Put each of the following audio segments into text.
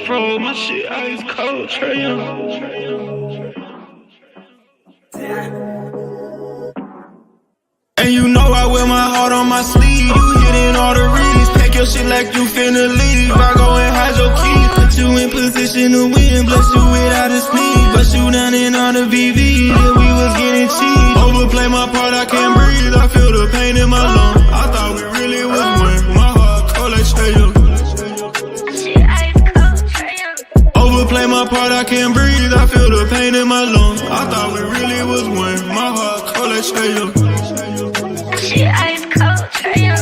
Fro, my shit ice cold, Trae Young. And you know I wear my heart on my sleeve. You hitting all the reads. Pack your shit like you finna leave. I go and hide your keys. Put you in position to win. Bless you without a speed. Bust you down in on the VV. Yeah, we was getting cheap. Overplay my part, I can't breathe. I feel the pain in my lungs. I thought we really was one. My heart cold like Trae Young. Overplay my part, I can't breathe. I feel the pain in my lungs. I thought we really was one. My heart cold like Trae Young. She ice cold, Trae Young.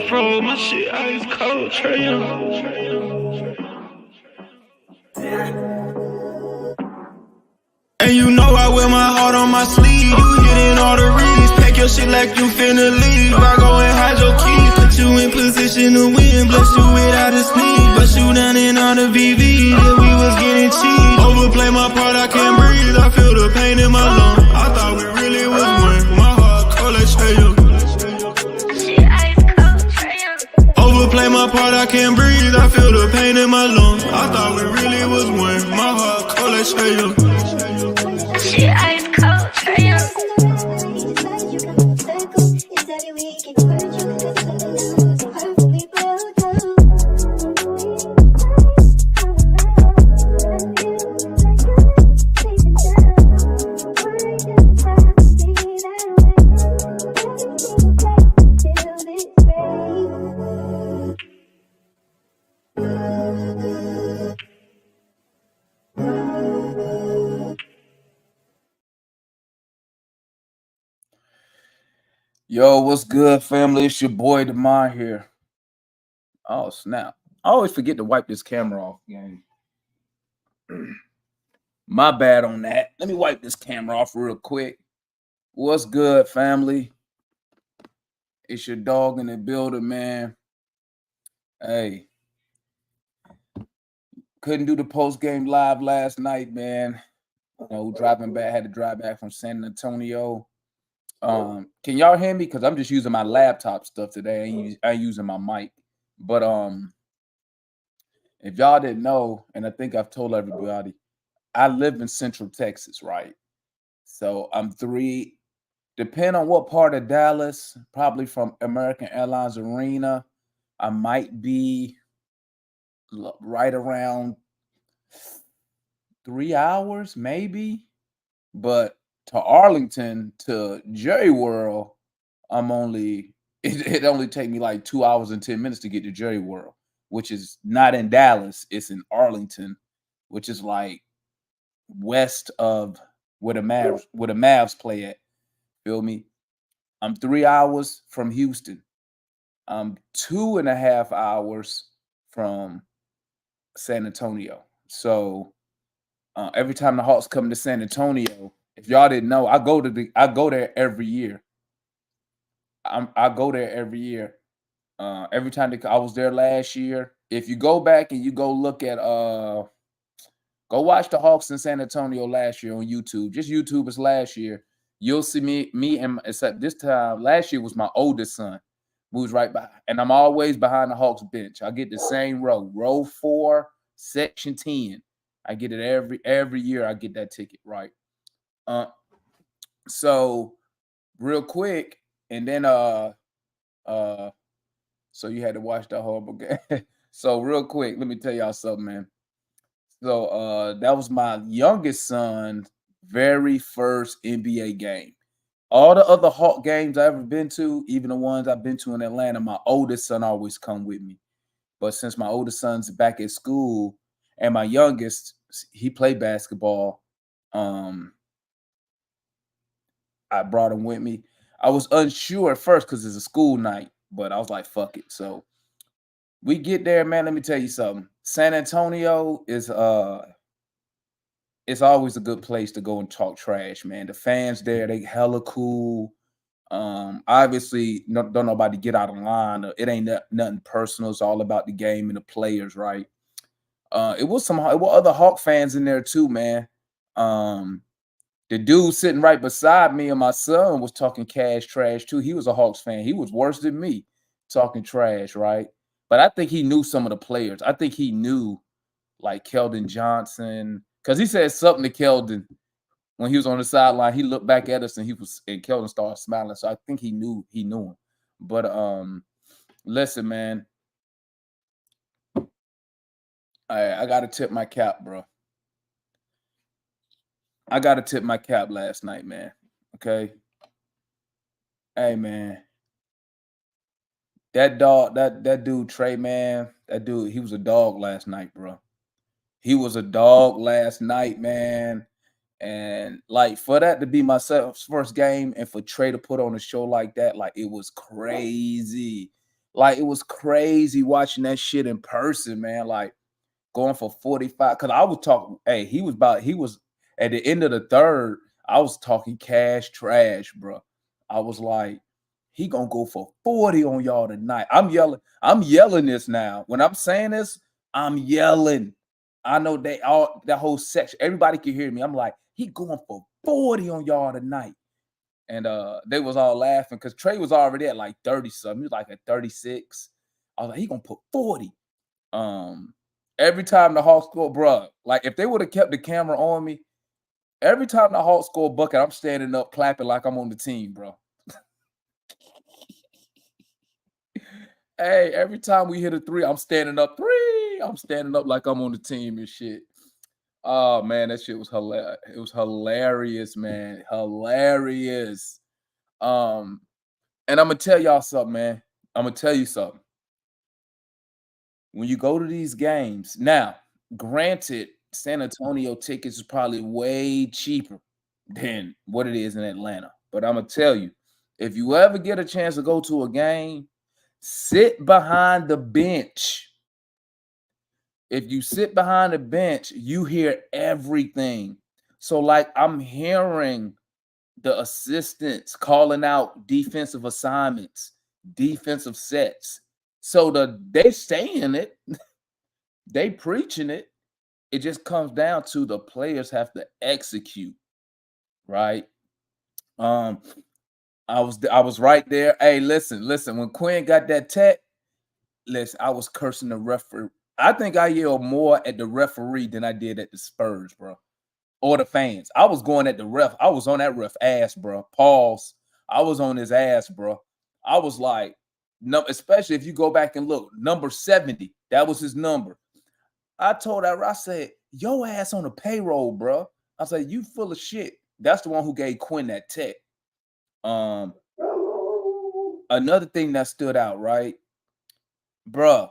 Fro, my shit ice cold, Trae Young. And you know I wear my heart on my sleeve. You hitting all the reads. Pack your shit like you finna leave. I go and hide your keys. Put you in position to win. Bless you without a sneeze. Bust you down in on the VV. Yeah, we was getting cheap. Overplay my part, I can't breathe. I feel the pain in my lungs. I thought we really was one. My heart cold like Trae Young. Overplay my part, I can't breathe. I feel the pain in my lungs. I thought we really was one. My heart cold like Trae Young. She ice cold, Trae Young. Yo, what's good, family? It's your boy Demar here. Oh, snap. I always forget to wipe this camera off, gang. My bad on that. Let me wipe this camera off real quick. What's good, family? It's your dog in the building, man. Hey. Couldn't do the post-game live last night, man. You know, driving back, had to drive back from San Antonio. Can y'all hear me? Because I'm just using my laptop stuff today. I ain't using my mic. But if y'all didn't know, and I think I've told everybody, I live in Central Texas, right? So I'm depending on what part of Dallas, probably from American Airlines Arena, I might be right around 3 hours, maybe. But to Arlington, to Jerry World, it only take me like 2 hours and 10 minutes to get to Jerry World, which is not in Dallas, it's in Arlington, which is like west of where the Mavs play at. Feel me? I'm 3 hours from Houston. I'm 2.5 hours from San Antonio. So every time the Hawks come to San Antonio, if y'all didn't know, I go there every year. I go there every year. Every time I was there last year. If you go back and you go look at go watch the Hawks in San Antonio last year on YouTube. Just YouTube is last year. You'll see me and except this time last year was my oldest son. Moves right by, and I'm always behind the Hawks bench. I get the same row 4, section 10. I get it every year. I get that ticket, right? So real quick, and then so you had to watch the horrible game. So real quick, let me tell y'all something, man. So that was my youngest son very first NBA game. All the other Hawk games I've ever been to, even the ones I've been to in Atlanta, my oldest son always come with me. But since my oldest son's back at school and my youngest, he played basketball, I brought him with me. I was unsure at first because it's a school night, but I was like, fuck it. So we get there, man. Let me tell you something. San Antonio is it's always a good place to go and talk trash, man. The fans there, they hella cool. Obviously, don't nobody get out of line. It ain't nothing personal. It's all about the game and the players, right? It was other Hawk fans in there too, man. The dude sitting right beside me and my son was talking cash trash too. He was a Hawks fan. He was worse than me talking trash, right? But I think he knew some of the players. I think he knew like Keldon Johnson, because he said something to Keldon when he was on the sideline. He looked back at us and Keldon started smiling. So I think he knew him. But listen, man. I gotta tip my cap, bro. I gotta tip my cap last night, man. Okay. Hey, man. That dog, that dude, Trey, man, that dude, he was a dog last night, bro. He was a dog last night, man. And like for that to be my first game and for Trey to put on a show like that, like it was crazy. Like it was crazy watching that shit in person, man. Like going for 45. Cause I was talking, hey, he was at the end of the third, I was talking cash trash, bro. I was like, he gonna go for 40 on y'all tonight. I'm yelling this now. When I'm saying this, I'm yelling. I know that whole section, everybody can hear me. I'm like, he going for 40 on y'all tonight. And they was all laughing because Trey was already at like 30 something. He was like at 36. I was like, he gonna put 40. Every time the Hawks score, bro, like if they would have kept the camera on me, every time the Hawks score a bucket, I'm standing up clapping like I'm on the team, bro. Hey, every time we hit a three, I'm standing up I'm standing up like I'm on the team and shit. Oh, man, that shit was hilarious. It was hilarious, man. Hilarious. And I'm going to tell y'all something, man. I'm going to tell you something. When you go to these games, now, granted, San Antonio tickets is probably way cheaper than what it is in Atlanta. But I'm going to tell you, if you ever get a chance to go to a game, sit behind the bench. If you sit behind the bench, you hear everything. So, like, I'm hearing the assistants calling out defensive assignments, defensive sets. So they saying it, they preaching it. It just comes down to the players have to execute, right? I was right there. Hey, listen. When Quinn got that tech, listen, I was cursing the referee. I think I yelled more at the referee than I did at the Spurs, bro, or the fans. I was going at the ref. I was on that ref ass, bro. Pause. I was on his ass, bro. I was like, no, especially if you go back and look, number 70, that was his number. I told that, I said, your ass on the payroll, bro. I said, you full of shit. That's the one who gave Quinn that tech. Another thing that stood out, right, bruh,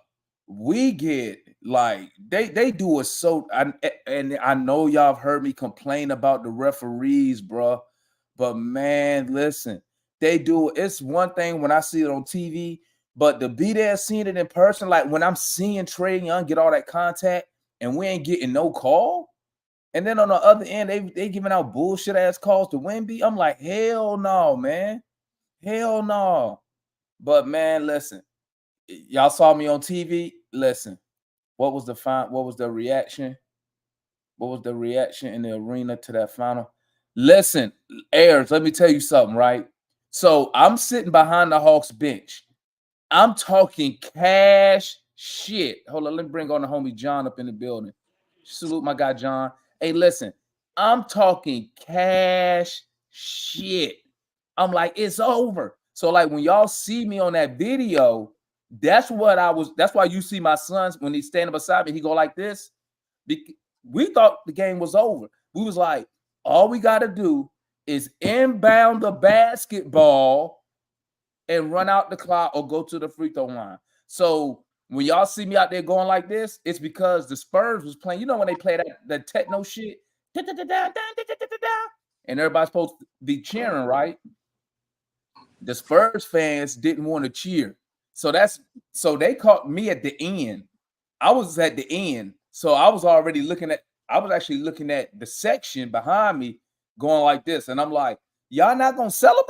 we get like they do it so, and I know y'all have heard me complain about the referees, bruh, but man, listen, they do. It's one thing when I see it on TV, but to be there seeing it in person, like when I'm seeing Trae Young get all that contact and we ain't getting no call, and then on the other end they giving out bullshit ass calls to Wemby. I'm like, hell no, man, hell no. But man, listen, y'all saw me on TV. Listen, what was the reaction? What was the reaction in the arena to that final? Listen, Ayers, let me tell you something, right? So I'm sitting behind the Hawks bench. I'm talking cash shit. Hold on, let me bring on the homie John up in the building. Salute my guy John. Hey, listen, I'm talking cash shit. I'm like, it's over. So like when y'all see me on that video, that's why you see my sons when he's standing beside me, he go like this. We thought the game was over. We was like, All we got to do is inbound the basketball and run out the clock or go to the free throw line. So when y'all see me out there going like this, it's because the Spurs was playing. You know when they play that techno shit, and everybody's supposed to be cheering, right? The Spurs fans didn't want to cheer. So they caught me at the end. I was at the end. So I was actually looking at the section behind me going like this. And I'm like, y'all not gonna celebrate?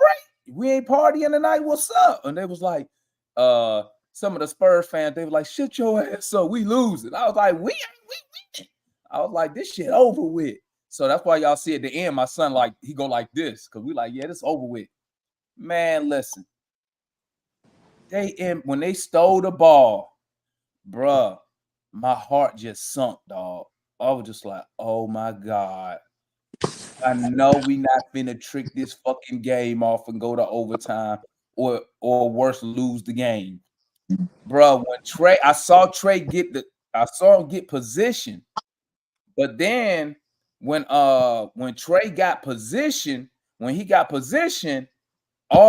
We ain't partying tonight. What's up? And they was like, some of the Spurs fans, they were like, shut your ass up, we losing. I was like, we win. I was like, this shit over with. So that's why y'all see at the end, my son, like, he go like this, because we like, yeah, this over with. Man, listen. When they stole the ball, bruh, my heart just sunk, dog. I was just like, oh my God. I know we not finna trick this fucking game off and go to overtime or worse, lose the game. Bro, I saw him get position. But then when Trey got position, all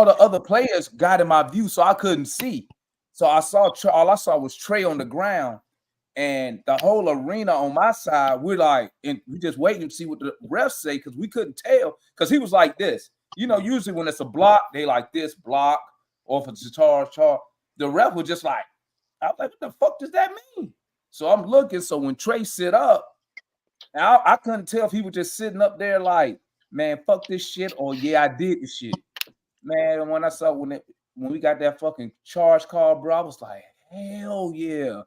the other players got in my view, so I couldn't see. So all I saw was Trey on the ground, and the whole arena on my side, we're like, and we just waiting to see what the refs say because we couldn't tell because he was like this. You know, usually when it's a block, they like this block, or if it's a charge. The ref was just like, I was like, what the fuck does that mean? So I'm looking. So when Trey sit up, I couldn't tell if he was just sitting up there like, man, fuck this shit, or yeah, I did this shit. Man, when I saw when we got that fucking charge call, bro, I was like, hell yeah.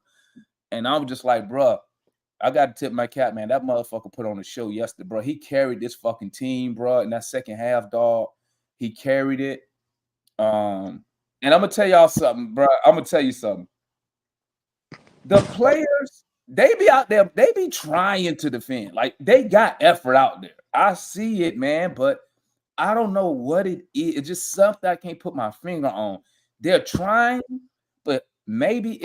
And I was just like, bro, I got to tip my cap, man. That motherfucker put on a show yesterday, bro. He carried this fucking team, bro, in that second half, dog. He carried it. And I'm going to tell y'all something, bro. I'm going to tell you something. The players, they be out there, they be trying to defend. Like, they got effort out there. I see it, man, but I don't know what it is. It's just something I can't put my finger on. They're trying, but maybe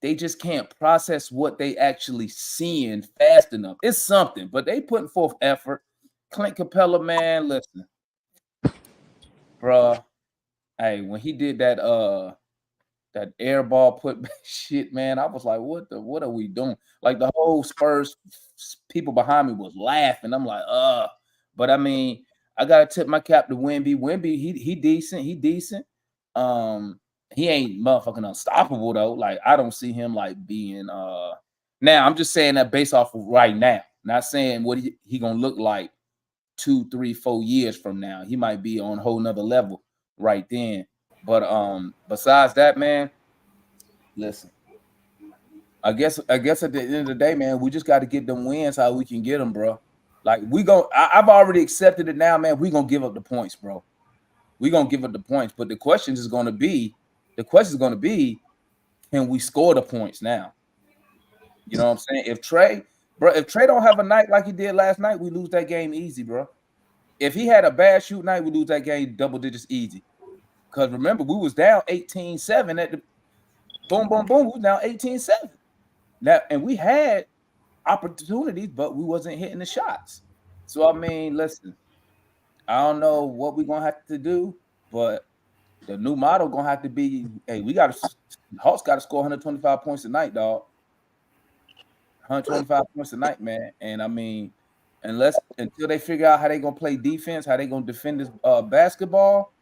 they just can't process what they actually seeing fast enough. It's something, but they putting forth effort. Clint Capella, man, listen, bruh. Hey, when he did that air ball put back shit, man, I was like, what are we doing? Like the whole Spurs people behind me was laughing. I'm like, but I mean, I gotta tip my cap to Wemby. Wemby, he decent. He decent. He ain't motherfucking unstoppable though. Like I don't see him like being. Now I'm just saying that based off of right now. Not saying what he gonna look like 2, 3, 4 years from now. He might be on a whole nother level right then. But besides that, man, listen. I guess at the end of the day, man, we just got to get them wins how we can get them, bro. Like I've already accepted it now, man. We gonna give up the points, bro. We gonna give up the points, but the question is gonna be, can we score the points now? You know what I'm saying? If Trey don't have a night like he did last night, we lose that game easy, bro. If he had a bad shoot night, we lose that game double digits easy. Because remember, we was down 18-7 at the boom, boom, boom. We was down 18-7. Now, and we had opportunities, but we wasn't hitting the shots. So I mean, listen, I don't know what we're gonna have to do, but the new model gonna have to be, hey, Hawks gotta score 125 points a night, dog. 125 points a night, man. And I mean, until they figure out how they gonna play defense, how they gonna defend this basketball,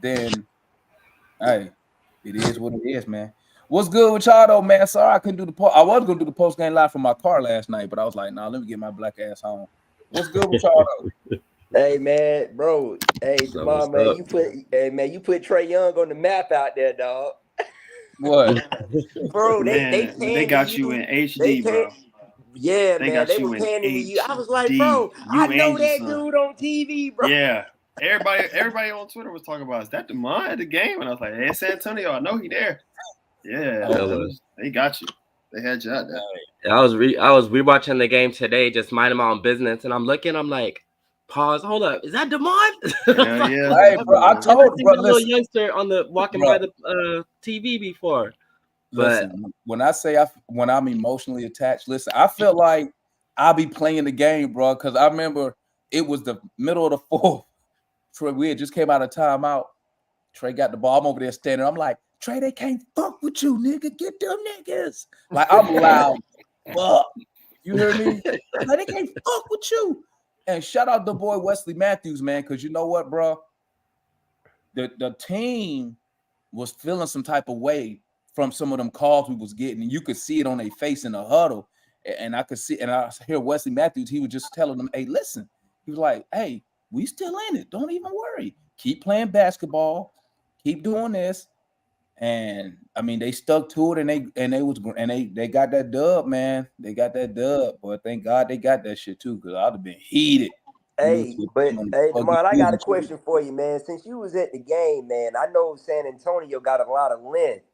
then hey, it is what it is, man. What's good with y'all though, man? Sorry I couldn't do the post. I was gonna do the post game live from my car last night, but I was like, nah, let me get my black ass home. What's good with y'all though? Hey man, bro. Hey, Jamal, man, you put Trae Young on the map out there, dog. What? Bro, they got you in HD, bro. Yeah, man, they were panning you. I was like, bro, I know that dude on TV, bro. Yeah. Everybody on Twitter was talking about, is that DeMond at the game? And I was like, hey, San Antonio, I know he there. Yeah, they got you. They had you out there. I was rewatching the game today, just minding my own business, and I'm looking. I'm like, pause. Hold up, is that DeMond? Yeah. Hey, bro, I told you, a little youngster on the walking by the TV before. But listen, when I'm emotionally attached, listen, I feel like I'll be playing the game, bro, because I remember it was the middle of the fourth. Trey, we had just came out of timeout. Trey got the ball. I'm over there standing. I'm like, Trey, they can't fuck with you, nigga. Get them niggas. Like, I'm loud. Fuck. You hear me? Like, they can't fuck with you. And shout out the boy Wesley Matthews, man, because you know what, bro? The team was feeling some type of way from some of them calls we was getting, and you could see it on their face in the huddle. And I could see, and I hear Wesley Matthews, he was just telling them, hey, listen. He was like, hey, we still in it. Don't even worry. Keep playing basketball. Keep doing this. And I mean, they stuck to it, and they got that dub, man. They got that dub, but thank God they got that shit too, because I'd have been heated. Hey, Demond, I got a question for you, man. Since you was at the game, man, I know San Antonio got a lot of length.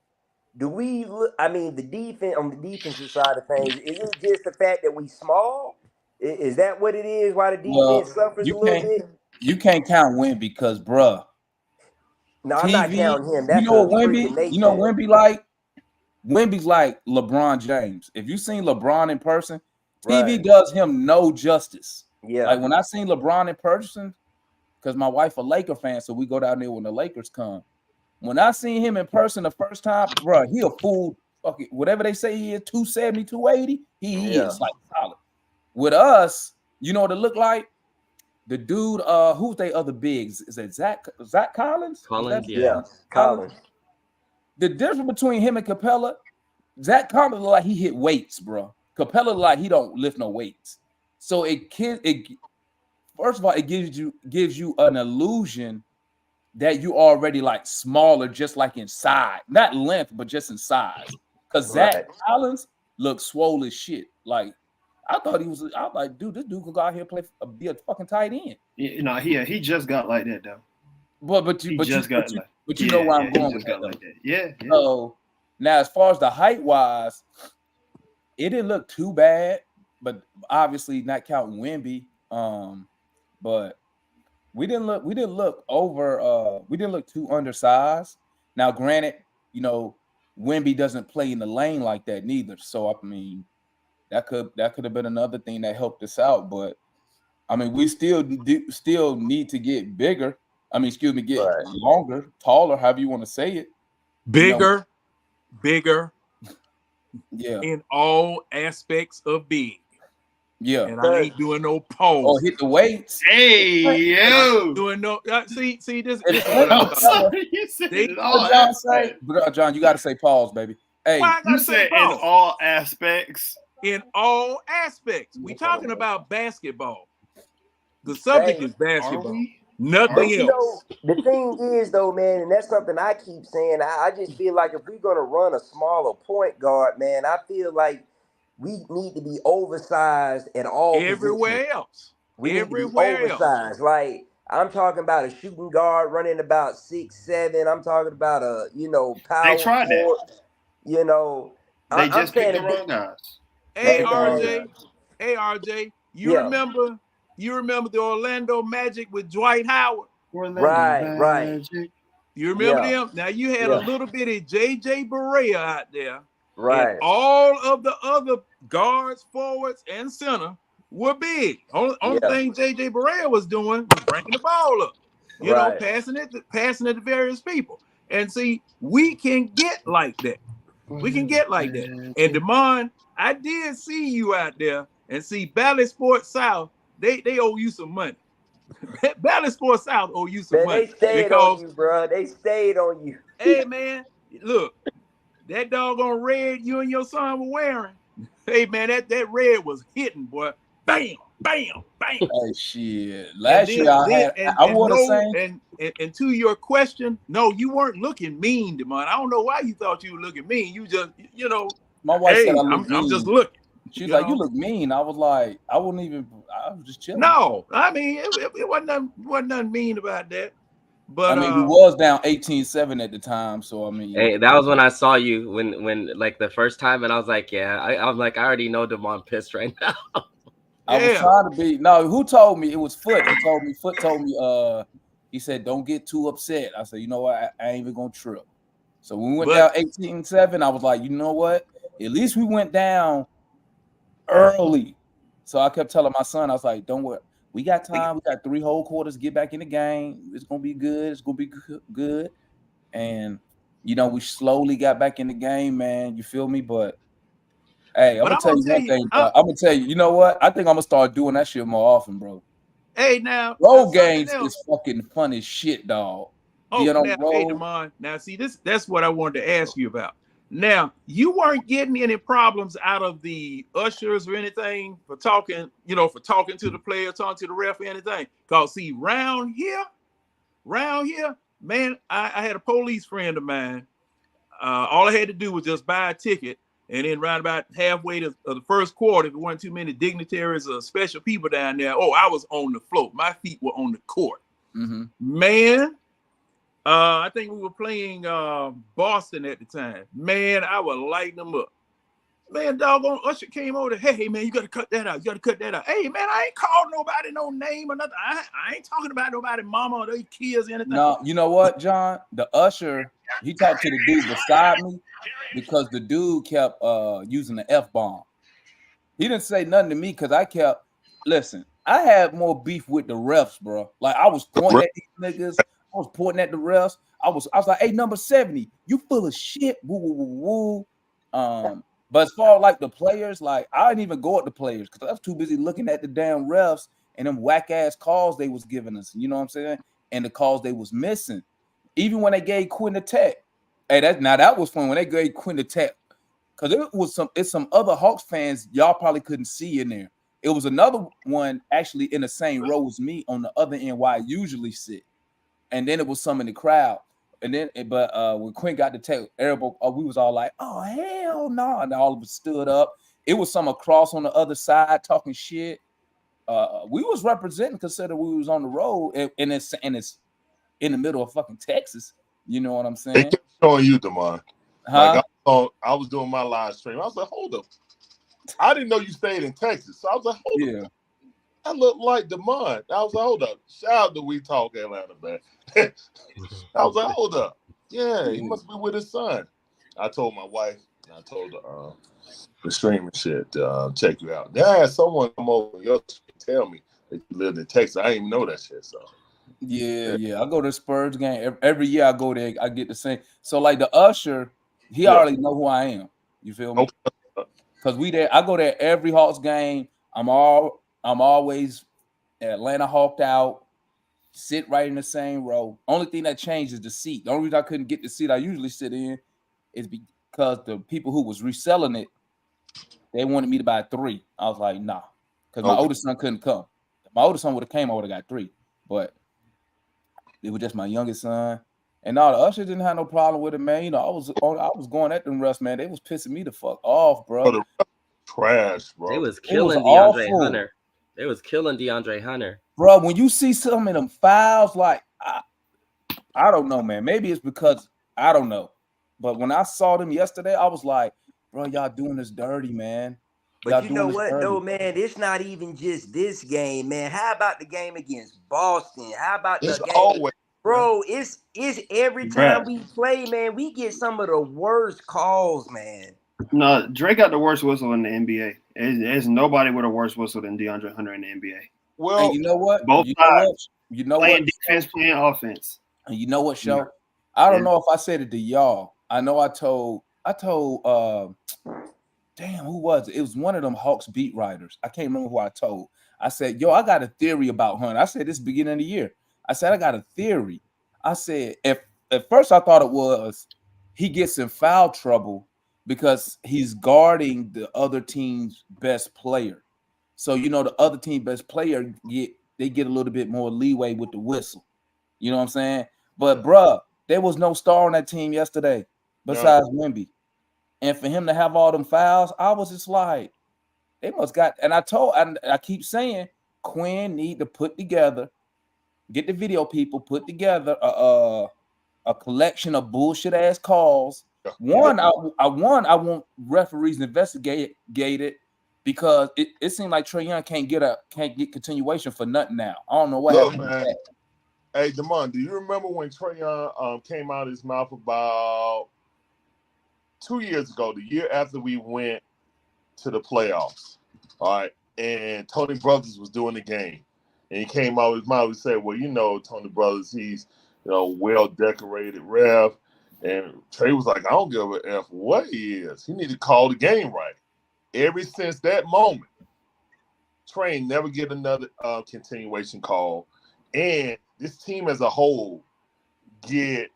Do we look? I mean, the defense on the defensive side of things, is it just the fact that we small? Is that what it is? Why the defense suffers a little bit? You can't count Wemby because, bruh. No, I'm not counting him. That's you know Wemby like? Wemby's like LeBron James. If you seen LeBron in person, TV does him no justice. Yeah. Like when I seen LeBron in person, because my wife a Laker fan, so we go down there when the Lakers come. When I seen him in person the first time, bro, he a fool. Okay, whatever they say he is, 270, 280, he is like solid. With us, you know what it look like? The dude, who's they other bigs? Is it Zach Collins? Collins, yeah. Collins. The difference between him and Capella, Zach Collins look like he hit weights, bro. Capella look like he don't lift no weights. So first of all, it gives you an illusion that you already like smaller, just like in size, not length, but just in size. Because Zach Collins looks swole as shit. Like I thought I was like, dude, this dude could go out here and be a fucking tight end. You know, he just got like that though. But you know where I'm going with that, like that. Yeah. So now, as far as the height wise, it didn't look too bad, but obviously not counting Wemby. But we didn't look too undersized. Now, granted, you know, Wemby doesn't play in the lane like that neither. So I mean, that could have been another thing that helped us out. But I mean, we still need to get bigger. I mean, get longer, taller, however you want to say it. Bigger. Yeah. In all aspects of big. Yeah. And I ain't doing no pause. Oh, hit the weights. Hey, yo. Doing no see this. John, you got to say pause, baby. Hey, you said in all aspects. In all aspects. We talking about basketball. The subject is basketball. Nothing else. The thing is, though, man, and that's something I keep saying. I just feel like if we're gonna run a smaller point guard, man, I feel like we need to be oversized at all. Everywhere else. We need to be oversized. Like I'm talking about a shooting guard running about 6'7". I'm talking about a power. They tried that. They just picked the wrong guys. Hey RJ, you remember the Orlando Magic with Dwight Howard? Right. You remember them? Now you had a little bit of JJ Barea out there. Right. And all of the other guards, forwards, and center were big. Only thing JJ Barea was doing was bringing the ball up. Passing it to various people. And see, we can get like that. And Demond, I did see you out there and see Bally Sports South. They owe you some money. Bally Sports South owe you some money. They stayed on you, bro. They stayed on you. Hey, man, look, that doggone red you and your son were wearing. Hey, man, that red was hitting, boy. Bam, bam, bam. Hey, shit. Last year I want to say. And to your question, no, you weren't looking mean, Demond. I don't know why you thought you were looking mean. You just, my wife said I'm just looking. She's like, you look mean. I was like, I was just chilling. No, I mean, it wasn't nothing mean about that. But I mean, we was down 18-7 at the time, so I mean, hey, that was when I saw you when like the first time, and I was like, I was like, I already know Demond pissed right now. I was trying to be. No, who told me? It was Foot. Foot told me. He said, don't get too upset. I said, you know what? I ain't even gonna trip. So when we went down 18-7, I was like, you know what? At least we went down early. So I kept telling my son, I was like, don't worry. We got time. We got 3 whole quarters to get back in the game. It's gonna be good. It's gonna be good. And you know, we slowly got back in the game, man. You feel me? But hey, I'm gonna tell you one thing. I'm gonna tell you. You know what? I think I'm gonna start doing that shit more often, bro. Hey, now road games is fucking fun as shit, dog. Oh, now, hey, Damon. Now, see, that's what I wanted to ask you about. Now, you weren't getting any problems out of the ushers or anything for talking, for talking to the player, talking to the ref or anything. Because, see, round here, man, I had a police friend of mine. All I had to do was just buy a ticket. And then round about halfway to the first quarter, if there weren't too many dignitaries or special people down there, I was on the floor. My feet were on the court. Mm-hmm. Man, I think we were playing Boston at the time. Man, I was lighting them up. Man, doggone usher came over. Hey, man, you got to cut that out. You got to cut that out. Hey, man, I ain't called nobody no name or nothing. I ain't talking about nobody, mama or their kids or anything. No, you know what, John? The usher, he talked to the dude beside me because the dude kept using the F-bomb. He didn't say nothing to me because listen, I had more beef with the refs, bro. Like, I was pointing at these niggas. I was pointing at the refs. I was like, hey, number 70, you full of shit. Woo, woo, woo, woo. But as far as like the players, like I didn't even go at the players because I was too busy looking at the damn refs and them whack ass calls they was giving us. You know what I'm saying? And the calls they was missing. Even when they gave Quinn the tech. Hey, that was fun when they gave Quinn the tech. Because it's some other Hawks fans y'all probably couldn't see in there. It was another one actually in the same row as me on the other end where I usually sit. And then it was some in the crowd. And then, when Quinn got the tech, everybody, we was all like, "Oh hell no!" And all of us stood up. It was some across on the other side talking shit. We was representing, considering we was on the road, and it's in the middle of fucking Texas. You know what I'm saying? They kept showing you, Damon. Huh? Like I was doing my live stream. I was like, "Hold up!" I didn't know you stayed in Texas, so I was like, "Hold up." I look like Damon. I was like, hold up. Shout out to We Talk Atlanta, man. I was like, hold up. Yeah, he must be with his son. I told my wife, I told the streaming shit to check you out. Then I had someone come over and tell me that you lived in Texas. I didn't even know that shit. So yeah. I go to the Spurs game. Every year I go there, I get the same. So like the usher, he already know who I am. You feel me? Because I go there every Hawks game. I'm always Atlanta Hawked out, sit right in the same row. Only thing that changed is the seat. The only reason I couldn't get the seat I usually sit in is because the people who was reselling it, they wanted me to buy 3. I was like, nah, because my oldest son couldn't come. If my oldest son would have came, I would have got 3. But it was just my youngest son. And no, the ushers didn't have no problem with it, man. You know, I was going at them refs, man. They was pissing me the fuck off, bro. Trash, bro. They was killing DeAndre Hunter. They was killing DeAndre Hunter. Bro, when you see some of them fouls, like, I don't know, man. Maybe it's because I don't know. But when I saw them yesterday, I was like, bro, y'all doing this dirty, man. But you know what, though, man? It's not even just this game, man. How about the game against Boston? How about the game? Always, bro, it's every time we play, man, we get some of the worst calls, man. No, Drake got the worst whistle in the NBA. There's nobody with a worse whistle than DeAndre Hunter in the NBA. Well, and you know what? Both sides. You know playing what? Defense, playing offense. And you know what, Show? I don't know if I said it to y'all. I know I told damn, who was it? It was one of them Hawks beat writers. I can't remember who I told. I said, yo, I got a theory about Hunter. I said this beginning of the year. I said, I got a theory. I said, if at first I thought it was he gets in foul trouble because he's guarding the other team's best player. So, you know, the other team best player get a little bit more leeway with the whistle. You know what I'm saying? But, bruh, there was no star on that team yesterday besides Wemby. And for him to have all them fouls, I was just like, they must got. And I keep saying, Quinn need to get the video people, put together a collection of bullshit ass calls. One, I want referees to investigate it because it seemed like Trae Young can't get continuation for nothing now. I don't know what happened. Man. Hey, Damon, do you remember when Trae Young came out of his mouth about 2 years ago, the year after we went to the playoffs? All right, and Tony Brothers was doing the game, And he came out with his mouth and said, well, you know, Tony Brothers, he's, you know, well-decorated ref. And Trey was like, I don't give a F what he is. He need to call the game right. Ever since that moment, Trey never get another continuation call. And this team as a whole get,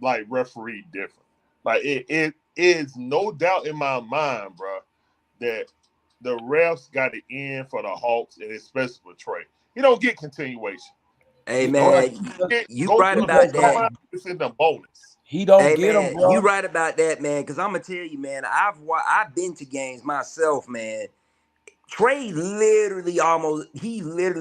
like, referee different. Like, it is no doubt in my mind, bro, that the refs got it in for the Hawks, and especially for Trey. He don't get continuation. Hey, man, you right about that. It's in the bonus. He don't get them, bro. You right about that, man, because I'm going to tell you, man, I've been to games myself, man. Trey literally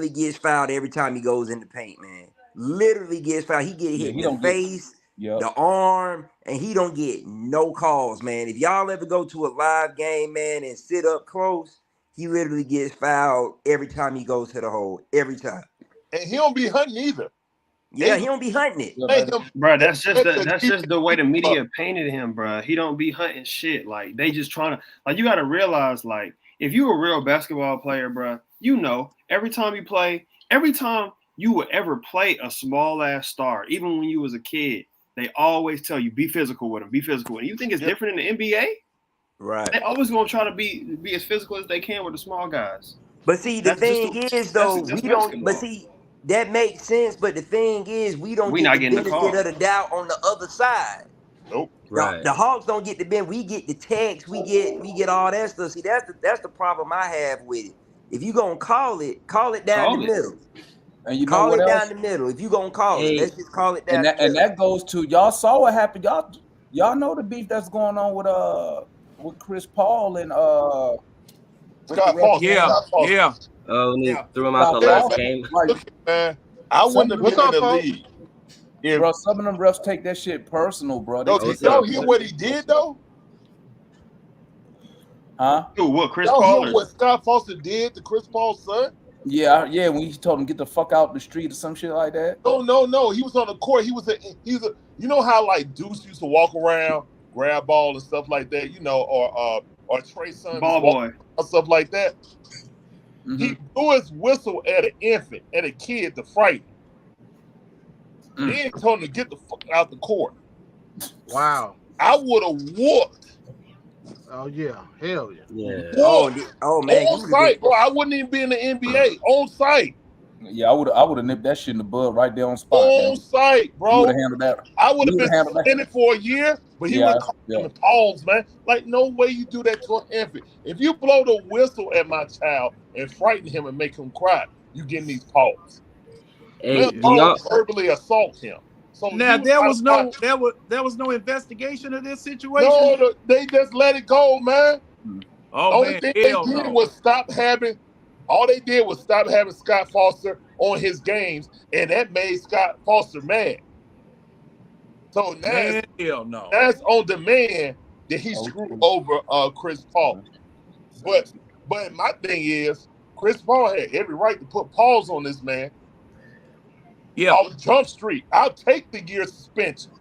gets fouled every time he goes in the paint, man. Literally gets fouled. He get hit in the face, the arm, and he don't get no calls, man. If y'all ever go to a live game, man, and sit up close, he literally gets fouled every time he goes to the hole. Every time. And he don't be hunting either. Yeah, he don't be hunting it. Bro, that's just the way the media painted him, bro. He don't be hunting shit. Like, they just trying to, like, you got to realize, like, if you a real basketball player, bro, you know, every time you would ever play a small ass star, even when you was a kid, they always tell you, be physical with him, be physical with him. You think it's different in the NBA? Right. They always gonna try to be as physical as they can with the small guys. But see, the thing is, though, we don't. But see, that makes sense. But the thing is, we don't get the benefit of the doubt on the other side. Nope. Right. The Hawks don't get the benefit. We get the text. We get all that stuff. See, that's the problem I have with it. If you gonna call it down the middle. And you call know what it else? down the middle. If you gonna call it, let's just call it down. And that goes to y'all saw what happened. Y'all know the beef that's going on with Chris Paul and Scott Foster. Yeah. Oh, and he threw him out the last game. Look, man, I wouldn't have been in the league. Yeah, bro, some of them refs take that shit personal, bro. Y'all hear what he did though? Huh? Dude, what Chris Y'all Paul? hear what Scott Foster did to Chris Paul's son? Yeah. When he told him get the fuck out the street or some shit like that. No. He was on the court. He was a. You know how like Deuce used to walk around, grab ball and stuff like that. You know, or Trey Songz Ball boy or stuff like that. Mm-hmm. He blew his whistle at an infant, at a kid to frighten. He ain't told him to get the fuck out the court. Wow. I would have whooped. Oh yeah, hell yeah. Yeah. Oh man, on site, bro. I wouldn't even be in the NBA. On site. Yeah, I would have nipped that shit in the bud right there on spot. On site, bro. Would have handled that. I would have been suspended for a year, but he would have called him pause, man. Like, no way you do that to an infant. If you blow the whistle at my child and frighten him and make him cry, you getting these paws. Hey, verbally assault him. So now there was no investigation of this situation. No, they just let it go, man. Oh, Only thing they did was stop having. All they did was stop having Scott Foster on his games, and that made Scott Foster mad. So now that's on demand that he screwed over Chris Paul. But my thing is, Chris Paul had every right to put pause on this man. Yeah, off Jump Street. I'll take the year suspension.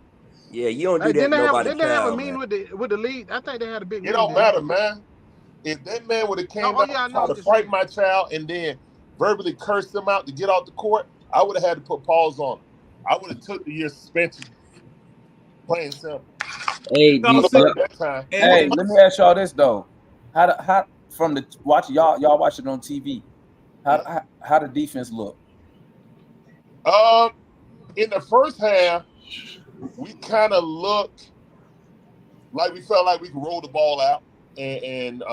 Yeah, you don't do that. Didn't they have a meeting with the league? I think they had a big. It don't matter, man. If that man would have came out and tried to fight my child and then verbally cursed him out to get off the court, I would have had to put pause on him. I would have took the year suspension. Plain simple. Hey, hey, let me ask y'all this though: how from the watch y'all watch it on TV? How the defense look? In the first half, we kind of looked like we felt like we could roll the ball out and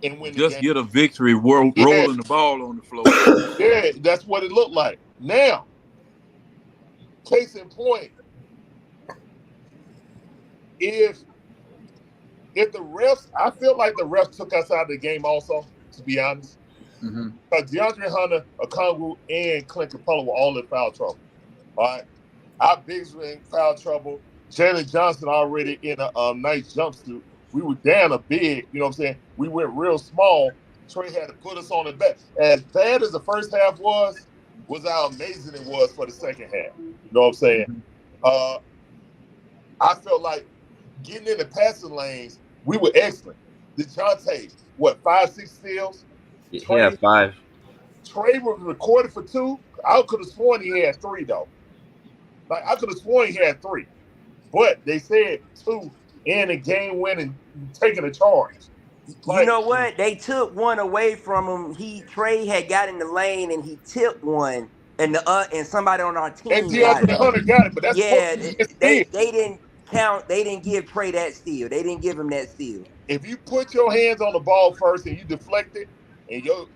win. Just get a victory, rolling the ball on the floor. Yeah, that's what it looked like. Now, case in point, if the refs, I feel like the refs took us out of the game also, to be honest. Because DeAndre Hunter, Okongwu, and Clint Capella were all in foul trouble. All right. Our bigs were in foul trouble. Jalen Johnson already in a nice jumpsuit. We were down a big, you know what I'm saying? We went real small. Trey had to put us on the back. As bad as the first half was how amazing it was for the second half. You know what I'm saying? I felt like getting in the passing lanes, we were excellent. DeJounte, 5-6 steals? Yeah, 5. Trey was recorded for 2. I could have sworn he had 3 though. Like I could have sworn he had 3, but they said 2 in a game winning, taking a charge. Like, you know what? They took one away from him. Trey had got in the lane and he tipped one, and somebody on our team. And DeAndre Hunter got it, but that's they didn't count. They didn't give Trey that steal. They didn't give him that steal. If you put your hands on the ball first and you deflect it, and your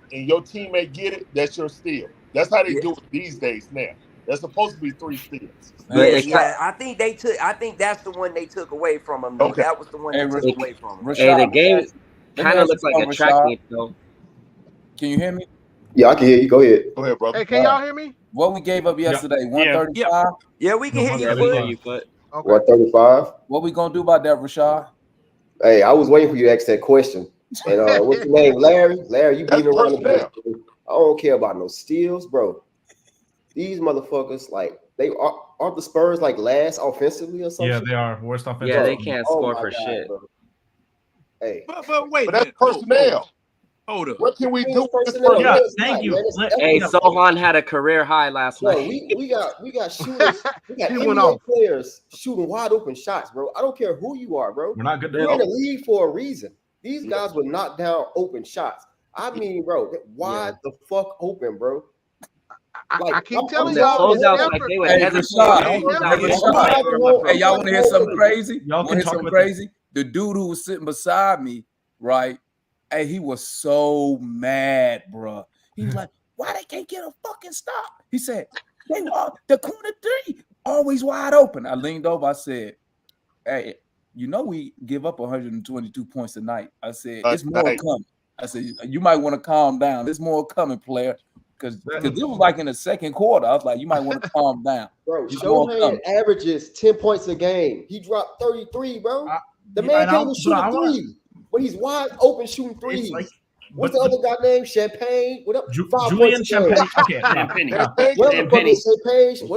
teammate get it, that's your steal. That's how they do it these days now. That's supposed to be 3 steals. Yeah, I think that's the one they took away from him. Though. Okay. That was the one they took away from him. Hey, the game kind of looks like a track meet, though. Can you hear me? Yeah, I can hear you. Go ahead. Go ahead, brother. Hey, can y'all hear me? What we gave up yesterday? 135. Yeah, we can hear you. But 135. What we gonna do about that, Rashad? Hey, I was waiting for you to ask that question. And what's your name, Larry? Larry, you beat me around the back. I don't care about no steals, bro. These motherfuckers, like, they aren't the Spurs like last offensively or something? Yeah, they are worst offensively. Yeah, they can't score for shit. Bro. Hey, but wait, that's personnel. Hold up. What can we do? Yeah, thank you. Hey, Sohan had a career high last night. We got shooters. We got NBA players shooting wide open shots, bro. I don't care who you are, bro. We're not good. You're in the league for a reason. These guys would knock down open shots. I mean, bro, wide the fuck open, bro. I keep telling y'all. Hey, y'all want to hear something crazy? The dude who was sitting beside me, right? Hey, he was so mad, bro. He was like, "Why they can't get a fucking stop?" He said, "The corner 3 always wide open." I leaned over. I said, "Hey, you know we give up 122 points a night." I said, "It's more coming." I said, "You might want to calm down. There's more coming, player." Because it was like in the second quarter. I was like, you might want to calm down. Bro, Shohan averages 10 points a game. He dropped 33, bro. The man can't even shoot a 3. But he's wide open shooting 3s. Like, what's the other guy named? Champagne? What up? Julian Champagne. Okay. What up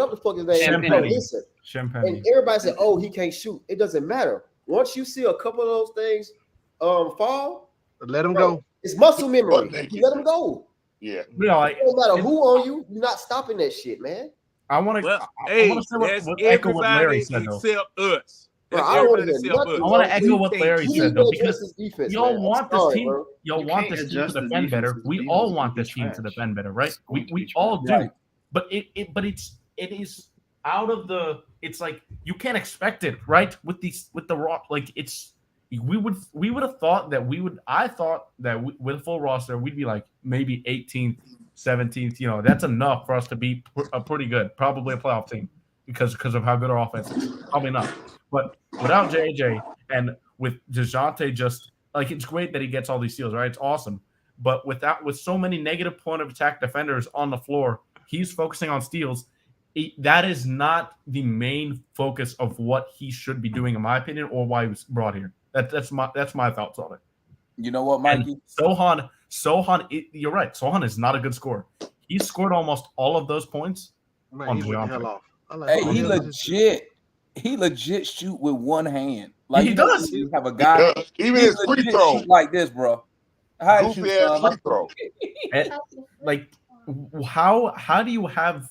the fuck is that? Champagne. Listen. Champagne. And everybody said, oh, he can't shoot. It doesn't matter. Once you see a couple of those things fall, let him go. It's muscle memory. You let him go. Yeah. It don't matter who on you. You're not stopping that shit, man. I want to echo what Larry said, though. Except us. Bro, I want to echo what Larry said, though, because y'all want this team. Y'all want this team to defend better. We all want this team to defend better, right? We all do. But it is out of the. It's like you can't expect it, right? With the Rock, like it's. We would have thought that I thought that with a full roster, we'd be like maybe 18th, 17th. You know, that's enough for us to be pretty good, probably a playoff team because of how good our offense is. Probably not. But without JJ and with DeJounte, just like it's great that he gets all these steals, right? It's awesome. But with so many negative point of attack defenders on the floor, he's focusing on steals. That is not the main focus of what he should be doing, in my opinion, or why he was brought here. That's my thoughts on it. You know what, Mikey? And Sohan, you're right. Sohan is not a good scorer. He scored almost all of those points on DeJounte. Hey, he legit shoot with one hand. Like he does. You have a guy even his free throw like this, bro. How free throw. Like how do you have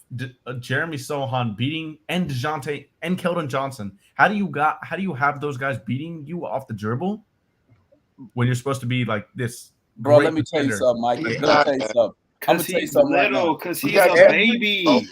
Jeremy Sohan beating and DeJounte and Keldon Johnson? How do you have those guys beating you off the dribble when you're supposed to be like this? Bro, let me tell you something, Mike. Let me tell you something. I'm gonna tell you something right now. Because he's a baby.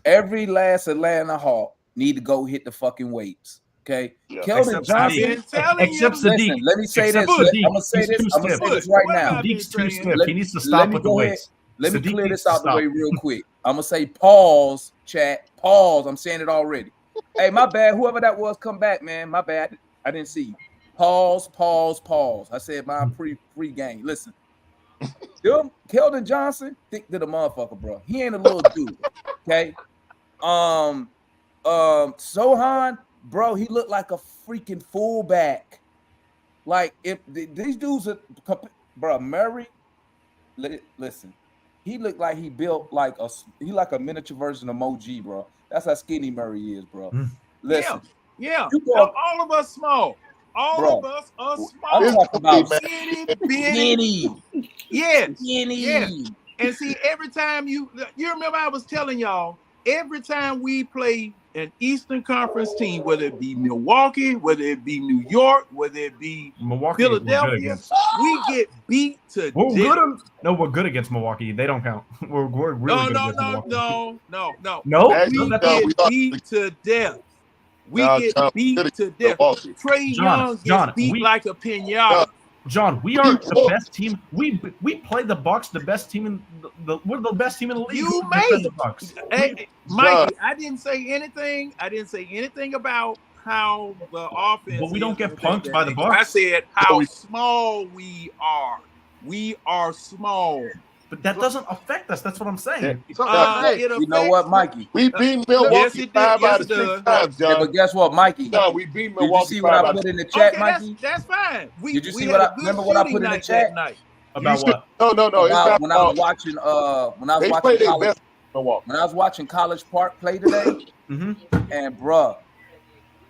Every last Atlanta Hawk need to go hit the fucking weights. Okay, Keldon Johnson. Except Sadiq. Let me say this. I'm gonna say this right now. Sadiq's too stiff. He needs to stop with the weights. Let me clear this out the way real quick. I'm gonna say pause, chat. Pause. I'm saying it already. Hey, my bad. Whoever that was, come back, man. My bad. I didn't see you. Pause. I said my pre-game. Listen. Keldon Johnson, thick to the motherfucker, bro. He ain't a little dude. Okay. Sohan, bro, he looked like a freaking fullback. Like if these dudes are, bro, Murray. Listen. He looked like he built like a miniature version of Moji, bro. That's how skinny Murray is, bro. Listen. Yeah. All of us small. All of us are small. I'm talking about skinny. Yes. Skinny. And see, every time you remember I was telling y'all, every time we play an Eastern Conference team, whether it be Milwaukee, whether it be New York, whether it be Milwaukee, Philadelphia, we get beat to we're death. good. No, we're good against Milwaukee. They don't count. We're really good against Milwaukee. No. No, We get beat to death. We get beat to death. Trae Young gets beat like a pinata. John, we are the best team. We play the Bucks, the best team in we're the best team in the league. You made the Bucks. Hey, Mikey, I didn't say anything. I didn't say anything about how the offense. But we don't get punked by the Bucks. I said how small we are. We are small. But that doesn't affect us. That's what I'm saying. You know what, Mikey? We beat Milwaukee 5 out of 6 times, John. Yeah, but guess what, Mikey? No, we beat Milwaukee. Did you see what I put in the chat, Mikey? That's fine. Did you see what I remember? What I put in the chat about what? No. When I was watching, when I was watching College Park play today, and bruh,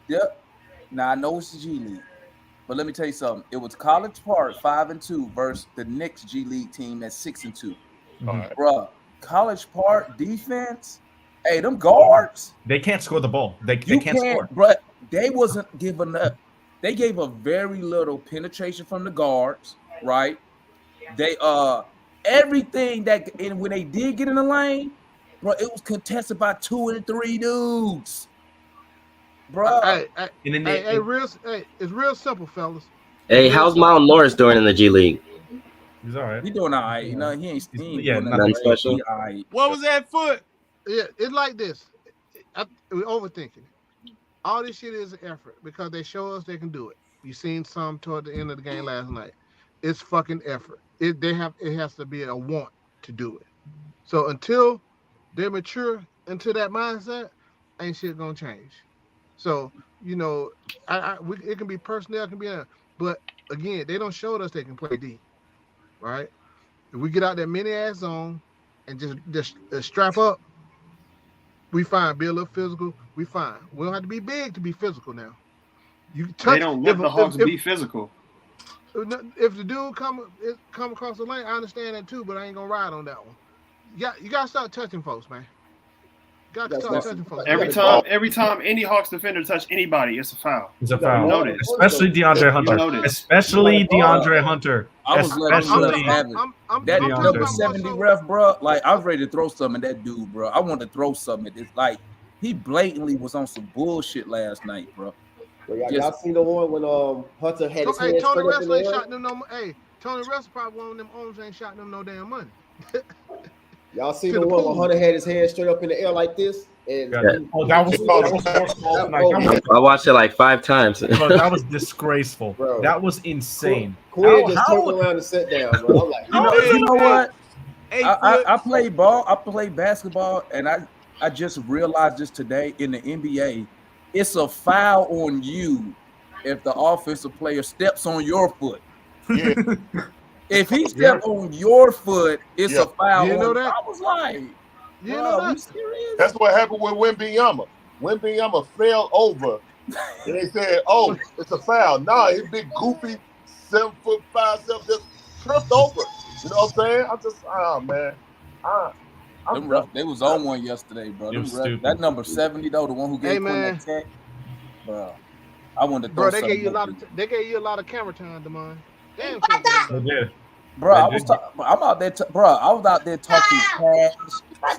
yep. Now I know it's the G League. But let me tell you something. It was College Park 5-2 versus the Knicks G League team at 6-2. Right. Bruh, College Park defense. Hey, them guards. They can't score the ball. They can't score. But they wasn't giving up. They gave a very little penetration from the guards, right? They everything that and when they did get in the lane, bro, it was contested by 2 and 3 dudes. Bro, it's real simple, fellas. Hey, how's Miles Morris doing in the G League? He's all right. He doing all right. You know, he ain't nothing special. What was that foot? Yeah, it's like this. We're overthinking it. All this shit is an effort because they show us they can do it. You seen some toward the end of the game last night. It's fucking effort. It has to be a want to do it. So until they mature into that mindset, ain't shit gonna change. So, you know, it can be personnel, it can be, but again, they don't show us they can play deep, right? If we get out that mini ass zone and just strap up, we fine. Be a little physical, we fine. We don't have to be big to be physical now. They don't let the Hawks be physical. If the dude come across the lane, I understand that too, but I ain't gonna ride on that one. You gotta start touching folks, man. Every time any Hawks defender touch anybody, it's a foul. It's a foul. Especially DeAndre Hunter. Especially DeAndre Hunter. I was that number 70 ref, bro. Like I was ready to throw something at that dude, bro. I wanted to throw something. It's like he blatantly was on some bullshit last night, bro. Y'all seen the one when Hunter had his hands Tony straight up in the Russell ain't air? shot them no. Hey, Tony Russell probably one of them owners ain't shot them no damn money. Y'all seen the one when Hunter had his hands straight up in the air like this? And that was I watched it like 5 times. Bro, that was disgraceful. Bro. That was insane. Quinn just turned around and sat down, bro. I'm like, you know what? I play ball. I play basketball, and I just realized this today in the NBA. It's a foul on you if the offensive player steps on your foot. Yeah. If he stepped on your foot, it's a foul. You know that? I was like, you know that? Serious? That's what happened with Wembanyama. Wembanyama fell over, and they said, "Oh, it's a foul." Nah, his big goofy 7'5" self just tripped over. You know what I'm saying? I'm just, man. They was on one yesterday, bro. That number 70 though, the one who gave that tech, bro. I wanted to throw they gave you a lot of camera time, Damon. Damn, bro. I was out there talking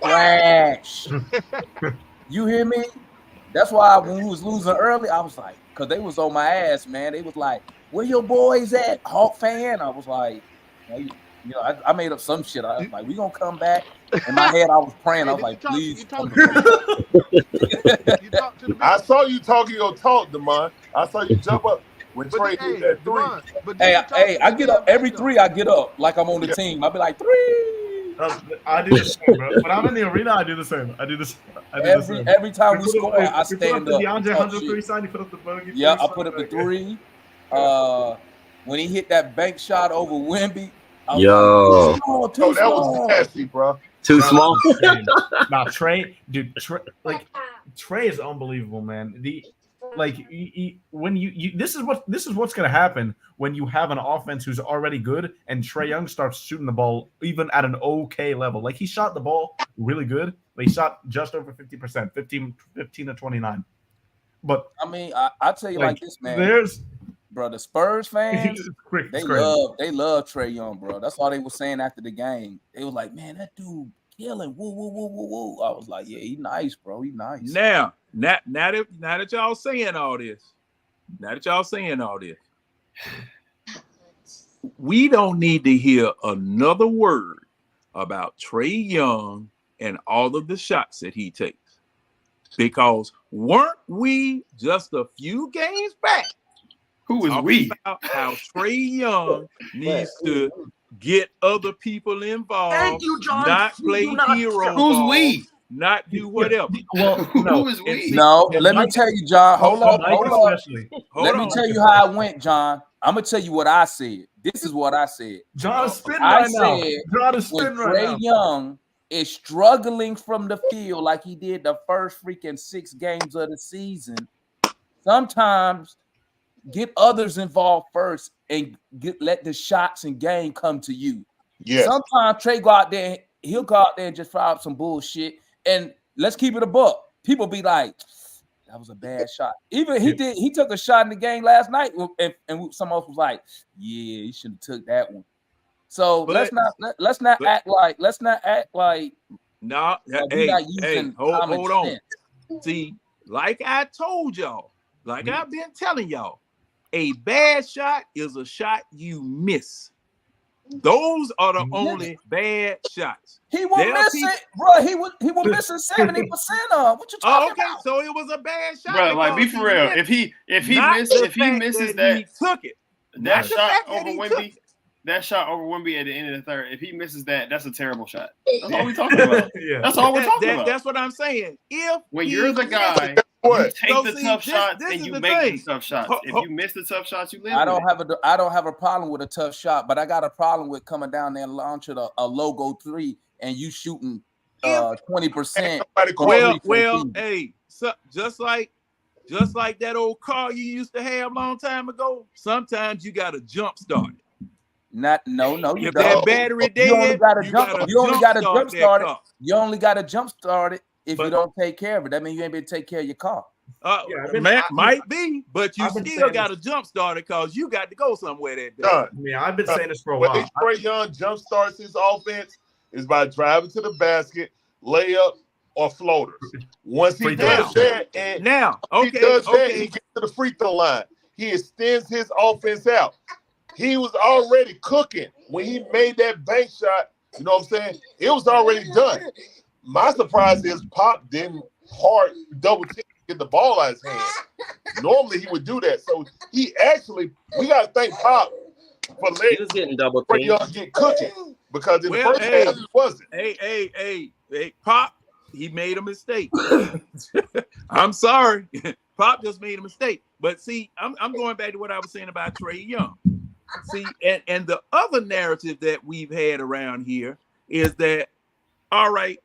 trash. You hear me? That's why when we was losing early, I was like, because they was on my ass, man. They was like, "Where your boys at, Hawk fan?" I was like, you know, I made up some shit. I was like, "We gonna come back." In my head, I was praying. I was like, "Please." I saw you talking your talk, Damon. I saw you jump up when Trey hit that 3. Hey, I get up every 3. I get up like I'm on the team. I'll be like 3. I do the same, bro. When I'm in the arena, I do the same. Every time we score, I stand up. DeAndre Hunter 3 sign. You put up the bogey. Yeah, I put up the 3. When he hit that bank shot over Wemby. Yo, that was nasty, bro. Too small. Nah, Trey, dude, Trey is unbelievable, man. Like when you this is what's going to happen when you have an offense who's already good and Trae Young starts shooting the ball even at an okay level. Like he shot the ball really good. But he shot just over 50%, 15 to 29. But I mean, I tell you like this, man. There's bro, the Spurs fans, they love Trae Young, bro. That's all they were saying after the game. They was like, man, that dude killing. Woo, woo, woo, woo, woo. I was like, yeah, he nice, bro. He nice. Now that y'all saying all this, we don't need to hear another word about Trae Young and all of the shots that he takes. Because weren't we just a few games back? Who is we? About how Trae Young needs to get other people involved. Thank you, John. Not play hero. Who's we? Not do whatever. Well, no. Who is we? No, let me tell you, John. Hold on. Let me tell you how I went, John. I'm gonna tell you what I said. This is what I said. John is spinning right now. John is when spinning right now. Trae Young is struggling from the field like he did the first freaking 6 games of the season, sometimes get others involved first and let the shots and game come to you. Yeah. Sometimes Trae go out there, he'll go out there and just fire up some bullshit. And let's keep it a buck. People be like, that was a bad shot. Even he took a shot in the game last night, and some of us was like, yeah, he shouldn't have took that one. So let's not act like no. Hey, hold on. See, like I told y'all, I've been telling y'all, a bad shot is a shot you miss. Those are the only bad shots. He won't miss it, bro. He was missing 70% of. What you talking about? So it was a bad shot, bro. Like, be for real. If he misses that, he took it. That shot over Wemby. That shot over Wemby at the end of the third. If he misses that, that's a terrible shot. That's all we're talking about. Yeah. That's all we're talking about. That's what I'm saying. When you're the guy, you take the tough shots and you make the tough shots. If you miss the tough shots, you live. I don't have a problem with a tough shot, but I got a problem with coming down there and launching a logo 3 and you shooting 20%. Well, hey, so just like that old car you used to have a long time ago. Sometimes you got to jump start it. No. If that battery dead, you only got to jump start it. You only got to jump start it if you don't take care of it. That means you ain't been to take care of your car. Might be, but you still got to jump start it because you got to go somewhere that day. Yeah, I've been saying this for a while. When Trae Young jump starts his offense is by driving to the basket, layup, or floaters. Once he does that, he gets to the free throw line. He extends his offense out. He was already cooking when he made that bank shot. You know what I'm saying? It was already done. My surprise is Pop didn't hard double team to get the ball out of his hand. Normally he would do that. So we got to thank Pop for letting getting double team get cooking because in the first half he wasn't. Hey, Pop, he made a mistake. I'm sorry. Pop just made a mistake. But see, I'm going back to what I was saying about Trae Young. See, and the other narrative that we've had around here is that, all right,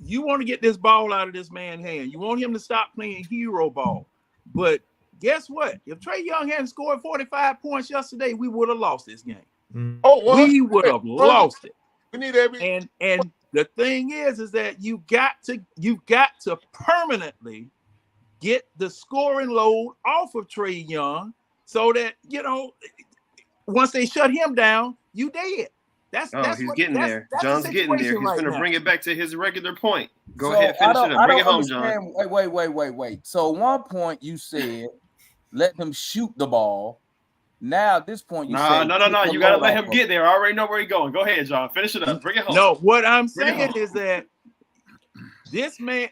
you want to get this ball out of this man's hand. You want him to stop playing hero ball. But guess what? If Trae Young hadn't scored 45 points yesterday, we would have lost this game. We would have lost it. We need and the thing is that you've got to permanently get the scoring load off of Trae Young. So that, once they shut him down, you dead. He's getting there. John's getting there. He's going to bring it back to his regular point. Go ahead, finish it up. Bring it home, John. Wait. So at one point you said, let him shoot the ball. Now at this point you say, no. You got to let him get there. I already know where he's going. Go ahead, John. Finish it up. Bring it home. No, what I'm saying is that this man,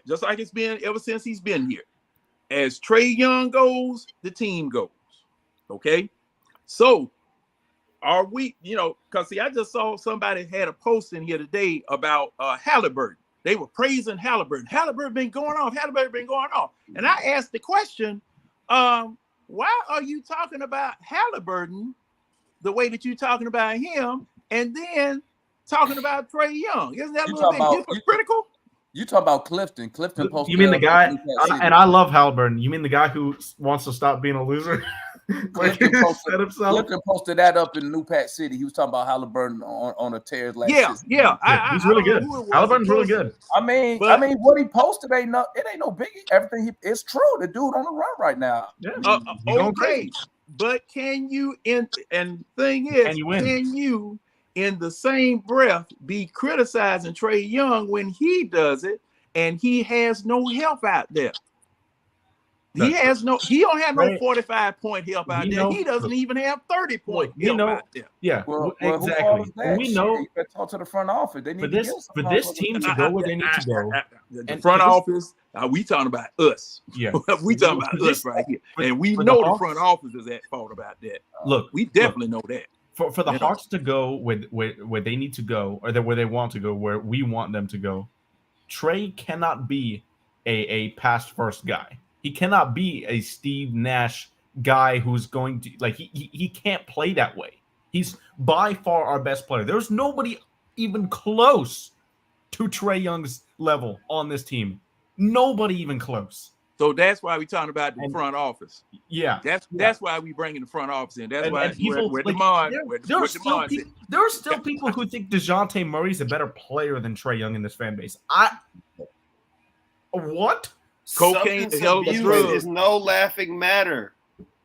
just like it's been ever since he's been here, as Trae Young goes, the team goes. Okay? So, are we, because see, I just saw somebody had a post in here today about Halliburton. They were praising Halliburton. Halliburton been going off. And I asked the question, why are you talking about Halliburton the way that you're talking about him and then talking about Trae Young? Isn't that a little bit hypocritical? You talk about Clifton. Clifton posted. You mean the guy? And I love Halliburton. You mean the guy who wants to stop being a loser? Clifton posted that up in New Pat City. He was talking about Halliburton on a tears last season. He's really good. Halliburton's really good. I mean, what he posted ain't no biggie. Everything it's true. The dude on the run right now. Yeah. Okay, but can you in the same breath be criticizing Trae Young when he does it and he has no help out there? He don't have no 45-point help out there. He doesn't even have 30-point help out there. Yeah, well, exactly. We know. You better talk to the front office. They need for this team to go where they need to go. The front office. We talking about us. Yeah, we talking about us right here, and we know the front office is at fault about that. Look, we definitely know that. For the Hawks to go where they need to go, or where they want to go, where we want them to go, Trae cannot be a pass first guy. He cannot be a Steve Nash guy who's going to he can't play that way. He's by far our best player. There's nobody even close to Trae Young's level on this team. Nobody even close. So that's why we're talking about the front office. Yeah, that's why we bringing the front office in. That's why there are still people who think DeJounte Murray's a better player than Trae Young in this fan base. What? Cocaine, a hell of a drug, is no laughing matter.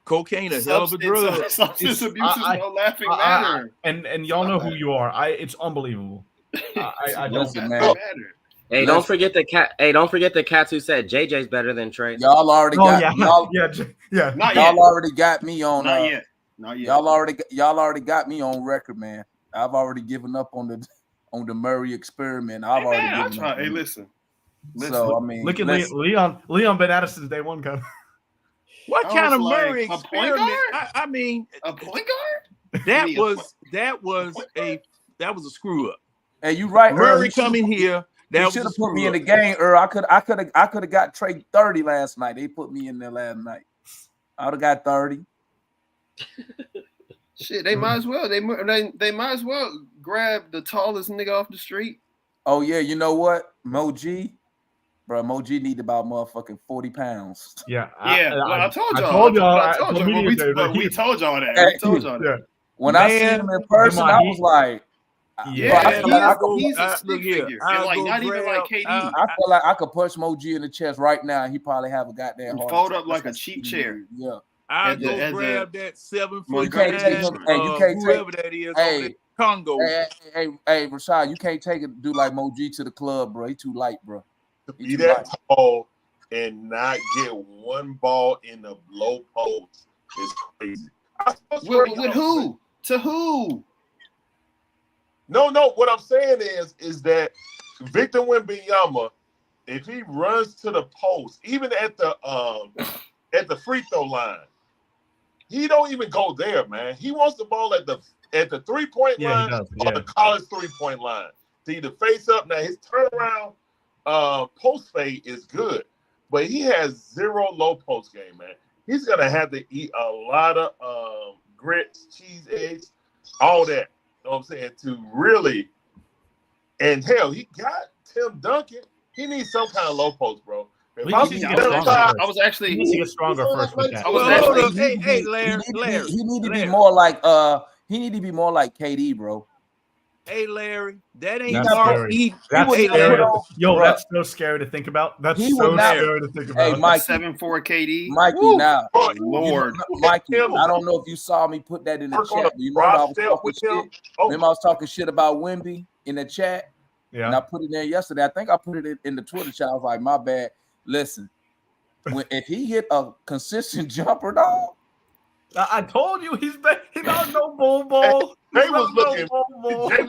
Cocaine, a hell of a drug. Substance abuse is no laughing matter. And y'all know who you are. It's unbelievable. I don't matter. Hey, don't forget the cat. Hey, don't forget the cats who said JJ's better than Trae. Y'all already got. Yeah. Y'all already got me on. Not yet. Y'all already got me on record, man. I've already given up on the Murray experiment. I've already given up. Hey, listen. So I mean, look at Leon been at it since day one. What kind of Murray experiment? I mean, a point guard? That was a screw up. Hey, you right, Murray coming here. They should have put me in the game, Earl. I could have got Trae 30 last night. They put me in there last night. I would have got 30. Shit, they might as well. They might as well grab the tallest nigga off the street. Oh yeah, you know what, Mo G. Bro, Mo G need about motherfucking 40 pounds. Yeah. I told y'all. We told y'all that. When I see him in person, I was like, he's a stick figure. And like not even like KD. I feel like I could punch Mo G in the chest right now, and he probably have a goddamn heart fold up like a cheap chair. Yeah. I'll go grab that 7 foot. You can't take him. Hey, you can't whoever that is. Hey, Congo. Hey, Rashad, you can't take a dude like Mo G to the club, bro. He too light, bro. To be that tall and not get one ball in the low post is crazy. With who? To who? No. What I'm saying is that Victor Wembanyama, if he runs to the post, even at the free throw line, he don't even go there, man. He wants the ball at the 3-point line or the college 3-point line. To either face up. Now his turnaround post fade is good, but he has zero low post game, man. He's gonna have to eat a lot of grits, cheese, eggs, all that. You know what I'm saying? To really, and hell, he got Tim Duncan. He needs some kind of low post, bro. I was actually he needs to get stronger first. Hey, Larry. He need to be more like KD, bro. Hey, Larry, that ain't scary. That's so scary to think about. That's so scary to think about. Hey, Mike, 7'4" KD. Mikey, woo! Now, Lord, Mikey, I don't know if you saw me put that in the chat. You know I was talking shit. Remember I was talking shit about Wemby in the chat. Yeah, and I put it there yesterday. I think I put it in the Twitter chat. I was like, my bad. Listen, if he hit a consistent jumper, dog. I told you he's not no ball. Jay was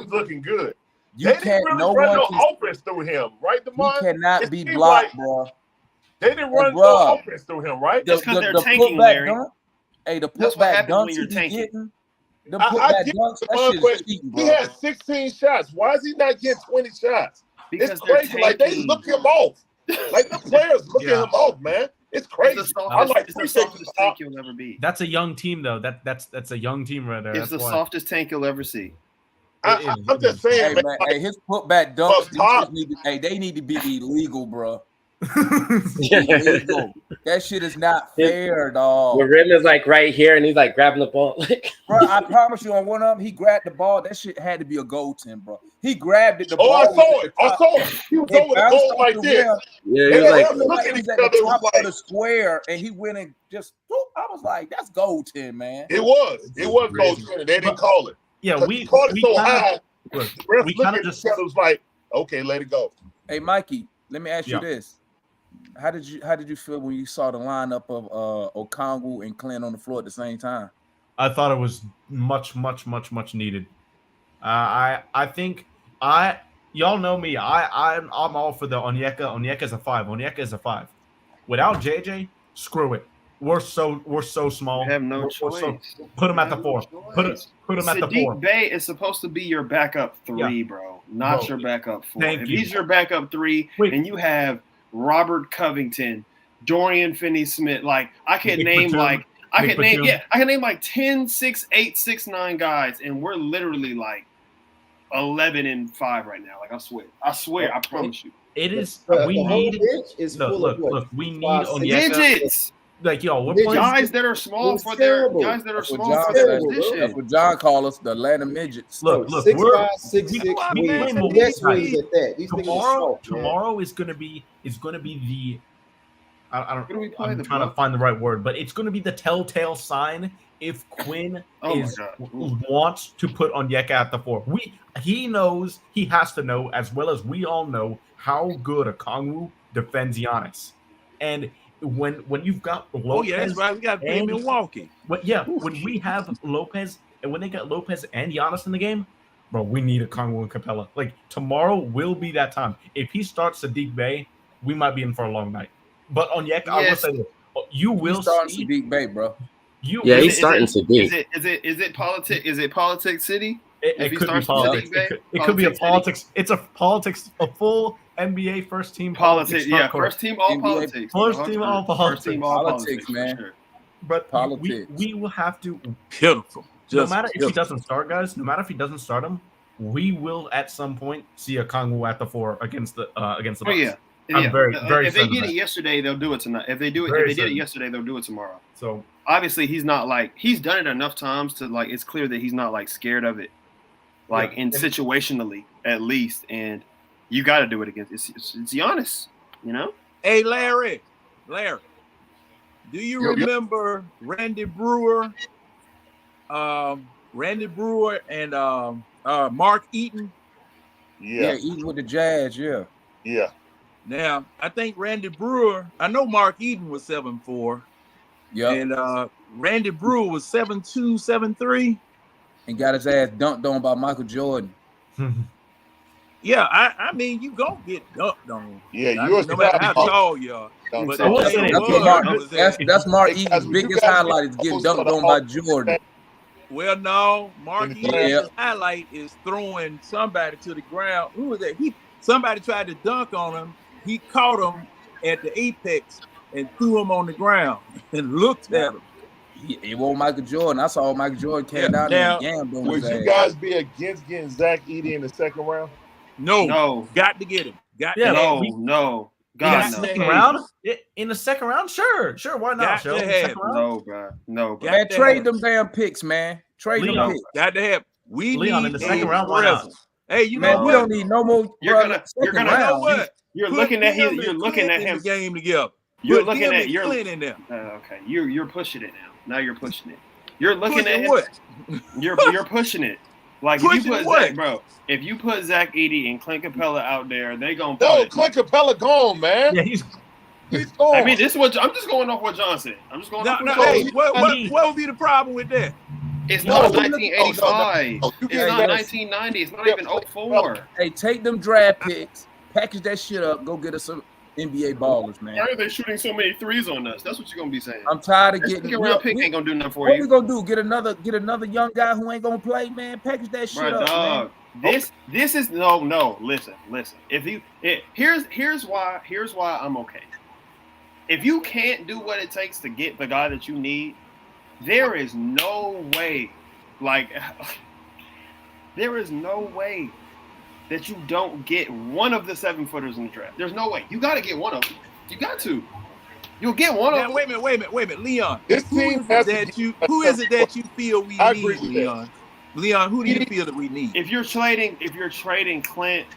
looking good. You can't. Really no run one no offense through him, right, Demond? He cannot be blocked, bro. They didn't run no offense through him, right? That's because they're tanking, Larry. The putback dunks he getting. The putback dunks. That shit is cheating, bro. He had 16 shots. Why is he not getting 20 shots? Because it's crazy. Like they look him off. Like the players look him off, man. It's crazy. It's the softest tank you'll ever be. That's a young team, though. That's a young team right there. It's the softest tank you'll ever see. I'm just saying, hey, man, hey, his putback dunks, they need to be illegal, bro. Illegal. That shit is not fair, dog. The rim is like right here, and he's like grabbing the ball. Bro, I promise you, on one of them, he grabbed the ball. That shit had to be a goaltend, bro. He grabbed it. I saw it. He was over the goal like this. Yeah, he was like looking at each other. It was like the square, and he went and just. I was like, "That's goaltend, man." It was goaltend. They didn't call it. Yeah, we caught it so high. We kind of just was like, "Okay, let it go." Hey, Mikey, let me ask you this. How did you feel when you saw the lineup of Okongwu and Clint on the floor at the same time? I thought it was much needed. I think y'all know me. I'm all for the Onyeka. Onyeka's a 5. Onyeka is a 5. Without JJ, screw it. We're so small. We have no choice. Put him at the 4. Put him at the 4. Saddiq Bey is supposed to be your backup 3, bro. Not your backup 4. If he's your backup 3, and you have Robert Covington, Dorian Finney-Smith, like I can name like 10 6'8", 6'9" guys, and we're literally like 11-5 right now. Like I swear, I promise you. It is. We need. Look. We need Onyeka. Digits. Like we're playing guys that are small for their position. That's what John call us, the Atlanta midgets. Look, 6'5", 6'6". Tomorrow is gonna be the. I'm trying to find the right word, but it's going to be the telltale sign if Quinn wants to put Onyeka at the 4. He knows, he has to know, as well as we all know, how good Okongwu defends Giannis. And when you've got Lopez, that's right. We got to play Milwaukee. When we have Lopez and when they got Lopez and Giannis in the game, bro, we need Okongwu and Capella. Like tomorrow will be that time. If he starts Saddiq Bey, we might be in for a long night. But Onyeka, I will say this: you will start Saddiq Bey, bro. He's starting Saddiq. Is it politics? Is it politics city? It could be politics. It could be a politics. It's a politics. A full NBA first team politics. Yeah, first team all politics. First team all politics. First team all politics, man. Sure. But politics. We will have to. Pitiful. No matter if he doesn't start, guys. No matter if he doesn't start him, we will at some point see Okongwu at the 4 against the Bucks. Oh yeah. I'm very if they did it yesterday, they'll do it tonight. If they did it yesterday, they'll do it tomorrow. So obviously, he's not like he's done it enough times to like. It's clear that he's not like scared of it, like in situationally at least. And you got to do it against. It's Giannis, you know. Hey, Larry, do you remember Randy Brewer? Randy Brewer and Mark Eaton. Yeah, Eaton with the Jazz. Yeah. Now, I think Randy Brewer, I know Mark Eaton was 7'4". Yeah. And Randy Brewer was 7'2", 7'3". And got his ass dunked on by Michael Jordan. Yeah, I mean, you gonna get dunked on. Yeah, no matter how tall you are. But that's Mark Eaton's biggest highlight is getting dunked on by Jordan. Well, no, Mark Eaton's highlight is throwing somebody to the ground. Who was that? Somebody tried to dunk on him. He caught him at the apex and threw him on the ground and looked at him. It wasn't Michael Jordan. I saw Michael Jordan came down there and jammed on his ass. Would you guys be against getting Zach Edey in the second round? No. Got to get him. No. God, in the second round, sure. Why not? No, bro. Man, trade them damn picks, man. Trade them picks. Got to have. We Leon need in the second round. Why not? Hey, you man, know we don't need no more. You're gonna You're looking at him. You're looking at him. Game together. You're looking at Clint in there. Okay, you're pushing it now. Now you're pushing it. You're looking at what? You're pushing it. Like if you put Zach, bro. If you put Zach Edey and Clint Capella out there, they gonna. No, Clint Capella gone, man. Yeah, he's gone. I mean, this is what I'm just going off what John said. I'm just going off. Hey, what would be the problem with that? It's not 1985. It's not 1990. It's not even 04. Hey, take them draft picks, package that shit up, go get us some NBA ballers, man. Why are they shooting so many threes on us? That's what you're gonna be saying. I'm tired of getting. Second round pick ain't gonna do nothing for you. you. What we gonna do? Get another young guy who ain't gonna play, man? Package that shit up, dog. man. This is no. Listen. Here's why I'm okay. If you can't do what it takes to get the guy that you need, there is no way. Like There is no way that you don't get one of the 7-footers in the draft. There's no way. You got to get one of them. You got to. You'll get one of them. Wait a minute, Leon. This team has who is it that you feel we need, Leon? Leon, who do you feel that we need? If you're trading Clint,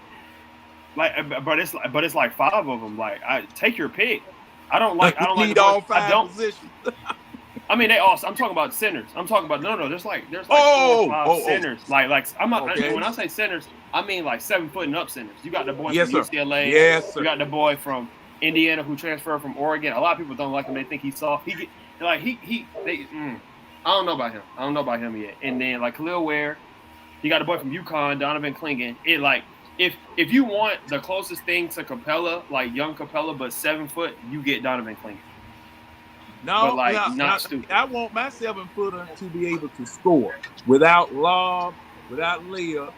but it's like 5 of them. Like, take your pick. I don't like all 5 positions. I mean, I'm talking about centers. I'm talking about there's 4 or 5 centers. Like I'm not. Okay. When I say centers, I mean like 7-foot and up centers. You got the boy Yes, from sir. UCLA. Yes, sir. You got the boy from Indiana who transferred from Oregon. A lot of people don't like him. They think he's soft. I don't know about him. I don't know about him yet. And then like Khalil Ware, you got the boy from UConn, Donovan Clingan. It like if you want the closest thing to Capella, like young Capella, but 7 foot, you get Donovan Clingan. No, but not stupid. I want my 7-footer to be able to score without lob, without Leah.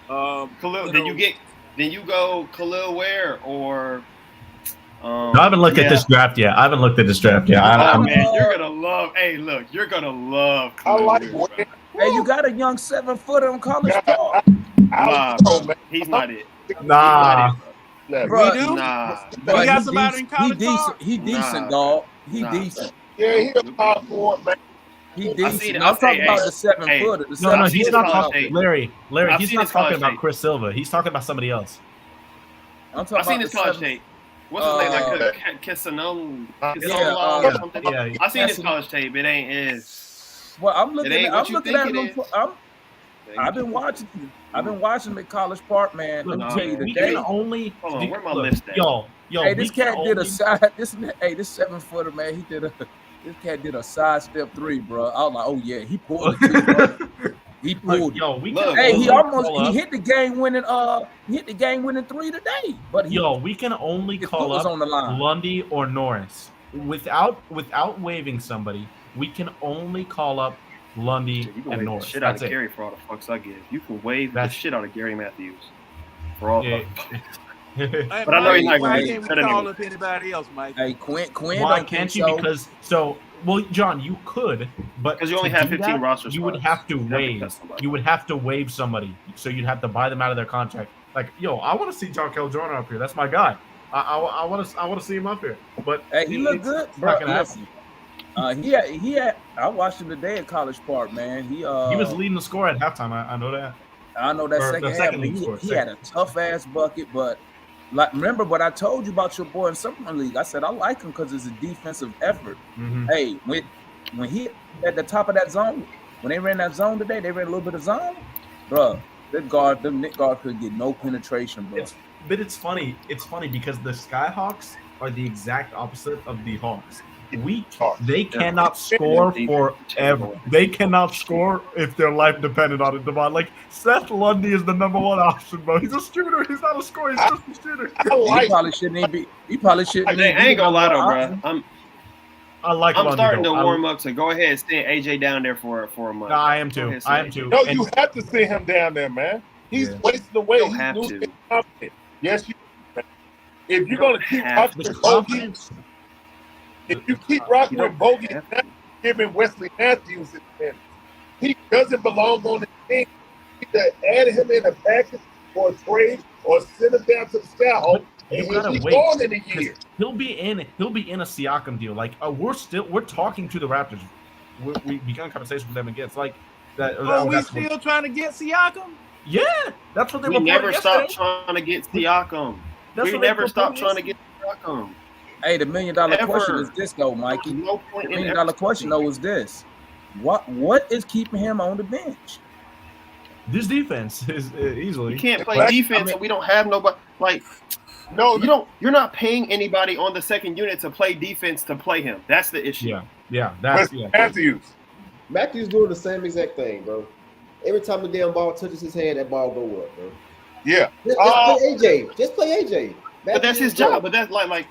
Khalil, then you go Khalil Ware or. I haven't looked at this draft yet. Man, you're gonna love. Hey, look, you're gonna love. I like Ware. Hey, you got a young 7-footer on College Park. Nah, he's not it. Nah. Bro, we do? Nah. We got somebody in College Park? He decent, dog. He decent. Yeah, he a power forward, man. He decent. I'm talking about the 7-footer. No, he's not talking. Larry, I've he's seen not his college talking about tape. Chris Silva. He's talking about somebody else. I'm talking I've seen about his college tape. What's his name? Like Kissanon or something. Yeah. I've seen his college tape. It ain't is. Well, I'm looking ain't at. what I'm you looking at think him. it is. I've been watching. I've been watching him at College Park, man. Let me tell you We today. can only. Hold on, where my list at? Yo, Hey, this we can cat did a only- side. This 7-footer, man. This cat did a side step 3, bro. I was like, oh yeah, he pulled it, too, bro. He pulled it. Yo, we Look, can. Hey, only he almost call up- hit the game winning. He hit the game winning 3 today. But we can only his call foot was up on the line. Lundy or Norris without waiving somebody. We can only call up Lundy You can and waive the Norris. shit out That's of it. Gary for all the fucks I give. You can waive the That's- shit out of Gary Matthews for all. Yeah. But I know he's not Why gonna can't be we better call than up anybody else, Mike? Hey, Quinn Why don't can't think you? so. Well, John, you could, but 'Cause you only to have do 15 that, roster you would spots. have to You have to waive. cut somebody. You would have to waive somebody, so you'd have to buy them out of their contract. Like, I want to see Jarkel Joyner up here. That's my guy. I want to see him up here. But Hey, he looked good, it's bro. not gonna happen. Listen, he had. I watched him today at College Park, man. He was leading the score at halftime. I know that. I know that Or second the half. second but league score, he had a tough ass bucket, but like remember what I told you about your boy in Summer League. I said I like him because it's a defensive effort. Mhm. Hey, when he at the top of that zone, when they ran that zone today, they ran a little bit of zone, bro. The Nick guard could get no penetration, bro. But it's funny. It's funny because the Skyhawks are the exact opposite of the Hawks. They cannot score forever. They cannot score if their life depended on it, Devon. Like Seth Lundy is the number 1 option, bro. He's a shooter. He's not a scorer. He's just a shooter. He probably shouldn't even be. He probably shouldn't. I ain't gonna lie though, bro. I'm starting to warm up to go ahead and send AJ down there for a month. No, I am too. No, you have to send him down there, man. He's wasting away. You don't have to. Confidence. Yes, you. If you're gonna keep have rocking with Bogey, if you keep rocking with Bogey, and not giving Wesley Matthews his minutes, he doesn't belong on the team. Either add him in a package or a trade or send him down to the Skyhawk. You And gotta he's wait. gone in a year. He'll be in a Siakam deal. Like we're talking to the Raptors. We began a conversation with them again. It's like that. Oh, we still trying to get Siakam? Yeah, that's what they We were. never stopped trying to get Siakam. That's We what they never stopped proposed. trying to get Siakam. Hey, the $1 million question is this though, Mikey. No point The $1 in million question though is this: what is keeping him on the bench? This defense is easily. You can't play defense, and we don't have nobody. Like, no, You're not paying anybody on the second unit to play defense to play him. That's the issue. Yeah. That's Matthews doing the same exact thing, bro. Every time the damn ball touches his hand, that ball go up, bro. Yeah. Just play AJ. Just play AJ. But that's his job. But that's like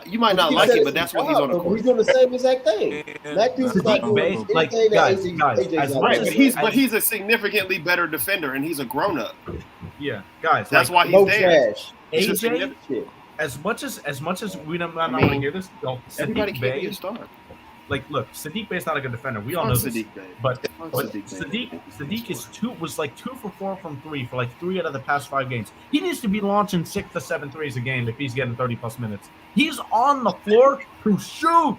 you might not like it, but that's what he's on the court. He's doing the same exact thing. Matthews is not doing anything that AJ's not Right, doing. but he's a significantly better defender, and he's a grown up. Yeah, guys. That's why he's no there. trash. AJ, as much as we don't want to hear this, Everybody can't be a star. like, look, Sadiq Bey's not a good defender. We all know this. But Sadiq was like 2 for 4 from 3 for like 3 out of the past 5 games. He needs to be launching 6 to 7 threes a game if he's getting 30+ minutes. He's on the floor to shoot.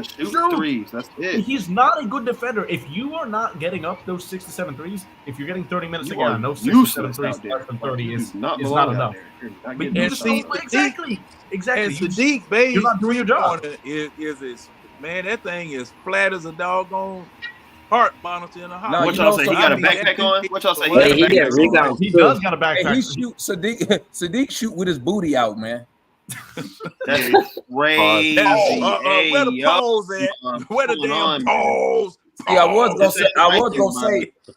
Shoot threes. That's it. He's not a good defender. If you are not getting up those 6 to 7 threes, if you're getting 30 minutes a game, no 6 to 7 threes less than 30 is not enough. Exactly. And Sadiq Bey, you're not doing your job. Is man, that thing is flat as a doggone heart monitor in a hospital. No, what y'all say? He got a backpack on? What y'all say? He does got a backpack. And he shoot Sadiq shoot with his booty out, man. That is crazy. Where the poles at? Where the damn poles? See, I was gonna say,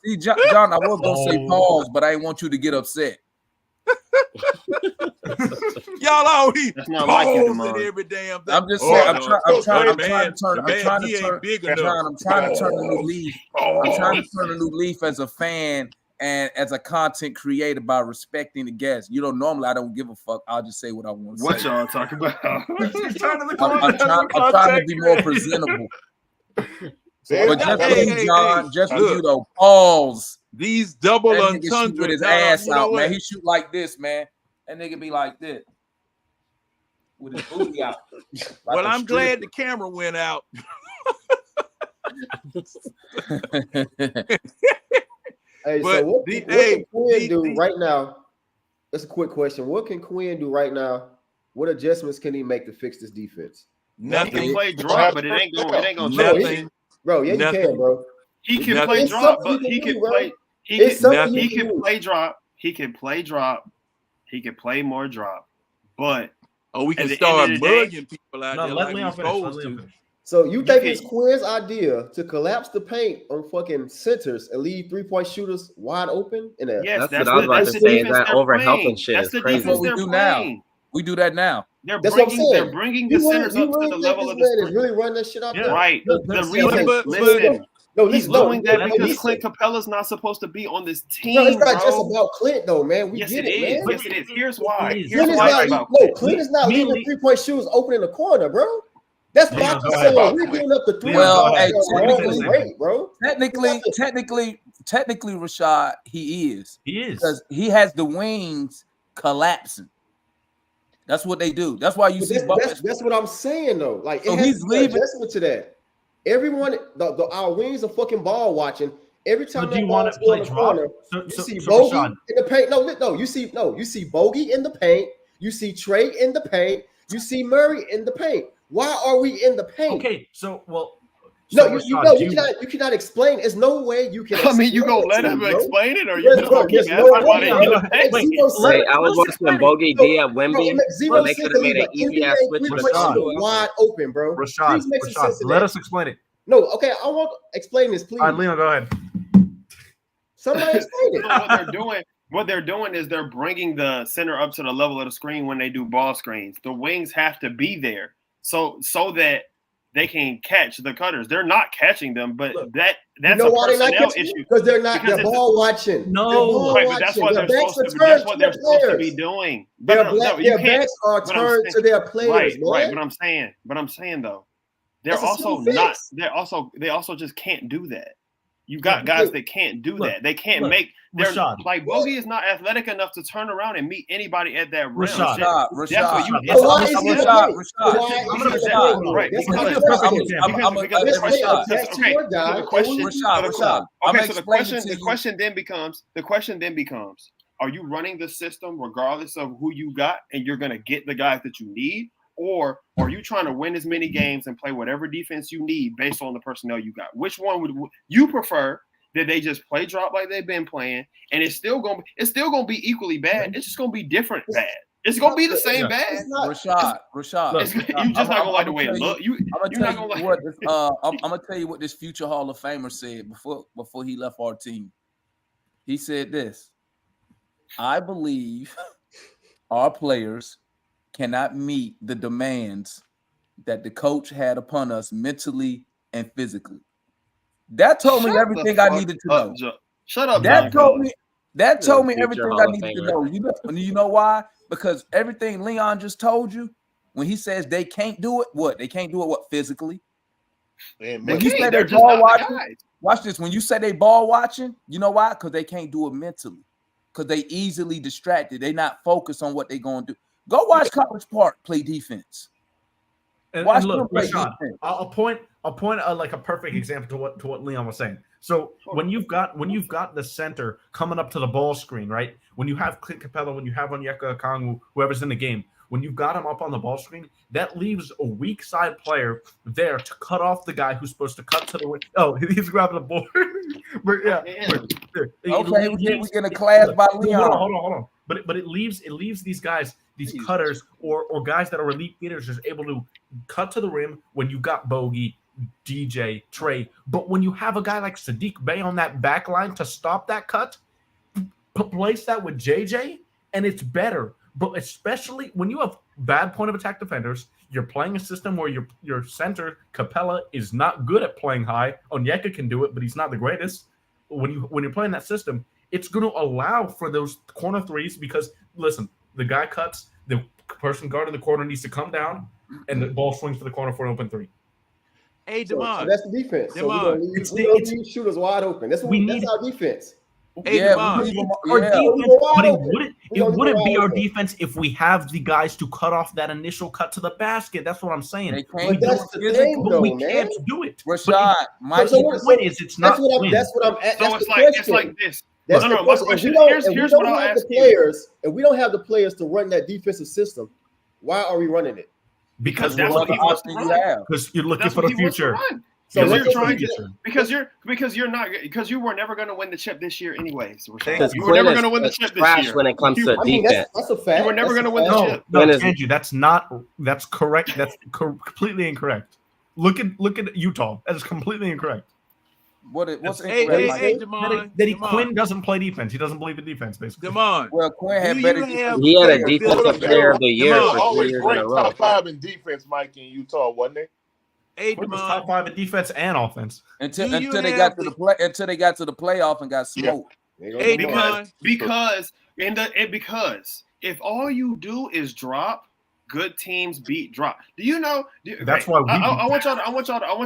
see, John, I was gonna say pause, but I didn't want you to get upset. Y'all always That's not like it, in every damn thing. I'm just saying, I'm trying to turn a new leaf. I'm trying to turn a new leaf as a fan and as a content creator by respecting the guests. You know, normally I don't give a fuck. I'll just say what I want to say. What y'all talking about? I'm trying to be more presentable. But just for you, John, just for you though, pause. These double entendres with his ass out, man. He shoot like this, man. That nigga be like this with his booty out. Like well, I'm glad the camera went out. Hey, so what can Quinn do right now? That's a quick question. What can Quinn do right now? What adjustments can he make to fix this defense? Nothing. He can play drop, but it ain't gonna nothing. Bro, yeah, you can, bro. He can play drop, but he can play. He can play drop. He can play drop. He can play more drop. But we can start bugging people out there like we're supposed to. So you think it's Quinn's idea to collapse the paint on fucking centers and leave 3-point shooters wide open? Yes, that's what I was about to say. Is that over helping shit? That's the crazy. defense they're playing. We do that now. They're bringing the centers up to the level of the screen. Is really running that shit out there. Right. The reason, listen. He's doing that because Clint Capella's not supposed to be on this team. No, it's not just about Clint, though, man. We get it, man. Yes, it is. Here's why. Clint is not leaving 3-point shooters open in the corner, bro. That's why I'm saying we're giving up the 3. Well, technically, Rashad, he is because he has the wings collapsing. That's what they do. That's why you see. That's what I'm saying, though. Like, so he's leaving adjustment to that. Everyone, our wings are fucking ball watching. Every time do you want to play drop? Corner, you see Bogey in the paint. No, you see Bogey in the paint. You see Trey in the paint. You see Murray in the paint. Why are we in the paint? Okay, you cannot explain. There's no way you can. I mean, you gonna let him explain it, or you just gonna keep asking? I was watching Bogey D at Wemby. They could have made an easy ass switch. Wide open, bro. Rashad, let us explain it. No, okay, I want to explain this, please. All right, Leon, go ahead. Somebody explain it. What they're doing is they're bringing the center up to the level of the screen when they do ball screens. The wings have to be there so that they can catch the cutters. They're not catching them, but that's a personnel issue because they're ball watching. No, right, but that's what they're supposed to be doing. Their backs are turned to their players. Right. But I'm saying though, they're also not. They also just can't do that. You got guys that can't do that. They can't make. Like Bogey is not athletic enough to turn around and meet anybody at that rim. The question then becomes: are you running the system regardless of who you got, and you're going to get the guys that you need? Or are you trying to win as many games and play whatever defense you need based on the personnel you got? Which one would you prefer? That they just play drop like they've been playing, and it's still gonna be equally bad. It's just gonna be different bad. It's gonna be the same bad. Rashad, you just not gonna like the way it look. I'm gonna tell you what this future Hall of Famer said before he left our team. He said this: I believe our players cannot meet the demands that the coach had upon us mentally and physically. That told me everything I needed to know. Shut up. That told me everything I needed to know. You know why? Because everything Leon just told you, when he says they can't do it, what? They can't do it what physically? And when you say they ball watching, watch this. When you say they ball watching, you know why? Because they can't do it mentally. Because they easily distracted. They not focused on what they gonna do. Go watch College Park play defense. And look, Rashawn, I'll point like a perfect example to what Leon was saying. So when you've got the center coming up to the ball screen, right? When you have Clint Capella, when you have Onyeka Okongwu, whoever's in the game, when you've got him up on the ball screen, that leaves a weak side player there to cut off the guy who's supposed to cut to the wing. Oh, he's grabbing the board. But yeah. Okay, we get a class by Leon. Hold on. But it leaves these guys, these cutters or guys that are elite finishers able to cut to the rim when you got Bogey, DJ, Trey. But when you have a guy like Sadiq Bey on that back line to stop that cut, place that with JJ, and it's better. But especially when you have bad point of attack defenders, you're playing a system where your center, Capella, is not good at playing high. Onyeka can do it, but he's not the greatest. When you're playing that system, it's going to allow for those corner threes because, listen, the guy cuts, the person guarding the corner needs to come down, and the ball swings to the corner for an open three. Hey, DeMond. So that's the defense. So we're going to leave shooters wide open. That's our defense. Hey, yeah, it wouldn't be our defense if we have the guys to cut off that initial cut to the basket. That's what I'm saying. They can't can't do it. Rashad, my point is it's not. That's what I'm at. So it's like this. That's no, the question. Here's what I'll ask you. If we don't have the players to run that defensive system, why are we running it? Because that's what the option you have. Because you're looking for the future. So because you were never going to win the chip this year anyway. So you were never going to win the chip this year. When it comes to defense, that's a fact. You were never going to win the chip. No, Andrew, that's correct. That's completely incorrect. Look at Utah. That is completely incorrect. What's incorrect? Quinn doesn't play defense. He doesn't believe in defense, basically. DeMond. Well, Quinn had better. He had a defensive player of the year for 3 years in a row. Top 5 in defense, Mike, in Utah, wasn't they? Hey, was top 5 in defense and offense until they got to the playoff and got smoked. Yeah. Hey, because if all you do is drop, good teams beat drop. Do you know? That's why I want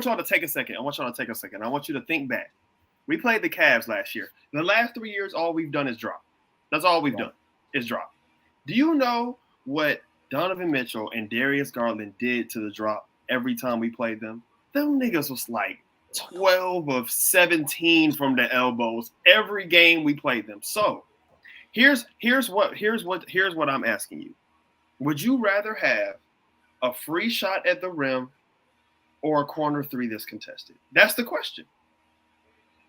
y'all to take a second. I want you to think back. We played the Cavs last year. In the last 3 years, all we've done is drop. That's all we've done is drop. Do you know what Donovan Mitchell and Darius Garland did to the drop every time we played them? Them niggas was like 12 of 17 from the elbows every game we played them. So here's what I'm asking you. Would you rather have a free shot at the rim or a corner three that's contested? That's the question.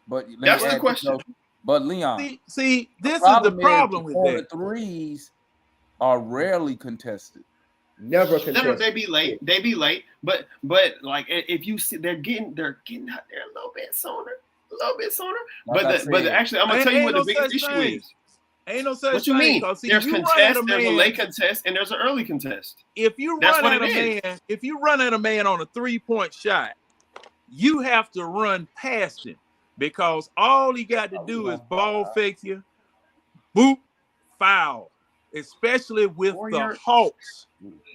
But that's the question. But Leon, see, this is the problem with that. Threes are rarely contested. Never contested. No, they be late. But like if you see, they're getting out there a little bit sooner. But actually, I'm gonna tell you what the biggest issue is. Ain't no such what you thing. mean? See, there's contest, there's a late contest, and there's an early contest. If you run at a man on a 3-point shot, you have to run past him because all he got to do is ball fake you, boop, foul. Especially with the Hawks.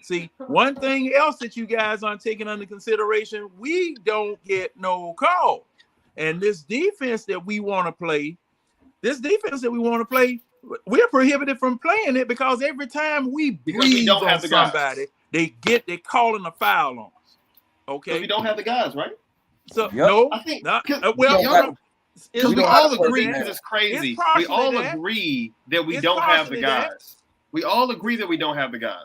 See, one thing else that you guys aren't taking under consideration, we don't get no call. And this defense that we want to play, we're prohibited from playing it because every time we breathe on somebody, they calling a foul on us. Okay, we don't have the guys, right? So no, I think because we all agree because it's crazy. We all agree that we don't have the guys. We all agree that we don't have the guys.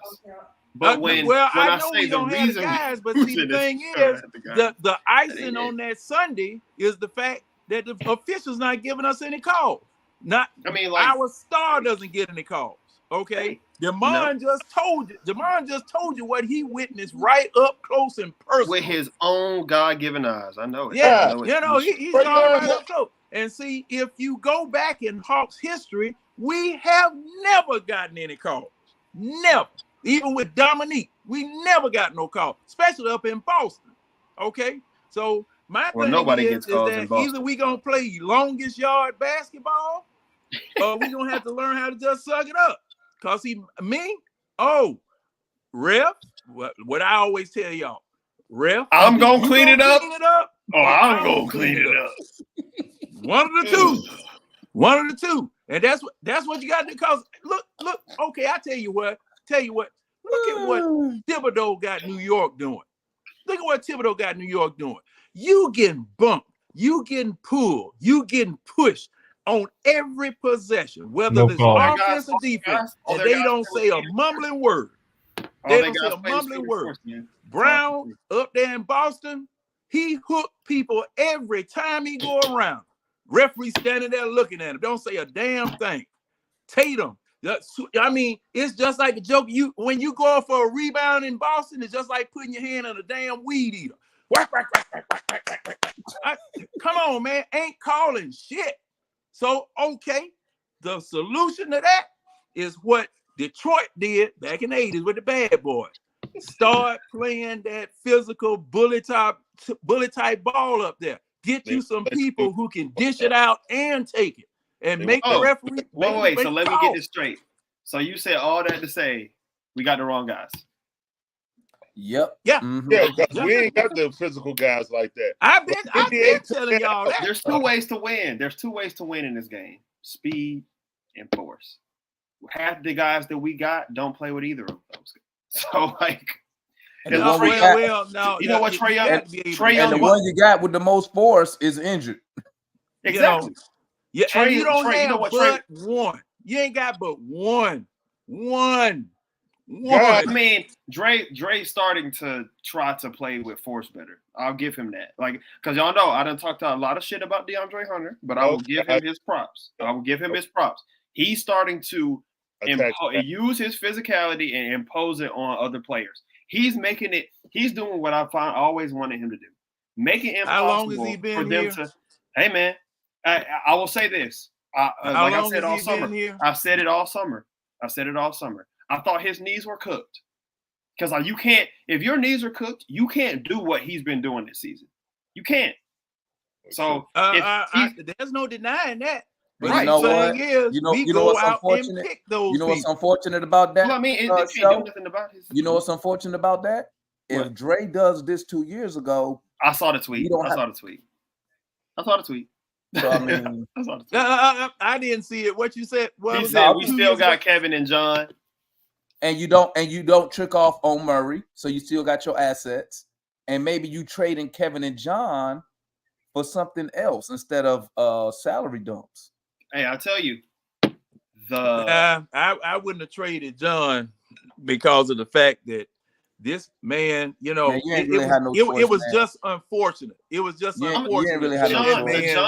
But when I say the reason, guys, but see, the thing is, the icing on that Sunday is the fact that the officials not giving us any calls. Our star doesn't get any calls. Okay, DeMond just told you what he witnessed right up close and personal with his own God-given eyes. I know it. Yeah, he's right up close. And see, if you go back in Hawks history, we have never gotten any calls. Never. Even with Dominique, we never got no call, especially up in Boston. Okay? So my thing is that either we going to play longest yard basketball or we going to have to learn how to just suck it up. Because ref, what I always tell y'all, Ref, I'm gonna clean it up. Oh, I'm gonna clean it up. One of the two. One of the two. And that's what you got to do. Because look, okay, I tell you what. Look at what Thibodeau got New York doing. Look at what Thibodeau got New York doing. You getting bumped, you getting pulled, you getting pushed on every possession, whether it's offense or defense, and they don't say a mumbling word. They don't say a mumbling word. Brown up there in Boston, he hooked people every time he go around. Referee standing there looking at him, don't say a damn thing. Tatum, I mean, it's just like the joke. When you go for a rebound in Boston, it's just like putting your hand on a damn weed eater. Come on, man, ain't calling shit. So, okay, the solution to that is what Detroit did back in the 80s with the Bad Boys. Start playing that physical bully type ball up there. Get you some people who can dish it out and take it. And make the referee. Wait. So let me get this straight. So you said all that to say we got the wrong guys. Yep. Yeah. Mm-hmm. Yeah. We ain't got the physical guys like that. I've been telling y'all that. There's two ways to win. There's two ways to win in this game: speed and force. Half the guys that we got don't play with either of those. So like. You know what Trae Young? And the one you got with the most force is injured. Exactly. Yeah, and you don't have but one. You ain't got but one. I mean, Dre's starting to try to play with force better. I'll give him that. Like, because y'all know I done talked a lot of shit about DeAndre Hunter, but I will give him his props. He's starting to use his physicality and impose it on other players. He's doing what I always wanted him to do. Making it impossible. How long has he been for them here? Hey man, I will say this. Like I said all summer. I've said it all summer. I thought his knees were cooked. Because like you can't, if your knees are cooked, you can't do what he's been doing this season. You can't. So there's no denying that. But you know what? You know what's unfortunate? You know what's unfortunate about that? Well, I mean, it can't do nothing about his. You know what's unfortunate about that? If Dre does this 2 years ago, I saw the tweet. I saw the tweet. So I mean, I didn't see it. What you said? He said we still got Kevin and John, and you don't trick off on Murray, so you still got your assets, and maybe you trading Kevin and John for something else instead of salary dumps. Hey, I'll tell you, I wouldn't have traded John because of the fact that this man, you know, it was just unfortunate. It was just unfortunate. The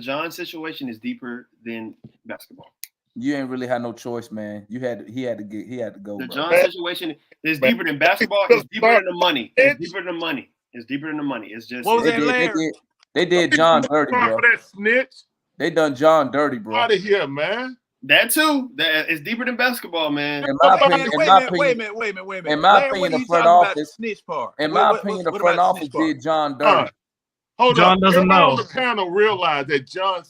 John situation is deeper than basketball. You ain't really had no choice, man. He had to go. The John situation is deeper than basketball. It's deeper than the money. It's deeper than the money. It's just what was that, Larry? They did John dirty, bro. That snitch. They done John dirty, bro. Out of here, man. That too. That is deeper than basketball, man. In my opinion, wait a minute. In my opinion, the front office. In my opinion, the front office did John dirty. John doesn't know. The panel realized that John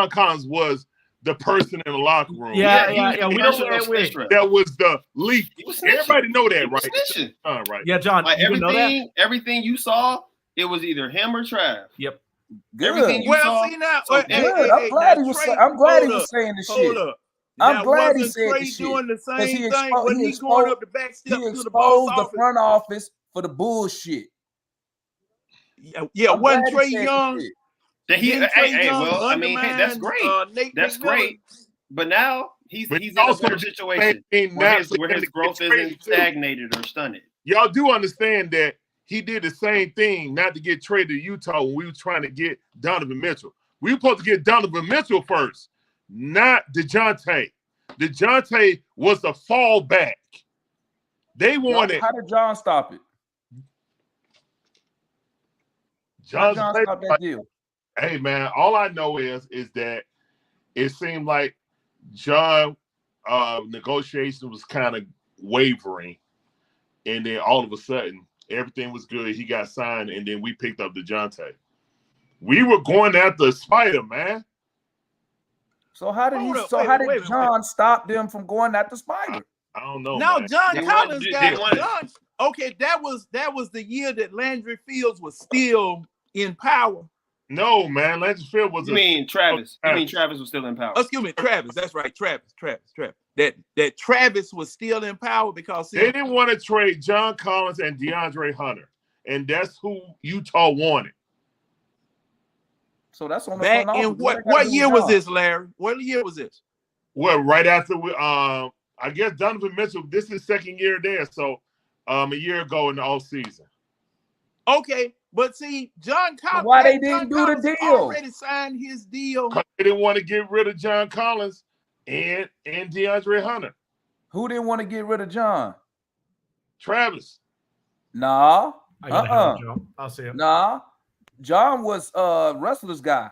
Collins was the person in the locker room. Yeah. We don't that was the leak. Everybody know that, right? Right. Yeah, John. Like everything you saw, it was either him or Trav. Yep. Good. Everything you saw. See now, I'm glad he was saying the shit. I'm glad he said the shit. Doing the same thing when he's going going up the back steps he to the boss exposed the front office for the bullshit. Yeah, wasn't Trae Young? That's great. That's great. But now he's in a better situation where his growth isn't stagnated or stunted. Y'all do understand that he did the same thing not to get traded to Utah when we were trying to get Donovan Mitchell. We were supposed to get Donovan Mitchell first, not DeJounte. DeJounte was a fallback. They wanted. How did John stop it? John stopped that deal. Hey man, all I know is that it seemed like John negotiation was kind of wavering, and then all of a sudden everything was good. He got signed, and then we picked up DeJounte. We were going after Spider, man. So how did John stop them from going after Spider? I don't know. No, man. John Collins got John. Okay, that was the year that Landry Fields was still in power. No, man, Landry Fields was. You mean Travis? You mean Travis was still in power? Excuse me, Travis. That's right, Travis. That Travis was still in power because they didn't want to trade John Collins and DeAndre Hunter, and that's who Utah wanted. So that's on the back in what year was this, Larry? What year was this? Well, right after we, I guess Donovan Mitchell. This is his second year there, so a year ago in the off season. Okay, but see, John Collins. Why they didn't do the deal? Already signed his deal. They didn't want to get rid of John Collins and DeAndre Hunter. Who didn't want to get rid of John? Travis. Nah. I'll see him. Nah. John was Rustler's guy.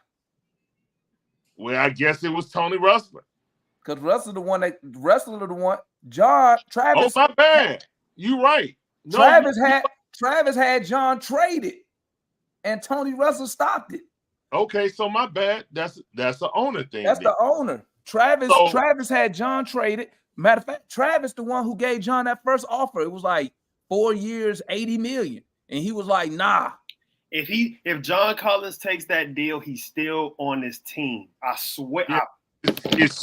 Well, I guess it was Tony Rustler. Because Rustler the one. John Travis. Oh, my bad. You right. No, Travis had John traded, and Tony Rustler stopped it. Okay, so my bad. That's the owner thing. That's the owner. Travis had John traded. Matter of fact, Travis the one who gave John that first offer. It was like 4 years, $80 million, and he was like, "Nah." If John Collins takes that deal, he's still on this team. I swear. Yeah.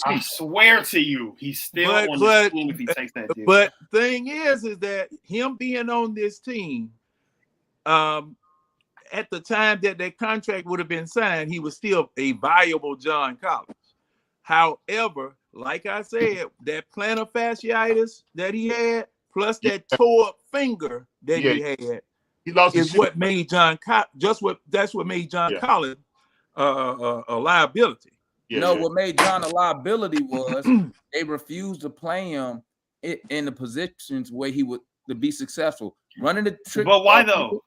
I swear to you, he's still on this team if he takes that deal. But thing is that him being on this team, at the time that that contract would have been signed, he was still a viable John Collins. However, like I said, that plantar fasciitis that he had, plus that tore up finger that he had, he lost is what made John that's what made John Collins a liability. What made John a liability was they refused to play him in the positions where he would to be successful. Running the trick. But why though?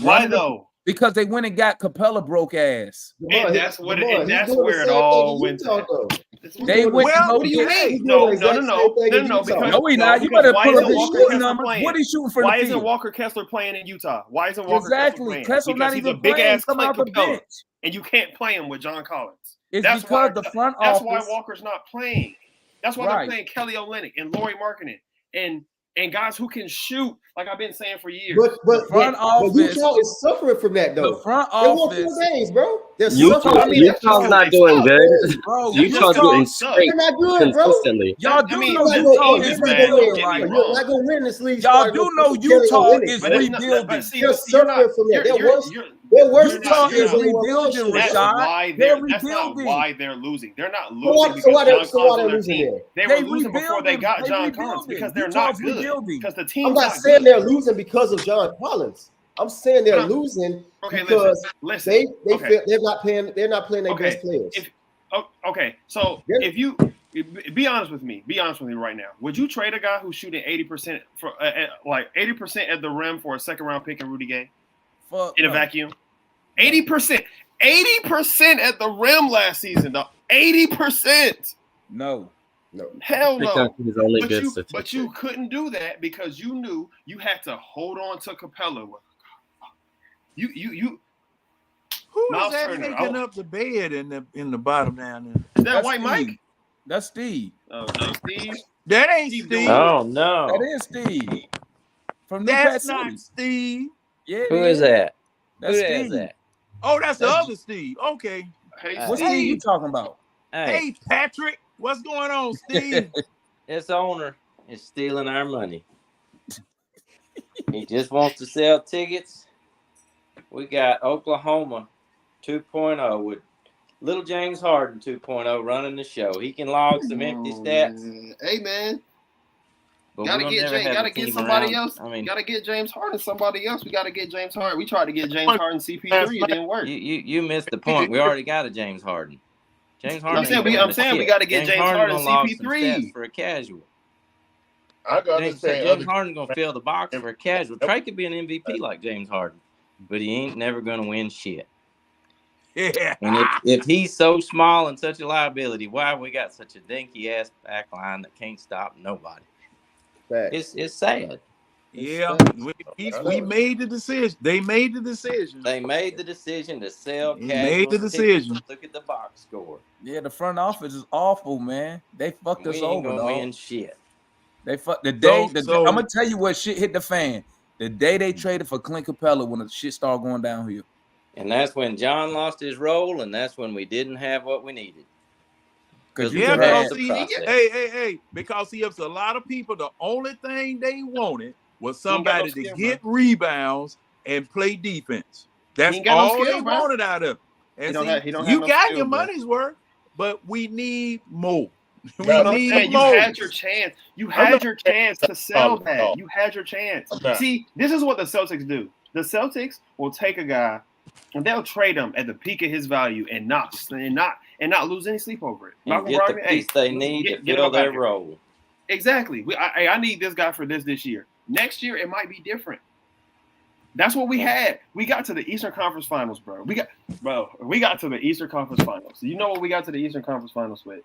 Why though? Because they went and got Capella broke ass. And that's where it all went. They went what do you mean? No. Because no, he not. You better put up his shooting number. What are you shooting for? Why isn't Walker Kessler playing in Utah? Why isn't Walker Kessler playing? Because he's a big ass Clint Capella, and you can't play him with John Collins. That's because the front office. That's why Walker's not playing. That's why they're playing Kelly Olynyk and Lauri Markkanen and guys who can shoot, like I've been saying for years. But Utah is suffering from that though. The front office, they won 4 games, bro. Utah's not doing good. Bro, Utah's doing straight not good, bro. consistently. Y'all do know Utah is rebuilding. You're not gonna win this league. Y'all do know Utah is rebuilding. They're suffering from that. Utah is rebuilding, Rashad. They're That's not rebuilding. why they're losing. They're not losing because John Collins on their team. They were losing before they got John Collins because they're not good. Because the team's I'm not saying they're losing because of John Collins. I'm saying they're losing because they're not playing their best players. So if you be honest with me right now, would you trade a guy who's shooting 80% for like 80% at the rim for a second round pick in Rudy Gay in a vacuum? 80% at the rim last season, though. 80%. No. Hell no. But you couldn't do that because you knew you had to hold on to Capella. You who is that making up the bed in the bottom down there? Is that White Mike? That's Steve. Oh no, Steve. That ain't Steve. Oh no. That is Steve. From That's not Steve. Yeah. Who is that? That's Steve. That? Oh, that's the other Steve. Okay. Hey, what Steve you talking about? Hey, Patrick. What's going on, Steve? This owner is stealing our money. He just wants to sell tickets. We got Oklahoma 2.0 with little James Harden 2.0 running the show. He can log some empty stats. Hey, man. But Gotta get somebody else. Gotta get James Harden somebody else. We gotta get James Harden. We tried to get James Harden CP3. It didn't work. You missed the point. We already got a James Harden. James Harden. I'm saying we gotta get James Harden CP3 for a casual. I gotta say James Harden gonna fill the box for a casual. Trey could be an MVP like James Harden, but he ain't never gonna win shit. Yeah. And if he's so small and such a liability, why we got such a dinky ass back line that can't stop nobody? It's sad. Yeah, we made the decision. They made the decision. They made the decision to sell. Made the decision. Look at the box score. Yeah, the front office is awful, man. They fucked us over. Ain't gonna win shit. the day. I'm gonna tell you what shit hit the fan. The day they traded for Clint Capella when the shit started going downhill. And that's when John lost his role, and that's when we didn't have what we needed. Because see, if a lot of people, the only thing they wanted was somebody to get rebounds and play defense. That's all they wanted out of it. And you got your money's worth, but we need more. You had your chance. You had your chance to sell that. You had your chance. See, this is what the Celtics do. The Celtics will take a guy and they'll trade him at the peak of his value and not lose any sleep over it. And get the piece they need to fill their role. Exactly. I need this guy for this year. Next year it might be different. That's what we had. We got to the Eastern Conference Finals, bro. We got to the Eastern Conference Finals. You know what we got to the Eastern Conference Finals with?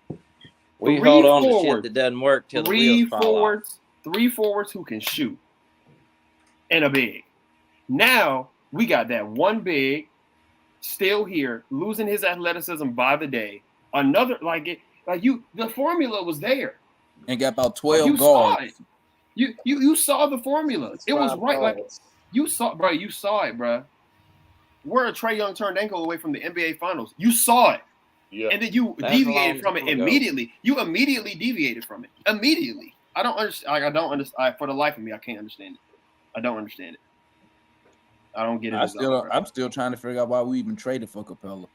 We hold on to shit that doesn't work till the wheels fall off. 3 forwards who can shoot, and a big. Now we got that one big still here, losing his athleticism by the day. Another the formula was there, and got about 12 guards. You saw the formula. It was right. Like you saw, bro. You saw it, bro. Where Trae Young turned ankle away from the NBA Finals. You saw it. Yeah. And then you deviated from it immediately. You immediately deviated from it. Immediately. I don't understand. For the life of me, I can't understand it. I don't understand it. I don't get it. I'm still trying to figure out why we even traded for Capella.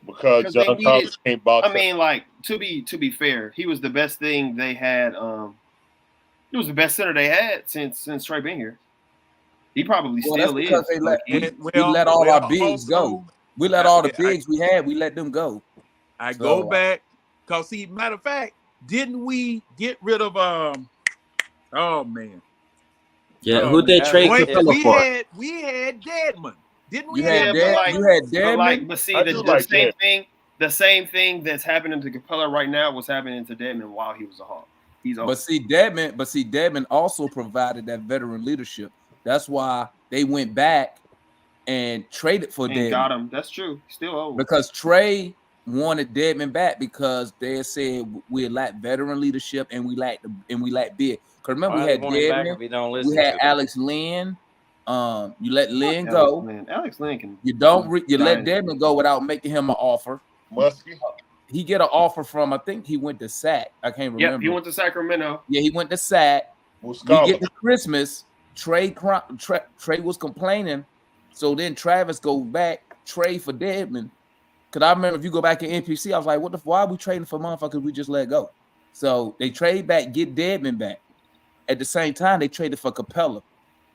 Because John Collins came back. I mean, like, to be fair, he was the best thing they had. He was the best center they had since Trae been here. He probably still is. We let all our bigs go. We let all the bigs we had, we let them go. I go back because see, matter of fact, didn't we get rid of oh man. Yeah, who'd they trade Capella for? We had Deadman. Didn't we? You had Deadman. But see, the same thing that's happening to Capella right now was happening to Deadman while he was a Hawk. But see, Deadman also provided that veteran leadership. That's why they went back and traded for Deadman. Got him. That's true. Still old. Because Trae wanted Deadman back because they said we lacked veteran leadership and we lacked big. Because remember, we had Deadman, we had Alex Lynn. You let Lynn go. Alex Lynn can. You let Deadman go without making him an offer. Muskie. He get an offer from, I think he went to SAC. I can't remember. Yep, he went to Sacramento. Yeah, he went to SAC. We get to Christmas. Trae was complaining. So then Travis goes back, trade for Deadman. Because I remember if you go back in NPC, I was like, why are we trading for motherfuckers we just let go? So they trade back, get Deadman back. At the same time, they traded for Capella.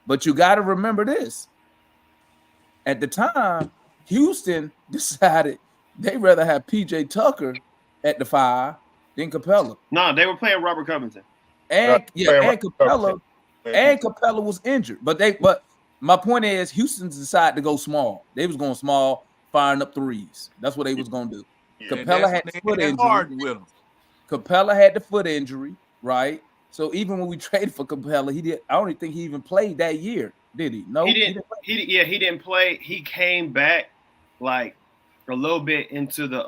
But you got to remember this. At the time, Houston decided they'd rather have PJ Tucker at the 5 than Capella. No, they were playing Robert Covington. And Capella was injured. But my point is, Houston decided to go small. They was going small, firing up threes. That's what they was going to do. Yeah, Capella had the foot injury. Capella had the foot injury, right? So even when we traded for Capella, I don't even think he even played that year, did he? No, he didn't play. He came back like a little bit into the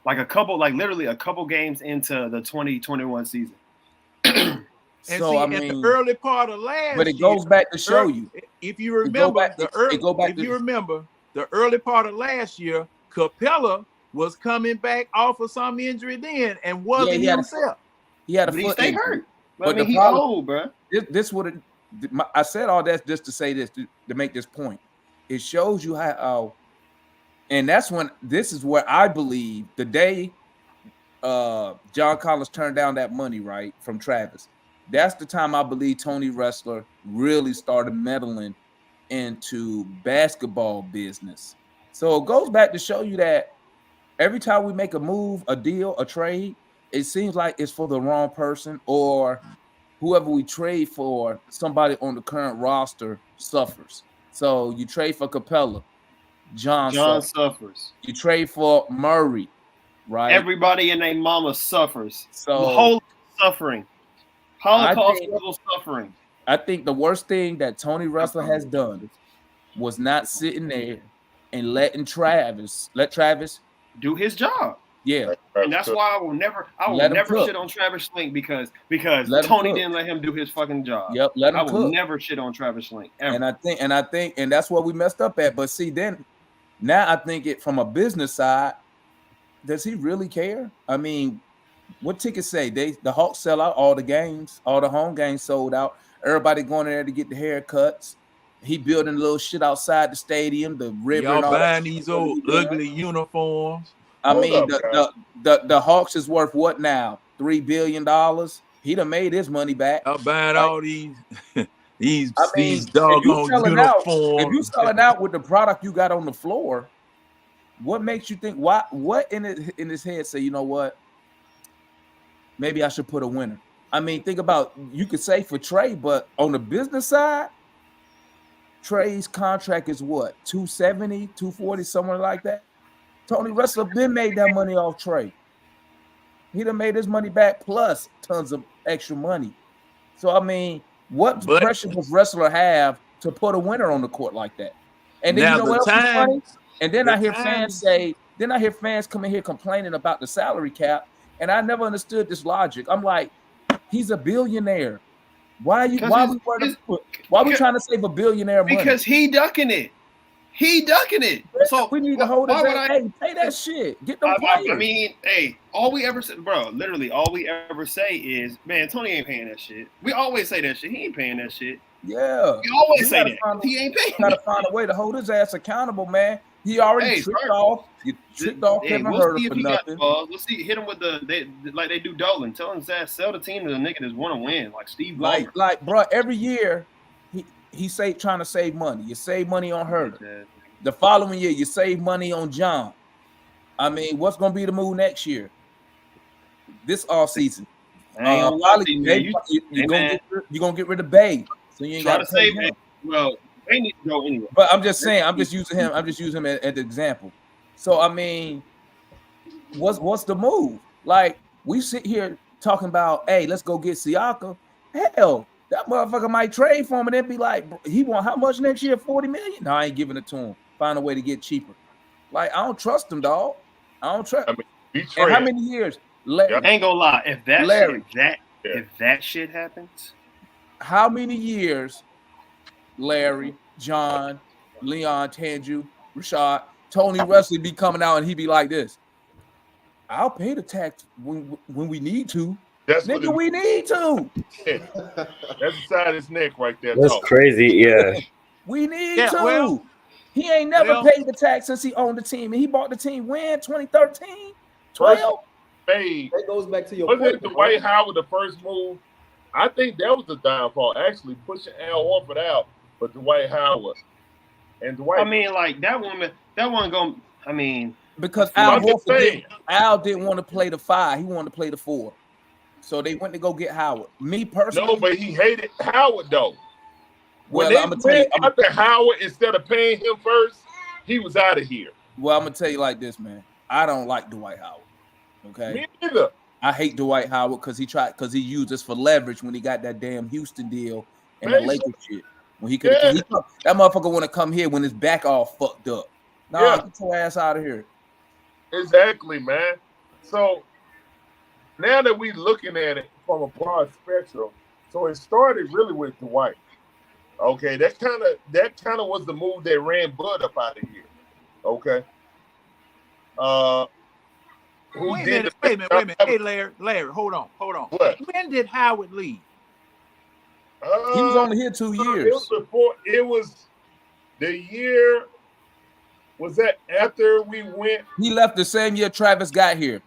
literally a couple games into the 2021 season. And so, at the early part of last year, but it goes back to show you. If you remember the early part of last year, Capella was coming back off of some injury then and wasn't himself. He had a foot injury. Hurt. But he's old, bro. I said all that just to say this, to make this point. It shows you how, and this is where I believe the day John Collins turned down that money, right, from Travis. That's the time I believe Tony Ressler really started meddling into basketball business. So it goes back to show you that every time we make a move, a deal, a trade, it seems like it's for the wrong person, or whoever we trade for, somebody on the current roster suffers. So you trade for Capella, John suffers. You trade for Murray, right? Everybody and their mama suffers. So the whole suffering. Holocaust level suffering. I think the worst thing that Tony Ressler has done was not sitting there and let Travis do his job. Yeah, and that's why I will never shit on Travis Schlenk because Tony didn't let him do his fucking job. Yep, let him I will never shit on Travis Schlenk ever. And I think that's what we messed up at. But see, then now I think it from a business side, does he really care? I mean, what tickets say? The Hawks sell out all the games, all the home games sold out. Everybody going in there to get the haircuts. He building a little shit outside the stadium, the river. Y'all buying these old ugly uniforms. I mean, the Hawks is worth what now? $3 billion. He done made his money back. I'm buying all these doggone uniforms. If you selling out with the product you got on the floor, what makes you think? What in his head say? You know what? Maybe I should put a winner. I mean, think about, you could say for Trey, but on the business side, Trey's contract is what? 270, 240, somewhere like that. Tony Russell been made that money off Trey. He done made his money back plus tons of extra money. So I mean, what pressure does wrestler have to put a winner on the court like that? And then you know what else is funny? And then I hear fans come in here complaining about the salary cap, and I never understood this logic. I'm like, he's a billionaire. Why are we trying to save a billionaire money? Because he ducking it. So we need to hold it back. Hey, pay that shit. Get them players. I mean, hey, all we ever say, bro, literally all we ever say is, man, Tony ain't paying that shit. We always say that shit. He ain't paying that shit. Yeah. We always say that. He ain't paying. Gotta find a way to hold his ass accountable, man. He already tricked off Kevin Huerter for nothing. We'll see. Hit him with like they do Dolan. Tell him that sell the team to the nigga that's want to win, like Steve Ballmer. Like, bro, every year he trying to save money. You save money on Huerter. The following year, you save money on John. I mean, what's gonna be the move next year? This offseason. You're gonna get rid of Babe, so you ain't got to save him. Well, they need to go anyway. But I'm just saying, I'm just using him as the example. So I mean, what's the move? Like, we sit here talking about, hey, let's go get Siakam. Hell, that motherfucker might trade for him and then be like, he want how much next year? 40 million? No, I ain't giving it to him. Find a way to get cheaper. Like, I don't trust him, dog. I don't trust. And how many years? I ain't gonna lie. If that shit happens, how many years? Larry, John, Leon, Tanju, Rashad, Tony Russell be coming out and he be like this. I'll pay the tax when we need to. Nigga, we need to. That's beside his neck right there. That's crazy, yeah. We need to. Well, he ain't never paid the tax since he owned the team, and he bought the team when 2013, 12. Hey, that goes back to your point. Was it Dwight Howard the first move? I think that was the downfall. Actually, pushing Al Horford out for Dwight Howard, and Dwight. I mean, like that one going. I mean, because Al didn't want to play the 5, he wanted to play the 4. So they went to go get Howard. Me personally, no, but he hated Howard though. Well, I'm gonna tell you, after Howard, instead of paying him first, he was out of here. Well, I'm gonna tell you like this, man. I don't like Dwight Howard. Okay. Me neither. I hate Dwight Howard because he used us for leverage when he got that damn Houston deal and the Lakers shit. When he could, that motherfucker want to come here when his back all fucked up. Nah, get your ass out of here. Exactly, man. So now that we looking at it from a broad spectrum, so it started really with Dwight. Okay, that kind of was the move that ran Bud up out of here. Okay. Wait a minute. Hey, Larry, hold on. What? When did Howard leave? He was only here 2 years. It was before. It was the year. Was that after we went? He left the same year Travis got here.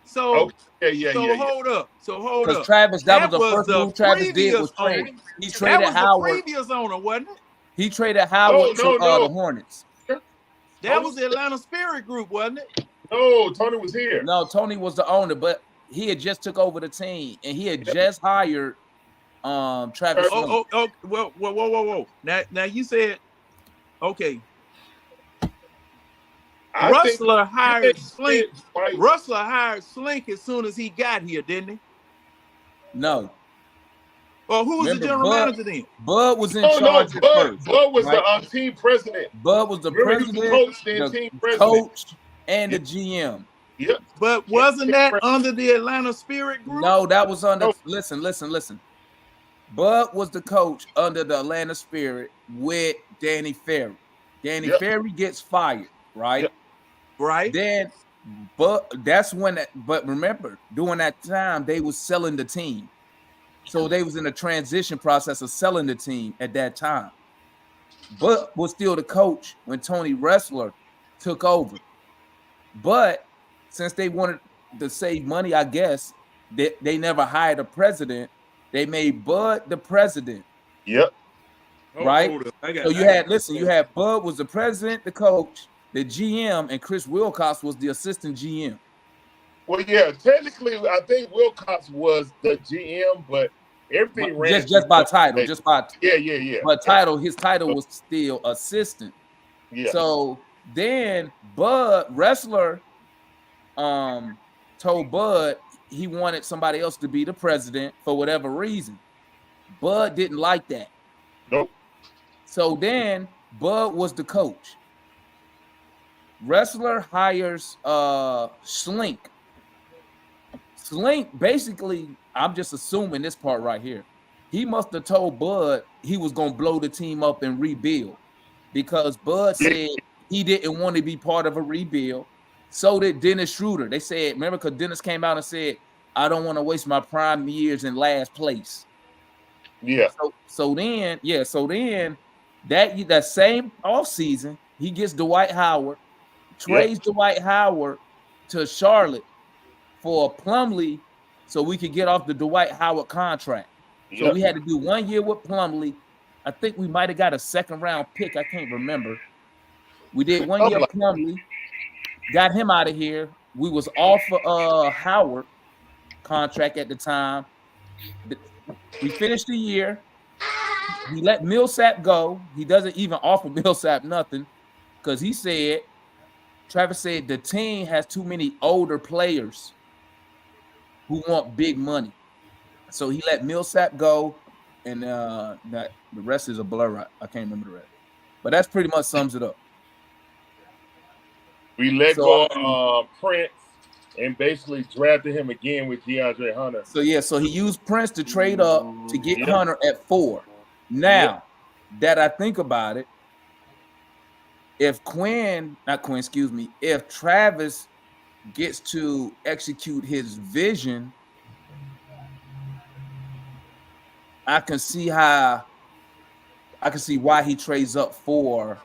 So hold up. Because Travis, that was the first move Travis did was trade. He traded Howard. The previous owner, wasn't it? He traded Howard to the Hornets. That was the Atlanta Spirit Group, wasn't it? No, Tony was here. No, Tony was the owner, but he had just took over the team and he had just hired Travis. Whoa. Now you said, okay. Russell hired Slink. Russell hired Slink as soon as he got here, didn't he? No. Well, who was the general manager then? Bud was in charge at first. Bud was the team president. Bud was the president, the coach, and the GM. Yeah. But wasn't that under the Atlanta Spirit group? No, that was under. Listen. Bud was the coach under the Atlanta Spirit with Danny Ferry. Danny Ferry gets fired, right? Right. Then, but that's when. But remember, during that time, they was selling the team, so they was in a transition process of selling the team at that time. Bud was still the coach when Tony Wrestler took over, but since they wanted to save money, I guess they never hired a president. They made Bud the president. Yep. Right. So you had Bud was the president, the coach, the GM, and Chris Wilcox was the assistant GM. Well, yeah, technically, I think Wilcox was the GM, but everything ran just by title, yeah. But his title was still assistant. Yeah. So then Bud Wrestler told Bud he wanted somebody else to be the president for whatever reason. Bud didn't like that. Nope. So then Bud was the coach. Wrestler hires Slink. Slink basically, I'm just assuming this part right here. He must have told Bud he was gonna blow the team up and rebuild because Bud said he didn't want to be part of a rebuild. So did Dennis Schroeder. They said, remember, because Dennis came out and said, I don't want to waste my prime years in last place. Yeah. So then that same offseason, he gets Dwight Howard, trades Dwight Howard to Charlotte for Plumlee so we could get off the Dwight Howard contract. So we had to do 1 year with Plumlee. I think we might have got a second round pick. I can't remember. We did 1 year with Plumlee. Got him out of here. We was off Howard contract at the time. We finished the year. We let Millsap go. He doesn't even offer Millsap nothing because he said, Travis said the team has too many older players who want big money. So he let Millsap go, and that the rest is a blur. I can't remember the rest. But that's pretty much sums it up. We let go Prince and basically drafted him again with DeAndre Hunter. So he used Prince to trade up to get Hunter at 4. Now that I think about it, if Travis gets to execute his vision, I can see why he trades up for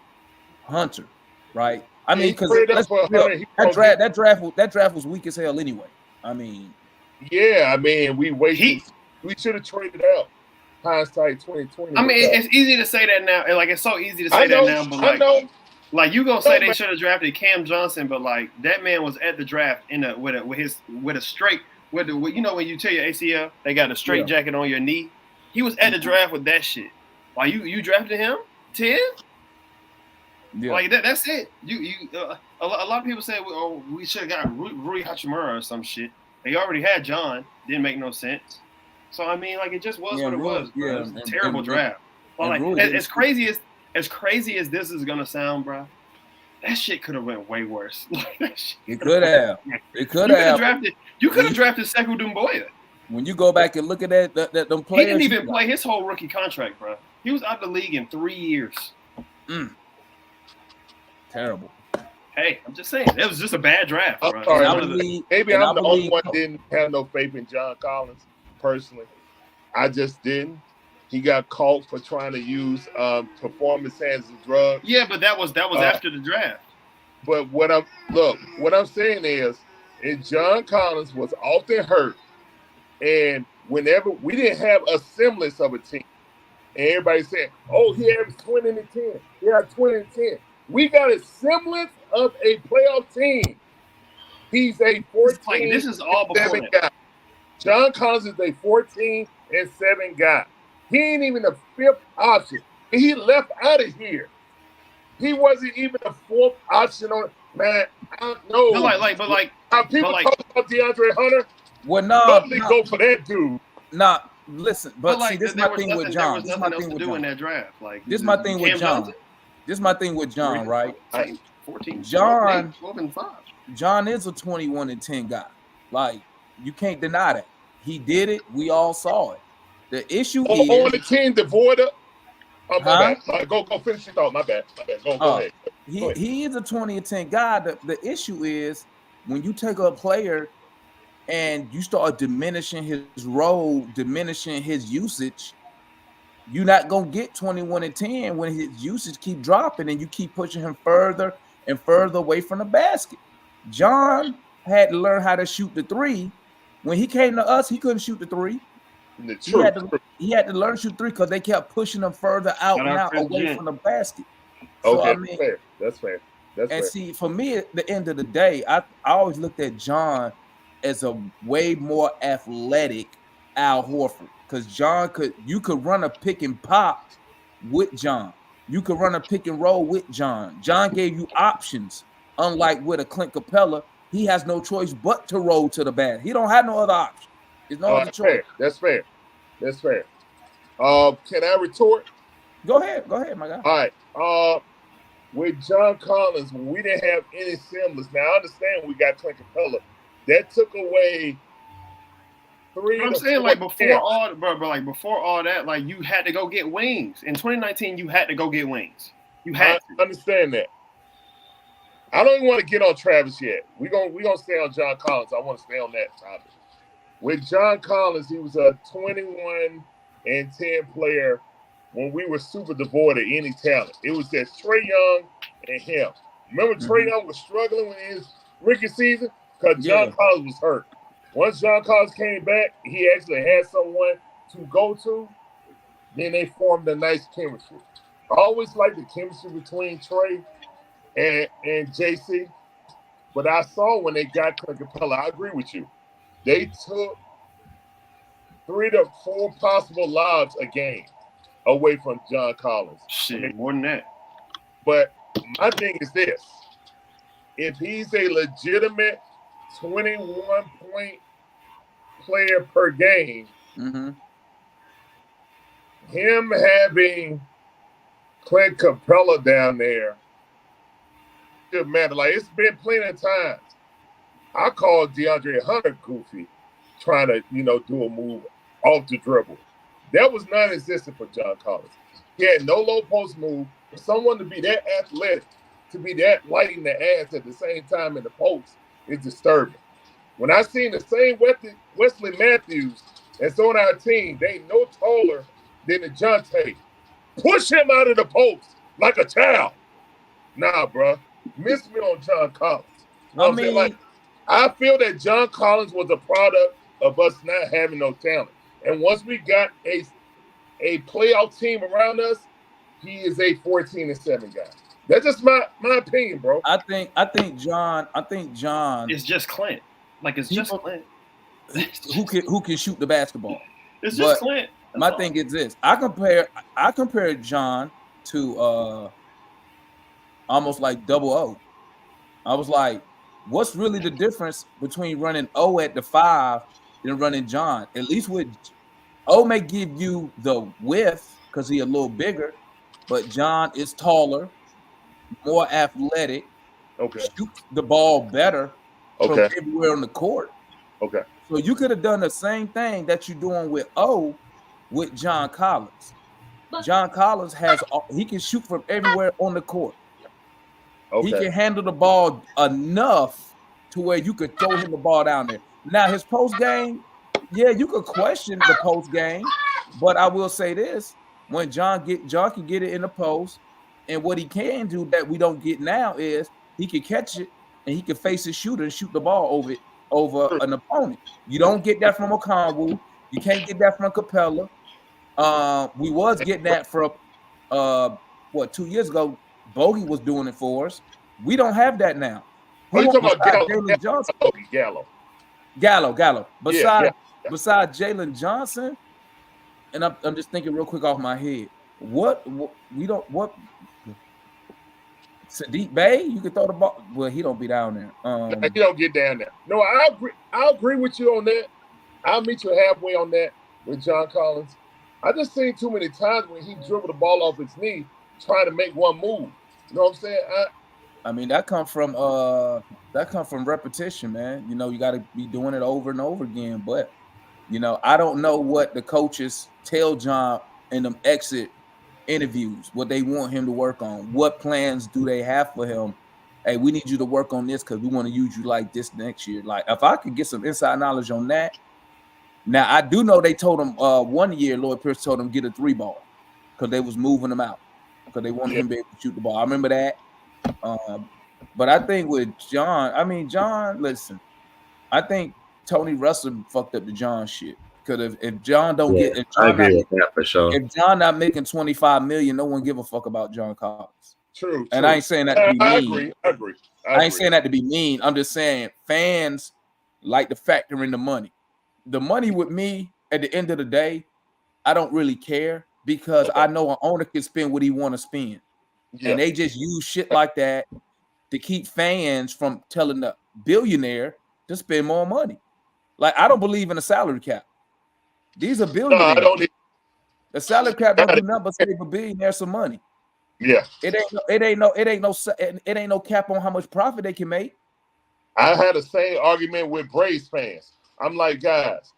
Hunter, right? I mean, because that draft was weak as hell anyway. I mean, we wasted. We should have traded out. Hindsight 2020. I mean, it's easy to say that now. Like, it's so easy to say that now. But like you gonna say they should have drafted Cam Johnson, but like that man was at the draft with a straight when you tear your ACL, they got a straight jacket on your knee. He was at the draft with that shit. Like you drafted him 10. Yeah. Like that's it. A lot of people say, we should have got Rui Hachimura or some shit. They already had John. Didn't make no sense. So I mean, like it just was what it was. Bro. It was a terrible draft. But like as crazy as this is gonna sound, bro, that shit could have went way worse. It could have. It could have. You could have drafted Sekou Doumbouya. When you go back and look at that them players, he didn't even play his whole rookie contract, bro. He was out of the league in 3 years. Terrible. Hey, I'm just saying, it was just a bad draft. Bro. I'm sorry, maybe I'm the only one didn't have no faith in John Collins personally. I just didn't. He got caught for trying to use performance as a drug. Yeah, but that was after the draft. But what I'm saying is John Collins was often hurt, and whenever we didn't have a semblance of a team, and everybody said, "Oh, he had 20 and 10. He had 20 and 10." We got a semblance of a playoff team. He's a 14. This is all before that. Guy. John Collins is a 14 and 7 guy. He ain't even a 5th option. He left out of here. He wasn't even a 4th option on. Man, I don't know. But people talk about DeAndre Hunter. Well, no, go for that dude. Nah, listen, but see, this is my thing with John. This is my thing with John. This is my thing with John. This is my thing with John, right? 14, John, 12 and 5. John is a 21-10 guy. Like, you can't deny that. He did it. We all saw it. The issue is on the team devoid of. Oh, my bad. Go finish your thought. My bad. Go ahead. He is a 20-10 guy. The issue is when you take a player and you start diminishing his role, diminishing his usage, you're not gonna get 21-10 when his usage keep dropping and you keep pushing him further and further away from the basket. John had to learn how to shoot the three. When he came to us, he couldn't shoot the three. He had to learn to shoot three because they kept pushing him further out and out away from the basket. So, okay, I mean, that's fair. See, for me, at the end of the day, I always looked at John as a way more athletic Al Horford. Because you could run a pick and pop with John. You could run a pick and roll with John. John gave you options. Unlike with a Clint Capella, he has no choice but to roll to the basket. He don't have no other option. There's no other choice. That's fair. Can I retort? Go ahead, my guy. All right. With John Collins, we didn't have any semblance. Now I understand we got Clint Capella. That took away. I'm saying, like, before all that, like, you had to go get wings. In 2019, you had to go get wings. You had to understand that. I don't even want to get on Travis yet. We're gonna stay on John Collins. I want to stay on that topic. With John Collins, he was a 21-10 player when we were super devoid of any talent. It was just Trae Young and him. Remember, Trae Young was struggling in his rookie season because John Collins was hurt. Once John Collins came back, he actually had someone to go to. Then they formed a nice chemistry. I always liked the chemistry between Trae and JC. But I saw when they got Clint Capella, I agree with you. They took 3 to 4 possible lobs a game away from John Collins. Shit, more than that. But my thing is this. If he's a legitimate 21-point player per game, him having Clint Capella down there should matter. Like, it's been plenty of times I called DeAndre Hunter goofy trying to, do a move off the dribble. That was non-existent for John Collins. He had no low post move. For someone to be that athletic, to be that light in the ass at the same time in the post, is disturbing. When I seen the same Wesley Matthews that's on our team, they no taller than DeJounte. Push him out of the post like a child. Nah, bro. Miss me on John Collins. I feel that John Collins was a product of us not having no talent. And once we got a playoff team around us, he is a 14-7 guy. That's just my opinion, bro. I think John. It's just Clint. Like, it's just Clint. who can shoot the basketball. It's just Clint. My thing is this. I compare John to almost like double O. I was like, what's really the difference between running O at the 5 and running John? At least with O may give you the width because he's a little bigger, but John is taller, more athletic, shoots the ball better from everywhere on the court. Okay. So you could have done the same thing that you're doing with O with John Collins. John Collins he can shoot from everywhere on the court. Okay. He can handle the ball enough to where you could throw him the ball down there. Now, his post game, you could question the post game, but I will say this: when John can get it in the post, and what he can do that we don't get now is he can catch it and he can face his shooter and shoot the ball over an opponent. You don't get that from Okongwu. You can't get that from Capella. We was getting that from 2 years ago. Bogey was doing it for us. We don't have that now. What are you talking about? Jalen Johnson. Gallo. Besides Jalen Johnson, and I'm just thinking real quick off my head. What Sadiq Bey? You can throw the ball. Well, he don't be down there. He don't get down there. No, I agree with you on that. I'll meet you halfway on that with John Collins. I just seen too many times when he dribbled the ball off his knee, trying to make one move. You know what I'm saying? I mean, that come from repetition, man. You know, you got to be doing it over and over again. But you know, I don't know what the coaches tell John in them exit interviews, what they want him to work on. What plans do they have for him? Hey, we need you to work on this because we want to use you like this next year. Like, if I could get some inside knowledge on that. Now, I do know they told him 1 year, Lloyd Pierce told him get a 3-ball because they was moving him out because they wanted him to be able to shoot the ball. I remember that. But I think with John, listen, I think Tony Russell fucked up the John shit. Because if John don't get, I agree with that for sure. If John not making $25 million, no one give a fuck about John Collins. True. And I ain't saying that to be mean. I agree. I ain't saying that to be mean. I'm just saying fans like to factor in the money. The money with me, at the end of the day, I don't really care because I know an owner can spend what he want to spend. Yeah. And they just use shit like that to keep fans from telling the billionaire to spend more money. Like, I don't believe in a salary cap. These are billionaires. No, the salary cap don't do nothing but save a billionaire some money. Yeah. It ain't no cap on how much profit they can make. I had the same argument with Braves fans. I'm like, guys,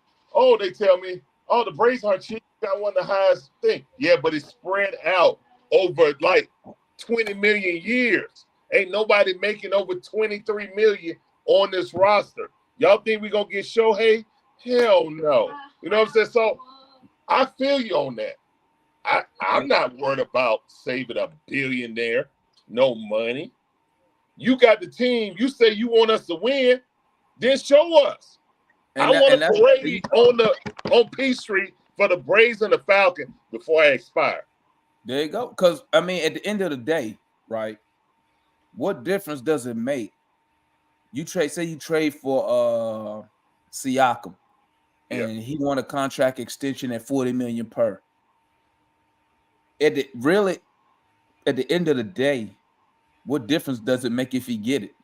they tell me, the Braves aren't cheap. Got one of the highest thing. Yeah, but it's spread out over like 20 million years. Ain't nobody making over 23 million on this roster. Y'all think we gonna get Shohei? Hell no. You know what I'm saying? So I feel you on that. I'm not worried about saving a billionaire. No money. You got the team. You say you want us to win, then show us. I want a parade on Peachtree for the Braves and the Falcons before I expire. There you go. Because I mean, at the end of the day, right? What difference does it make? You trade for Siakam, and he won a contract extension at $40 million per. At the end of the day, what difference does it make if he get it?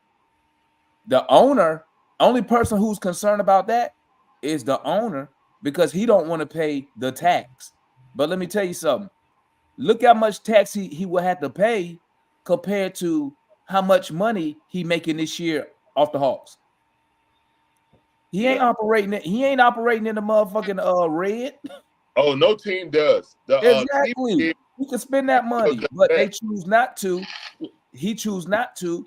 The owner, only person who's concerned about that is the owner because he don't want to pay the tax. But let me tell you something. Look how much tax he will have to pay compared to how much money he making this year off the Hawks. He ain't operating it. He ain't operating in the motherfucking red. Oh, no team does. Exactly. He can spend that money, but they choose not to. He choose not to,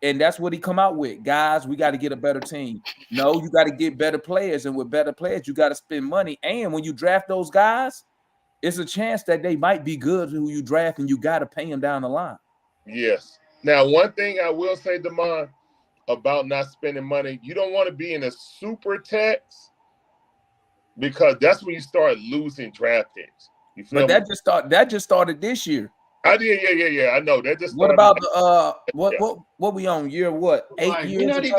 and that's what he come out with. Guys, we got to get a better team. No, you got to get better players, and with better players, you got to spend money. And when you draft those guys, it's a chance that they might be good who you draft, and you got to pay them down the line. Yes. Now, one thing I will say, Damon, about not spending money, you don't want to be in a super tax because that's when you start losing draft picks. You feel but that just started this year. I did, yeah. I know that just. What about the what we on year what 8 years?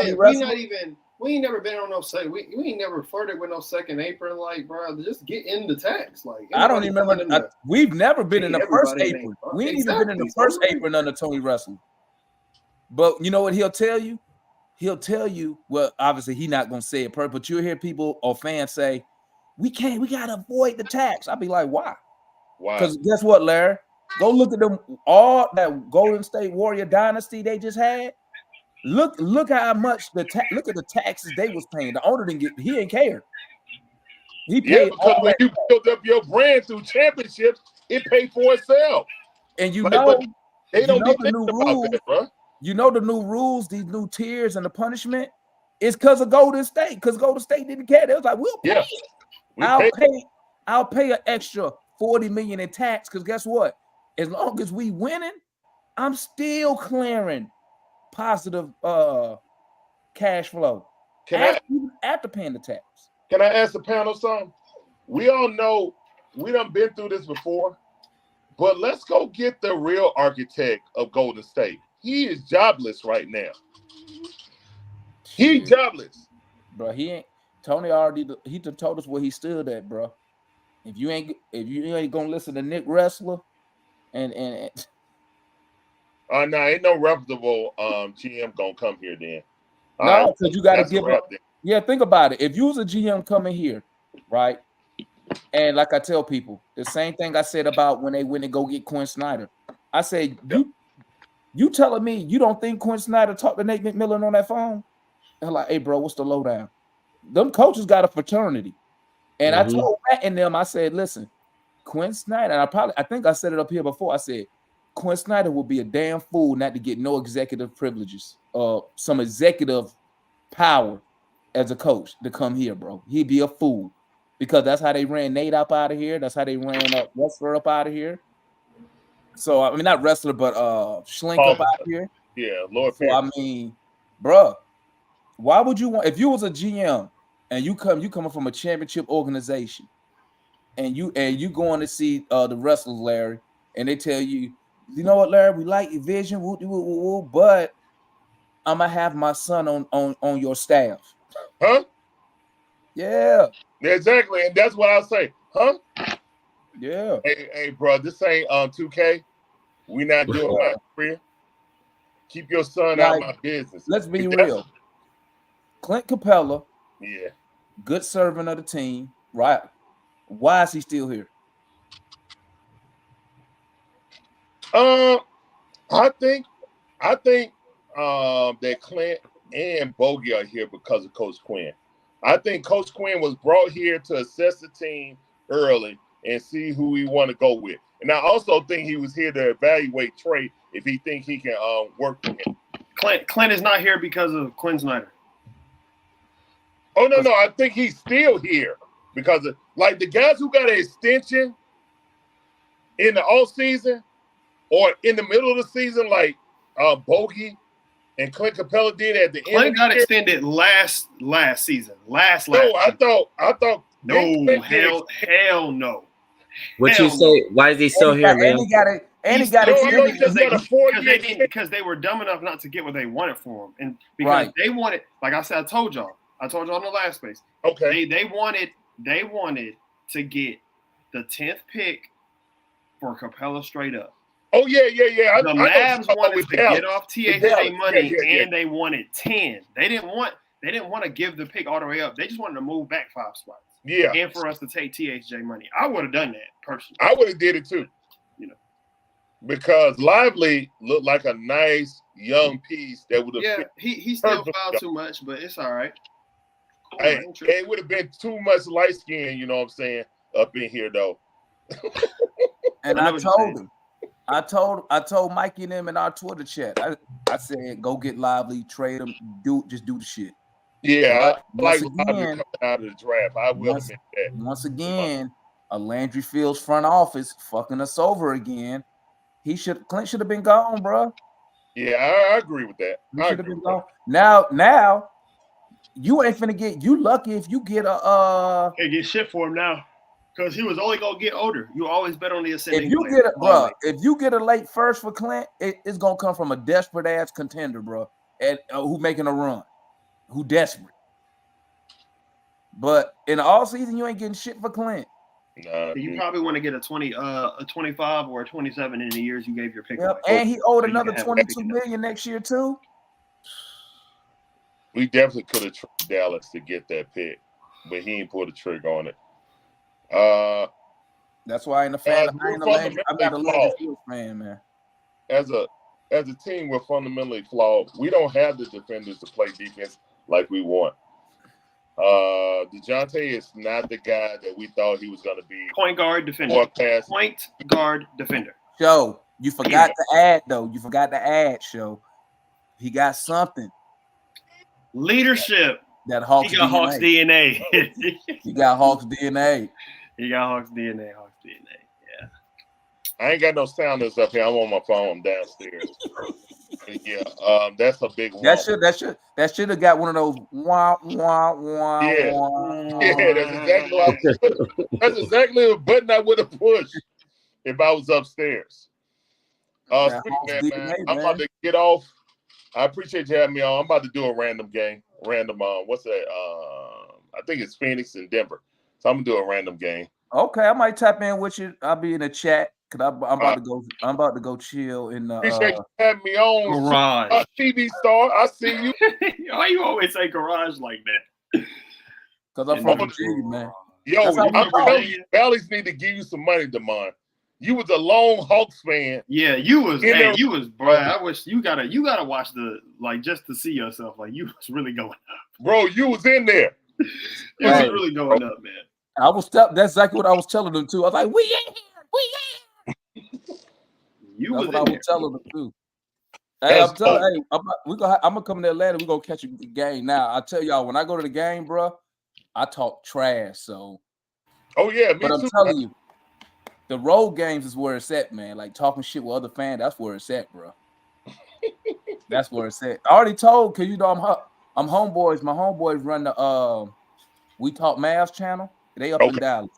We ain't never been on no second. We ain't never flirted with no second apron. Like, bro, just get in the tax. Like, I don't even remember. We've never been in the first apron. We ain't even been in the first apron under Tony Russell. But you know what he'll tell you? He'll tell you. Well, obviously he's not gonna say it perfect, but you'll hear people or fans say, "We gotta avoid the tax." I'll be like, "Why?" Why? Because guess what, Larry? Go look at them, all that Golden State Warrior dynasty they just had. Look how much look at the taxes they was paying. The owner didn't get, he ain't care. He paid because when you build up your brand through championships, it paid for itself. And they don't be thinking about that, bro. You know the new rules, these new tiers and the punishment is because of Golden State. Because Golden State didn't care. They was like, we'll pay it. I'll pay an extra $40 million in tax because guess what? As long as we winning, I'm still clearing positive cash flow after paying the tax. Can I ask the panel something? We all know we done been through this before, but let's go get the real architect of Golden State. He is jobless right now. He's jobless. Bro, Tony he told us where he stood at, bro. If you ain't gonna listen to Nick Wrestler and no, ain't no reputable GM gonna come here then. No, because you gotta give up. Yeah, think about it. If you was a GM coming here, right, And like I tell people, the same thing I said about when they went to go get Quinn Snyder. I said, you telling me you don't think Quinn Snyder talked to Nate McMillan on that phone? They're like, hey, bro, what's the lowdown? Them coaches got a fraternity. And I told Matt and them, I said, listen, Quinn Snyder, and I think I said it up here before. I said, Quinn Snyder will be a damn fool not to get no executive privileges or some executive power as a coach to come here, bro. He'd be a fool because that's how they ran Nate up out of here. That's how they ran Wrestler up out of here. So, I mean, not Wrestler, but Schlink up out of here. Yeah, Lord. So, I mean, bro, why would you want, if you was a GM and you coming from a championship organization and you going to see the wrestlers, Larry, and they tell you, you know what, Larry, we like your vision, but I'm gonna have my son on your staff. Huh? Yeah. Exactly, and that's what I say. Huh? Yeah. Hey, bro, this ain't 2K. We not doing my career. Keep your son out of my business. Let's be real. Clint Capella. Yeah. Good servant of the team, right? Why is he still here? I think that Clint and Bogey are here because of Coach Quinn. I think Coach Quinn was brought here to assess the team early and see who we want to go with. And I also think he was here to evaluate Trey if he think he can work with him. Clint is not here because of Quinn Snyder. Oh, no, I think he's still here because of, like, the guys who got an extension in the off season or in the middle of the season, like Bogey and Clint Capella did at the end. Clint got extended last season. Last. No, I thought. No, hell no. What you say? Why is he still here, man? He got it because they were dumb enough not to get what they wanted for him, and because they wanted, like I said, I told y'all on the last space. Okay. They wanted to get the 10th pick for Capella straight up. Oh yeah. The Mavs wanted to get off THJ money, and they wanted 10. They didn't want to give the pick all the way up. They just wanted to move back 5 spots. Yeah. And for us to take THJ money, I would have done that personally. I would have did it too. You know, because Lively looked like a nice young piece that would have. Yeah, he still fouled too much, but it's all right. Hey, it would have been too much light skin, you know what I'm saying, up in here though. And I told him. I told Mikey and them in our Twitter chat. I said, go get Lively, trade him, just do the shit. Yeah, once again, out of the draft. I will admit that. Once again, a Landry Fields front office fucking us over again. Clint should have been gone, bro. Yeah, I agree with that. He should have been gone. Now, you ain't finna get. You lucky if you get a. Can't get shit for him now. Because he was only gonna get older. You always bet on the ascending. If you get a late first for Clint, it's gonna come from a desperate ass contender, bro, and who making a run, who desperate. But in the all season, you ain't getting shit for Clint. You probably want to get a 25 or a 27 in the years you gave your pick. Yep. And he owed another $22 million next year too. We definitely could have tried Dallas to get that pick, but he ain't pulled the trigger on it. That's why I ain't a fan. I ain't a Landry fan, man. As a team, we're fundamentally flawed. We don't have the defenders to play defense like we want. DeJounte is not the guy that we thought he was going to be. Point guard defender. Point guard defender. Show, you forgot to add though. You forgot to add, Show. He got something. Leadership. That Hawks he got DNA. Hawks DNA. He got Hawks DNA. He got Hawks DNA. Hawks DNA. Yeah. I ain't got no sounders up here. I'm on my phone downstairs. Yeah, that's a big one. That should have got one of those wah wah wah. Yeah, wah. Yeah, that's exactly the button I would have pushed if I was upstairs. Man, I'm about to get off. I appreciate you having me on. I'm about to do a random game. What's that? I think it's Phoenix and Denver. So I'm gonna do a random game. Okay, I might tap in with you. I'll be in the chat because I'm about to go chill in the. Appreciate you having me on, garage. TV star. I see you. Why you always say garage like that? Because I'm from Virginia, man. Yo, I'm telling you, Bally's need to give you some money, Damon. You was a lone Hawks fan. Yeah, you was, bro. I wish you gotta watch just to see yourself. Like, you was really going up. Bro, you was in there. You was really going up, man. That's exactly what I was telling them too. I was like, we in here. That's what I was telling them too. Hey, I'm gonna come to Atlanta. We're gonna catch a game. Now, I tell y'all, when I go to the game, bro, I talk trash. So, but I'm telling you, the road games is where it's at, man. Like talking shit with other fans, that's where it's at, bro. That's where it's at. I already told, cause you know I'm homeboys. My homeboys run the We Talk Mavs channel. They up in Dallas.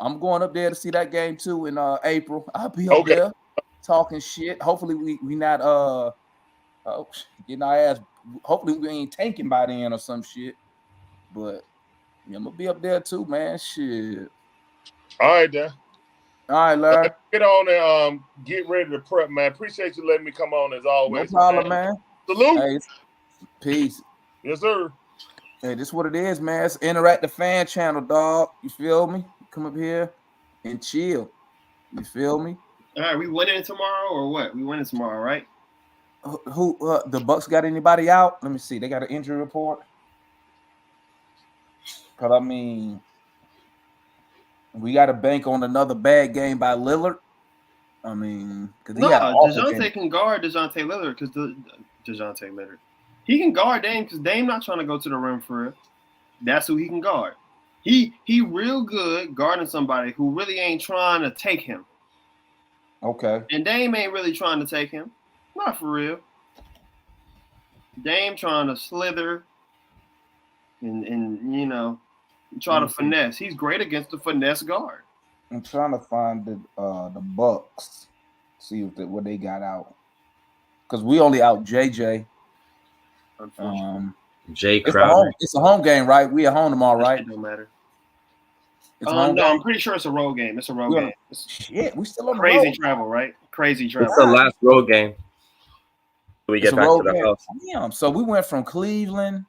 I'm going up there to see that game too in April. I'll be up there talking shit. Hopefully we not getting our ass. Hopefully we ain't tanking by then or some shit. But I'm gonna be up there too, man. Shit. All right, then. All right, Larry. Get on and get ready to prep, man. Appreciate you letting me come on as always. No problem, man. Salute. Hey, peace. Yes, sir. Hey, this is what it is, man. It's Interactive Fan Channel, dog. You feel me? Come up here and chill. You feel me? All right, we winning tomorrow or what? We winning tomorrow, right? Who the Bucks got anybody out? Let me see. They got an injury report. Cause I mean, we got to bank on another bad game by Lillard. I mean, because DeJounte can guard DeJounte Lillard because DeJounte Lillard. He can guard Dame because Dame not trying to go to the rim for real. That's who he can guard. He real good guarding somebody who really ain't trying to take him. Okay. And Dame ain't really trying to take him. Not for real. Dame trying to slither and you know, try to finesse. He's great against the finesse guard. I'm trying to find the Bucks. See what they got out. Because we only out JJ. Jay Crowder. It's a home game, right? We at home tomorrow, right? It don't matter. It's No, I'm pretty sure it's a road game. It's a road game. Shit, we still on the crazy road. travel, right? Crazy travel. It's the last road game. We get back to the house. Damn. So we went from Cleveland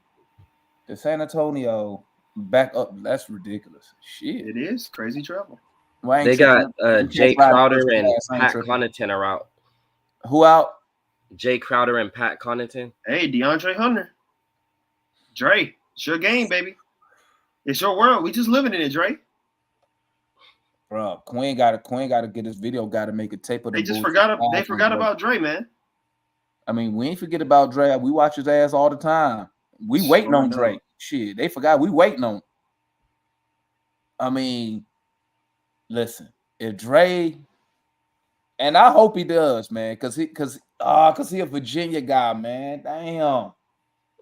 to San Antonio back up. That's ridiculous. Shit. It is crazy travel. Well, they got Jay Crowder and Pat Connaughton are out. Who out? Jay Crowder and Pat Connaughton. Hey, DeAndre Hunter. Dre, it's your game, baby. It's your world. We just living in it, Dre. Bro, Quinn got to get his video guy to make a tape of the. They forgot about Dre, man. I mean, we ain't forget about Dre. We watch his ass all the time. We waiting on Dre. Shit, they forgot we waiting on. I mean, listen, if Dre, and I hope he does, man, cause he a Virginia guy, man. Damn,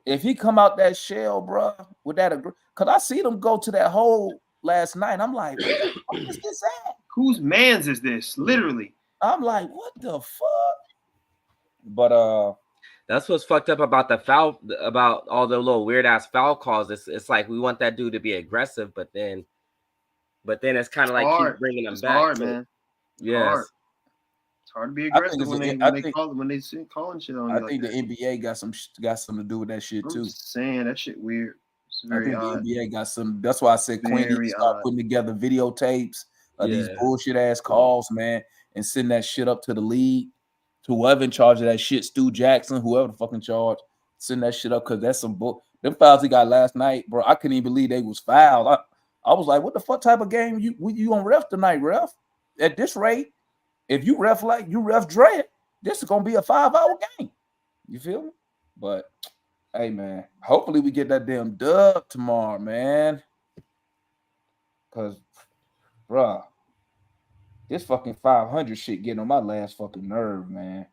if he come out that shell, bro, with that, cause I see them go to that hole last night. I'm like, what the fuck is this at? Whose man's is this? Literally. I'm like, what the fuck? But that's what's fucked up about the foul, about all the little weird ass foul calls. It's like we want that dude to be aggressive, but then it's kind of like keep bringing him back. Hard, man. Yes. It's hard to be aggressive when they calling shit on you. I think the NBA got something to do with that shit too. I'm just saying that shit weird. It's very odd. The NBA got some. That's why I said Quinn needs to start putting together videotapes of these bullshit ass calls, man, and send that shit up to the league, to whoever in charge of that shit, Stu Jackson, whoever the fucking charge, send that shit up because that's some bull. Them fouls he got last night, bro. I couldn't even believe they was fouled. I was like, what the fuck type of game you on ref tonight, ref? At this rate, if you ref like you ref Dre, this is gonna be a 5-hour game. You feel me? But hey, man, hopefully we get that damn dub tomorrow, man. Cause, bro, this fucking 500 shit getting on my last fucking nerve, man.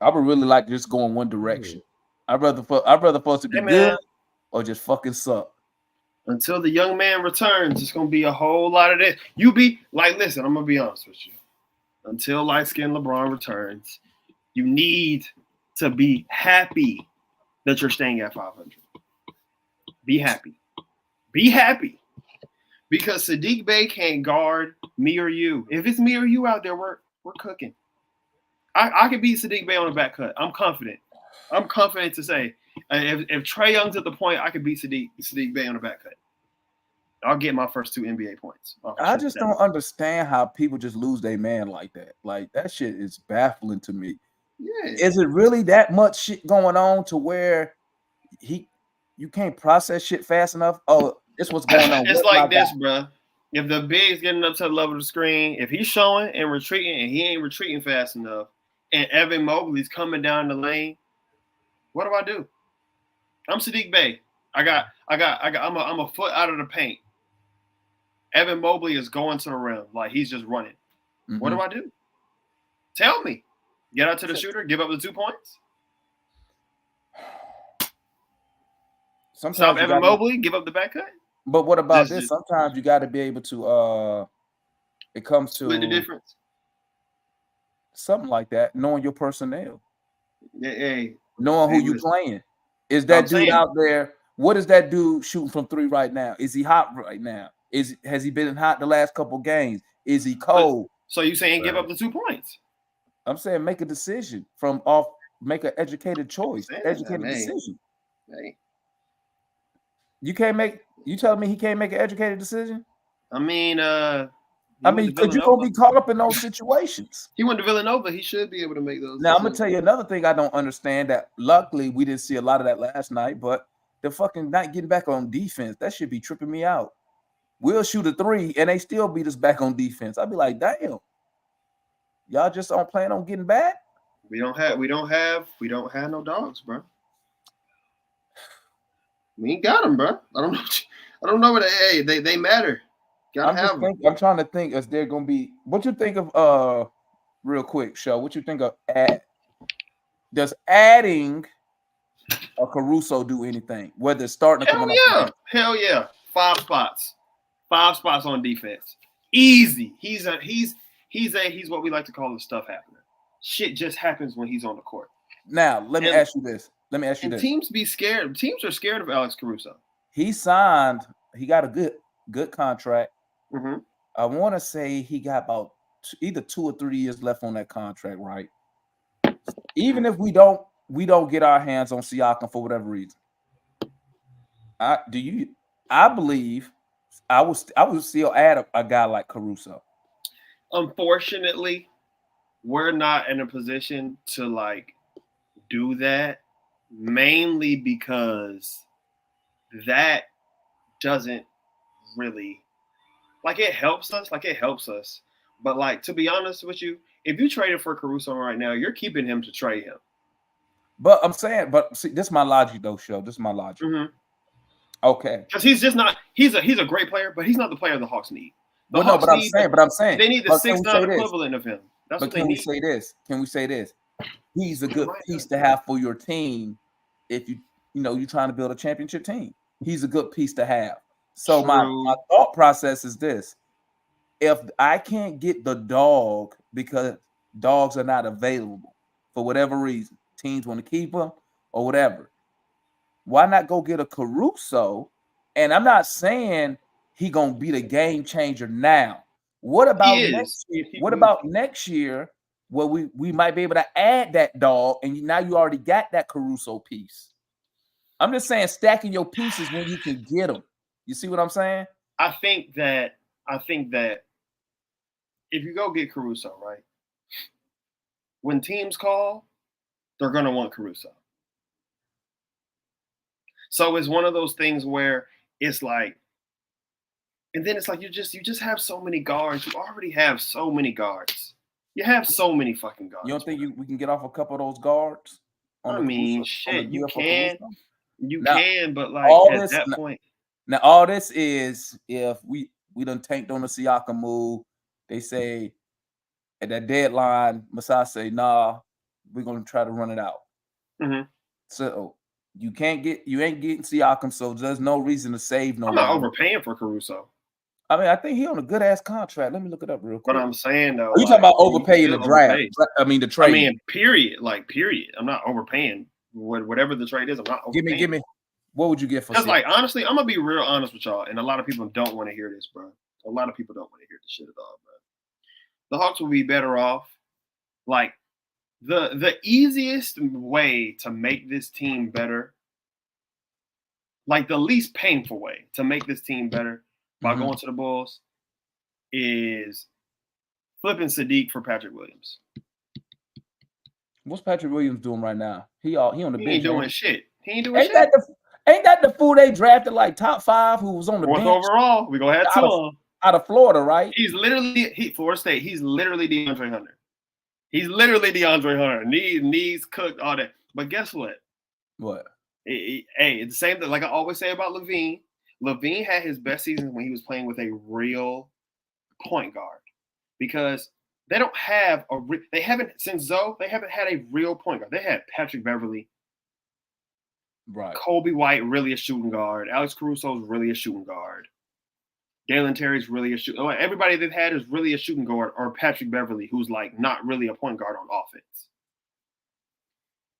I would really like to just go in one direction. I'd rather for us to be good or just fucking suck. Until the young man returns, it's gonna be a whole lot of this. You be like, listen, I'm gonna be honest with you. Until light-skinned LeBron returns, you need to be happy that you're staying at 500. Be happy. Be happy. Because Saddiq Bey can't guard me or you. If it's me or you out there, we're cooking. I can beat Saddiq Bey on the back cut. I'm confident. I'm confident to say if Trae Young's at the point, I could beat Saddiq Bey on the back cut. I'll get my first 2 NBA points. I just don't understand how people just lose their man like that. Like that shit is baffling to me. Yeah. Is it really that much shit going on to where you can't process shit fast enough? Oh, it's what's going on. It's like this, bro. If the big's getting up to the level of the screen, if he's showing and retreating and he ain't retreating fast enough, and Evan Mobley's coming down the lane, what do? I'm Sadiq Bey. I'm a foot out of the paint. Evan Mobley is going to the rim like he's just running. Mm-hmm. What do? Tell me. Get out to the shooter, give up the 2 points. Sometimes stop Evan Mobley, give up the back cut. But what about this? Sometimes you got to be able to. It comes to split the difference. Something like that. Knowing your personnel. Hey, knowing who you playing. Is that dude out there? What is that dude shooting from 3 right now? Is he hot right now? Has he been hot the last couple games? Is he cold? So you saying give up the 2 points? I'm saying make a decision make an educated choice, decision. Hey. You telling me he can't make an educated decision? I mean, because you're gonna be caught up in those situations. He went to Villanova. He should be able to make those. Now I'm gonna tell you another thing I don't understand. That luckily we didn't see a lot of that last night, but the fucking not getting back on defense, that should be tripping me out. We'll shoot a 3 and they still beat us back on defense. I'd be like, damn, y'all just don't plan on getting back. We don't have no dogs, bro. We ain't got them, bro. I don't know what they matter. I'm trying to think. Is there gonna be? What you think of? Real quick, show. What you think of? Does adding a Caruso do anything? Whether it's starting to come up. Hell yeah. 5 spots. 5 spots on defense. Easy. He's what we like to call the stuff happening. Shit just happens when he's on the court. Now, let me ask you this. Teams be scared. Teams are scared of Alex Caruso. He signed. He got a good contract. Mm-hmm. I want to say he got about either 2 or 3 years left on that contract, right? Even if we don't get our hands on Siakam for whatever reason, I believe I would still add a guy like Caruso. Unfortunately, we're not in a position to do that, mainly because that doesn't really it helps us. But to be honest with you, if you traded for Caruso right now, you're keeping him to trade him. But I'm saying, see, this is my logic though, Show. This is my logic. Mm-hmm. Okay. Because he's just not. He's a great player, but he's not the player the Hawks need. But I'm saying they need the 6'9" equivalent of him. That's what they need. Can we say this? He's a good piece to have for your team if you're trying to build a championship team. He's a good piece to have. So my thought process is this: if I can't get the dog because dogs are not available for whatever reason, teams want to keep him or whatever, why not go get a Caruso? And I'm not saying he gonna be the game changer now. What about next year? What about next year where we might be able to add that dog and now you already got that Caruso piece? I'm just saying stacking your pieces when you can get them. You see what I'm saying? I think that if you go get Caruso, right? When teams call, they're gonna want Caruso. So it's one of those things where it's like, and then it's like you just have so many guards. You already have so many guards. You have so many fucking guards. You don't think we can get off a couple of those guards? I mean, shit, you can. You now, can, but at that point. Now, all this is if we done tanked on the Siakam move. They say at that deadline, Masai say, nah, we're going to try to run it out. Mm-hmm. So you ain't getting Siakam, so there's no reason to save no. I'm not overpaying for Caruso. I mean, I think he on a good ass contract. Let me look it up real quick. But I'm saying though, you talking about overpaying the draft? I mean the trade. I mean, period. I'm not overpaying. Whatever the trade is, I'm not overpaying. Give me. What would you get for? Because honestly, I'm gonna be real honest with y'all, and a lot of people don't want to hear this, bro. A lot of people don't want to hear this shit at all, bro. The Hawks will be better off. The easiest way to make this team better, the least painful way to make this team better, by going to the Bulls is flipping Sadiq for Patrick Williams. What's Patrick Williams doing right now? He on the bench. He ain't doing shit. He ain't doing shit. Ain't that the fool they drafted like top 5 who was on the bench? 4th overall. We gonna have two out of Florida, right? He's literally Florida State. He's literally DeAndre Hunter. He's literally DeAndre Hunter. Knees cooked, all that. But guess what? What? Hey, it's the same thing. Like I always say about LaVine. LaVine had his best season when he was playing with a real point guard, because they don't have they haven't had a real point guard. They had Patrick Beverly, right? Kobe White, really a shooting guard. Alex Caruso's really a shooting guard. Dalen Terry's really a shooting. Everybody they've had is really a shooting guard, or Patrick Beverly, who's like not really a point guard on offense.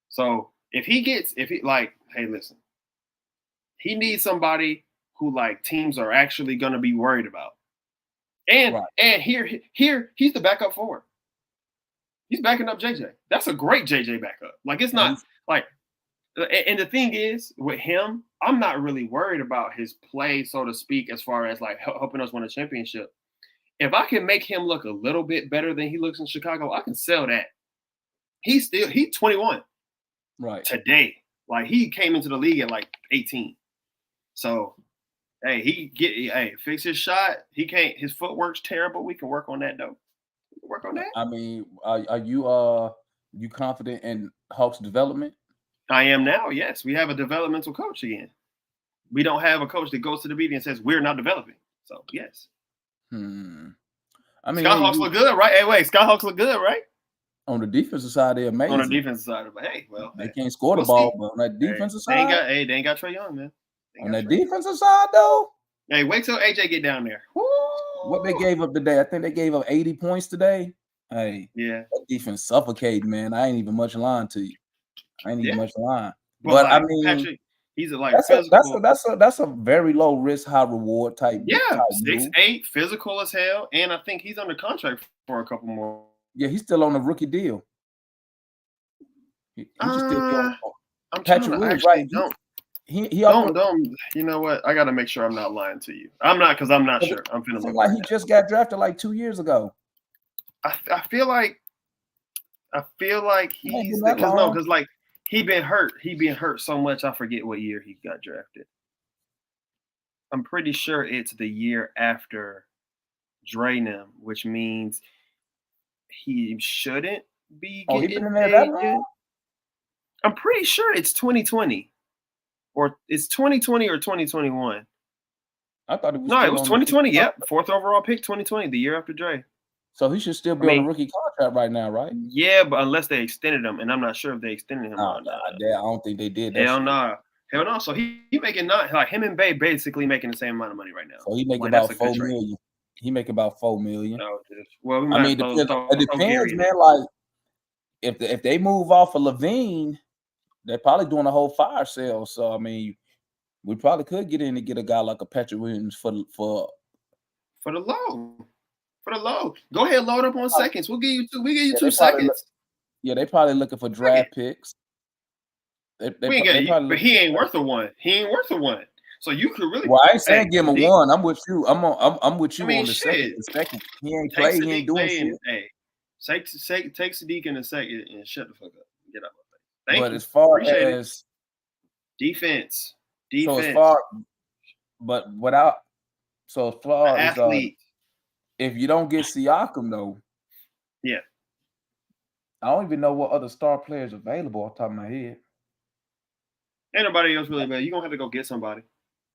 So if he hey, listen, he needs somebody who like teams are actually going to be worried about. And here he's the backup forward. He's backing up JJ. That's a great JJ backup. Like it's not like, and the thing is with him, I'm not really worried about his play, so to speak, as far as like helping us win a championship. If I can make him look a little bit better than he looks in Chicago, I can sell that. He's 21 today. Like he came into the league at like 18. So hey, fix his shot. He can't. His footwork's terrible. We can work on that though. We can work on that. I mean, are you confident in Hawks' development? I am now. Yes, we have a developmental coach again. We don't have a coach that goes to the media and says we're not developing. So yes. I mean, Skyhawks look good, right? Hey, wait, Skyhawks look good, right? On the defensive side, they're amazing. On the defensive side, but hey, well, they can't score the ball, but on that defensive side, they ain't got Trae Young, man. On that defensive side, though. Hey, wait till AJ get down there. Woo! What they gave up today? I think they gave up 80 points today. Hey, yeah, that defense suffocating, man. I ain't even much lying to you. I ain't even much lying. But like, I mean, Patrick, he's like that's a very low risk, high reward type. Yeah, 6'8", physical as hell, and I think he's under contract for a couple more. Yeah, he's still on the rookie deal. I'm Patrick Williams, right? Don't. You know what? I got to make sure I'm not lying to you. I'm not, because I'm not sure. I'm feeling like he just got drafted like 2 years ago. I feel like he's because like he been hurt. He been hurt so much. I forget what year he got drafted. I'm pretty sure it's the year after Draynham, which means he shouldn't be getting paid. I'm pretty sure it's 2020, or it's 2020 or 2021. I thought it was. No, it was 2020. Yep, 4th overall pick, 2020, the year after Dre. So he should still be on a rookie contract right now, right? Yeah, but unless they extended him, and I'm not sure if they extended him or not. I don't think they did. Hell no. Hell no. So he making not like him and Bay basically making the same amount of money right now. So he making about $4 million. He making about $4 million. No, well, it depends, man. Like if they move off of LaVine, they're probably doing a whole fire sale. So I mean, we probably could get in to get a guy like a Patrick Williams for the low. For the low. Go ahead, load up on seconds. We'll give you 2 seconds. They probably looking for draft picks. But he ain't worth a one. He ain't worth a one. So you could really. Well, I ain't saying give him a one. I'm with you. I'm with you on the second. He ain't playing. He ain't doing shit. Hey, take Sadiq in a second and shut the fuck up. Get up. But as far as defense. So as far, but without, so as far as if you don't get Siakam though, yeah, I don't even know what other star players available off the top of my head. Ain't nobody else really bad. You're gonna have to go get somebody.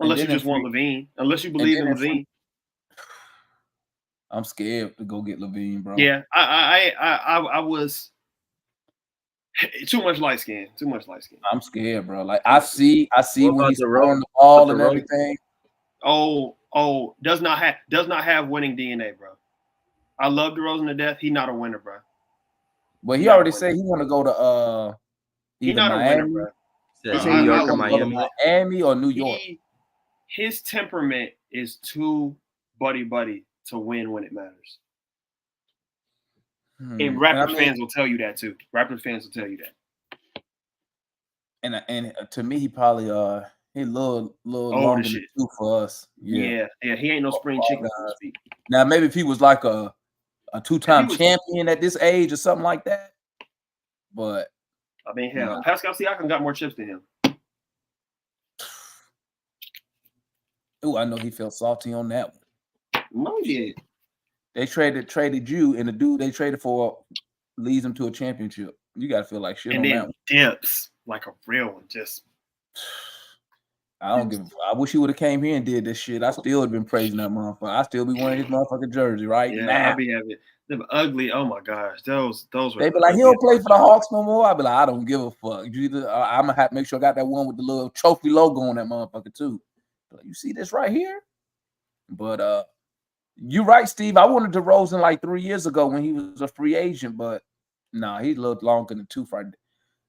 Unless you just want LaVine. Unless you believe in LaVine. I'm scared to go get LaVine, bro. Yeah, I was too much light skin. I'm scared, bro. Like I see when he's throwing the ball and everything. Oh, does not have winning DNA, bro. I love DeRozan to death. He's not a winner, bro. Well, he already said he want to go to he's not Miami. A winner, bro. New York or Miami or New York. His temperament is too buddy to win when it matters. And Raptors fans will tell you that too. Raptors fans will tell you that. And to me, he probably He a little longer than two for us. Yeah. He ain't no spring chicken, so to speak. Now maybe if he was like a two-time champion at this age or something like that, but I mean, hell, Pascal Siakam got more chips than him. Ooh, I know he felt salty on that one. No, he did. They traded you, and the dude they traded for leads them to a championship. You gotta feel like shit and on then that one. Dips like a real one. Just I don't give a fuck. I wish he would have came here and did this shit. I still would have been praising that motherfucker. I still be wearing his motherfucking jersey right now. I'd be having them ugly. Oh my gosh, those were. They be like, he don't play for the Hawks no more. I be like, I don't give a fuck. I'm gonna have to make sure I got that one with the little trophy logo on that motherfucker too. Like, you see this right here? But you're right, Steve. I wanted DeRozan like 3 years ago when he was a free agent, but nah, he looked longer than tooth right there.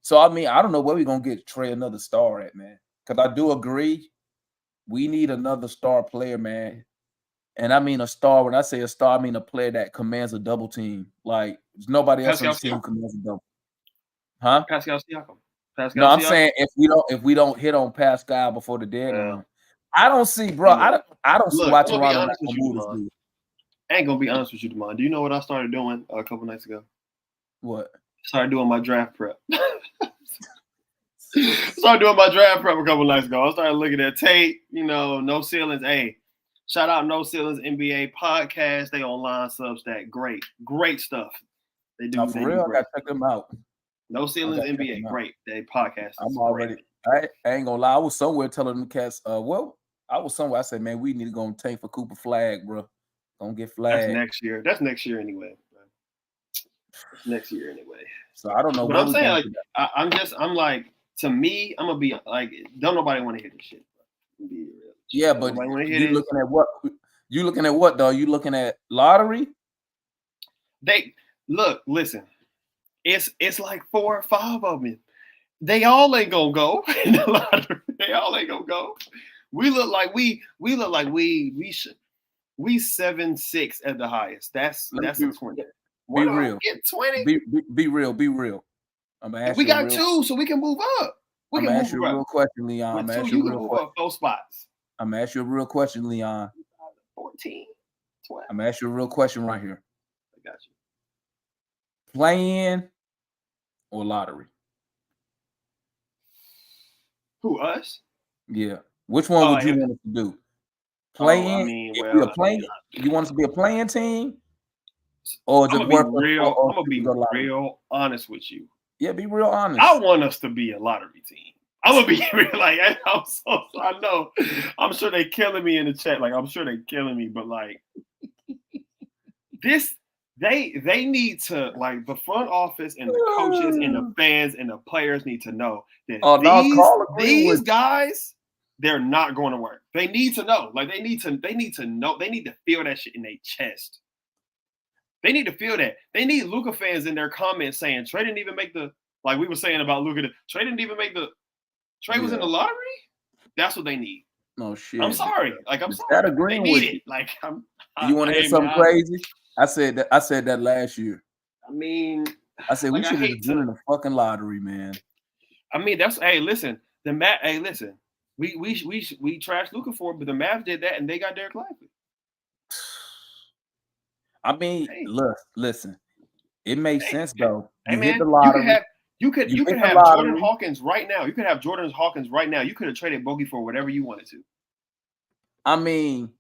So I mean, I don't know where we're gonna get Trey another star at, man. Because I do agree, we need another star player, man. And I mean a star. When I say a star, I mean a player that commands a double team. Like there's nobody else on the team commands a double. Huh? Pascal Siakam. No, I'm saying if we don't hit on Pascal before the deadline, I don't see, bro. I don't see why Toronto not gonna move this dude. I ain't gonna be honest with you, Demond. Do you know what I started doing a couple nights ago? What? Started doing my draft prep. Started doing my draft prep a couple nights ago. I started looking at tape, No Ceilings. Hey, shout out No Ceilings NBA podcast. They online Substack. Great stuff. They do. For real, I gotta check them out. No Ceilings NBA, great. They podcast. I'm already. I ain't gonna lie. I was somewhere telling them cats. I was somewhere. I said, man, we need to go and tank for Cooper Flag, bro. Gonna get flagged. That's next year. That's next year anyway. Next year anyway. So I don't know. But I'm saying, like, I'm like, to me, I'm gonna be like, don't nobody want to hear this shit, bro. Be real. Yeah, but you looking at what? You looking at what though? You looking at lottery? Listen. It's like 4 or 5 of them. They all ain't gonna go in the lottery. They all ain't gonna go. We look like we 7-6 at the highest. That's a 20. Be real. Get 20. Be real. We got 2, so we can move up. I'm gonna ask you a real question, Leon. I'm gonna ask you a real question. 4 spots. I'm gonna ask you a real question, Leon. 14, 12. I'm gonna ask you a real question right here. I got you. Play-in or lottery? Who, us? Yeah. Which one would you want us to do? Play-in? You want us to be a play-in team? Or just I'm gonna be real honest with you. Yeah, be real honest. I want us to be a lottery team. I'm gonna be real. Like, I know. I'm sure they're killing me in the chat. Like, I'm sure they're killing me, but like this. They need to, like, the front office and the coaches and the fans and the players need to know that these guys, they're not going to work. They need to know. Like, they need to know. They need to feel that shit in their chest. They need to feel that. They need Luka fans in their comments saying Trey didn't even make the, like we were saying about Luka, Trey didn't even make the, Trey was in the lottery? That's what they need. No shit. I'm sorry. Like, I'm sorry. That agreeing they need with it. Like, you want to hear something crazy? I said that last year. I mean, I said we should have been in the fucking lottery, man. I mean, listen, we trashed Luka for it, but the Mavs did that and they got Derek Lively. I mean, listen, it makes sense though. You hit the lottery. You could have Jordan Hawkins right now. You could have Jordan Hawkins right now. You could have traded Bogey for whatever you wanted to. I mean,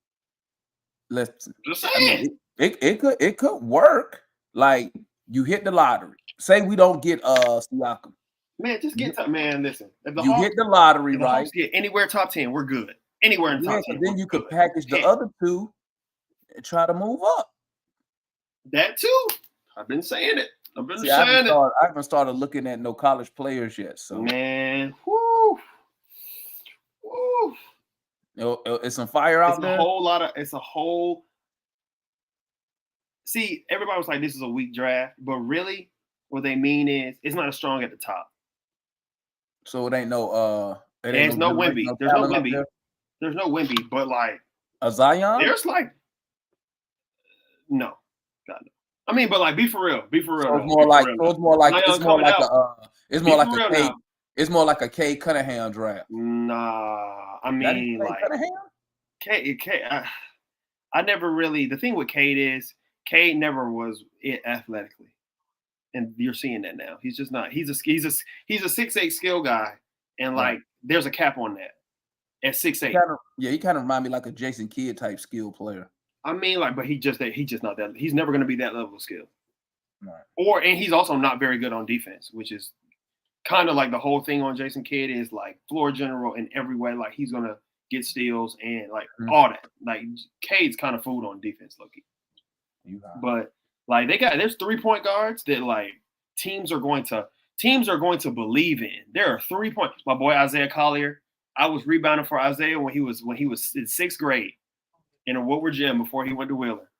listen. Just saying. It could work. Like, you hit the lottery. Say we don't get Siakam. Man, just get man. Listen, if the Hit the lottery, right? Hawks get anywhere top 10, we're good. Anywhere in top 10. Then you could package the other two and try to move up. That too. I've been saying it. I haven't started looking at no college players yet. So man, it's some fire out there. It's a whole. See, everybody was like, "This is a weak draft," but really, what they mean is it's not as strong at the top. So it ain't no. There's no Wemby. There's no Wemby, but like a Zion. There's like no, God no. I mean, but like, be for real. So it's more like a It's more like a Cade Cunningham draft. Nah, I mean like Cade. I never really. The thing with Cade is Cade never was it athletically, and you're seeing that now. He's just not. He's a 6'8" skill guy, and like there's a cap on that at 6'8". He kind of remind me like a Jason Kidd type skill player. I mean, like, but he's just not that. He's never going to be that level of skill. Right. And he's also not very good on defense, which is kind of like the whole thing on Jason Kidd is like floor general in every way. Like he's gonna get steals and like all that. Like Cade's kind of food on defense, Loki. But like there's 3-point guards that like teams are going to believe in. There are 3-point. My boy Isaiah Collier. I was rebounding for Isaiah when he was in 6th grade in a Woodward gym before he went to Wheeler.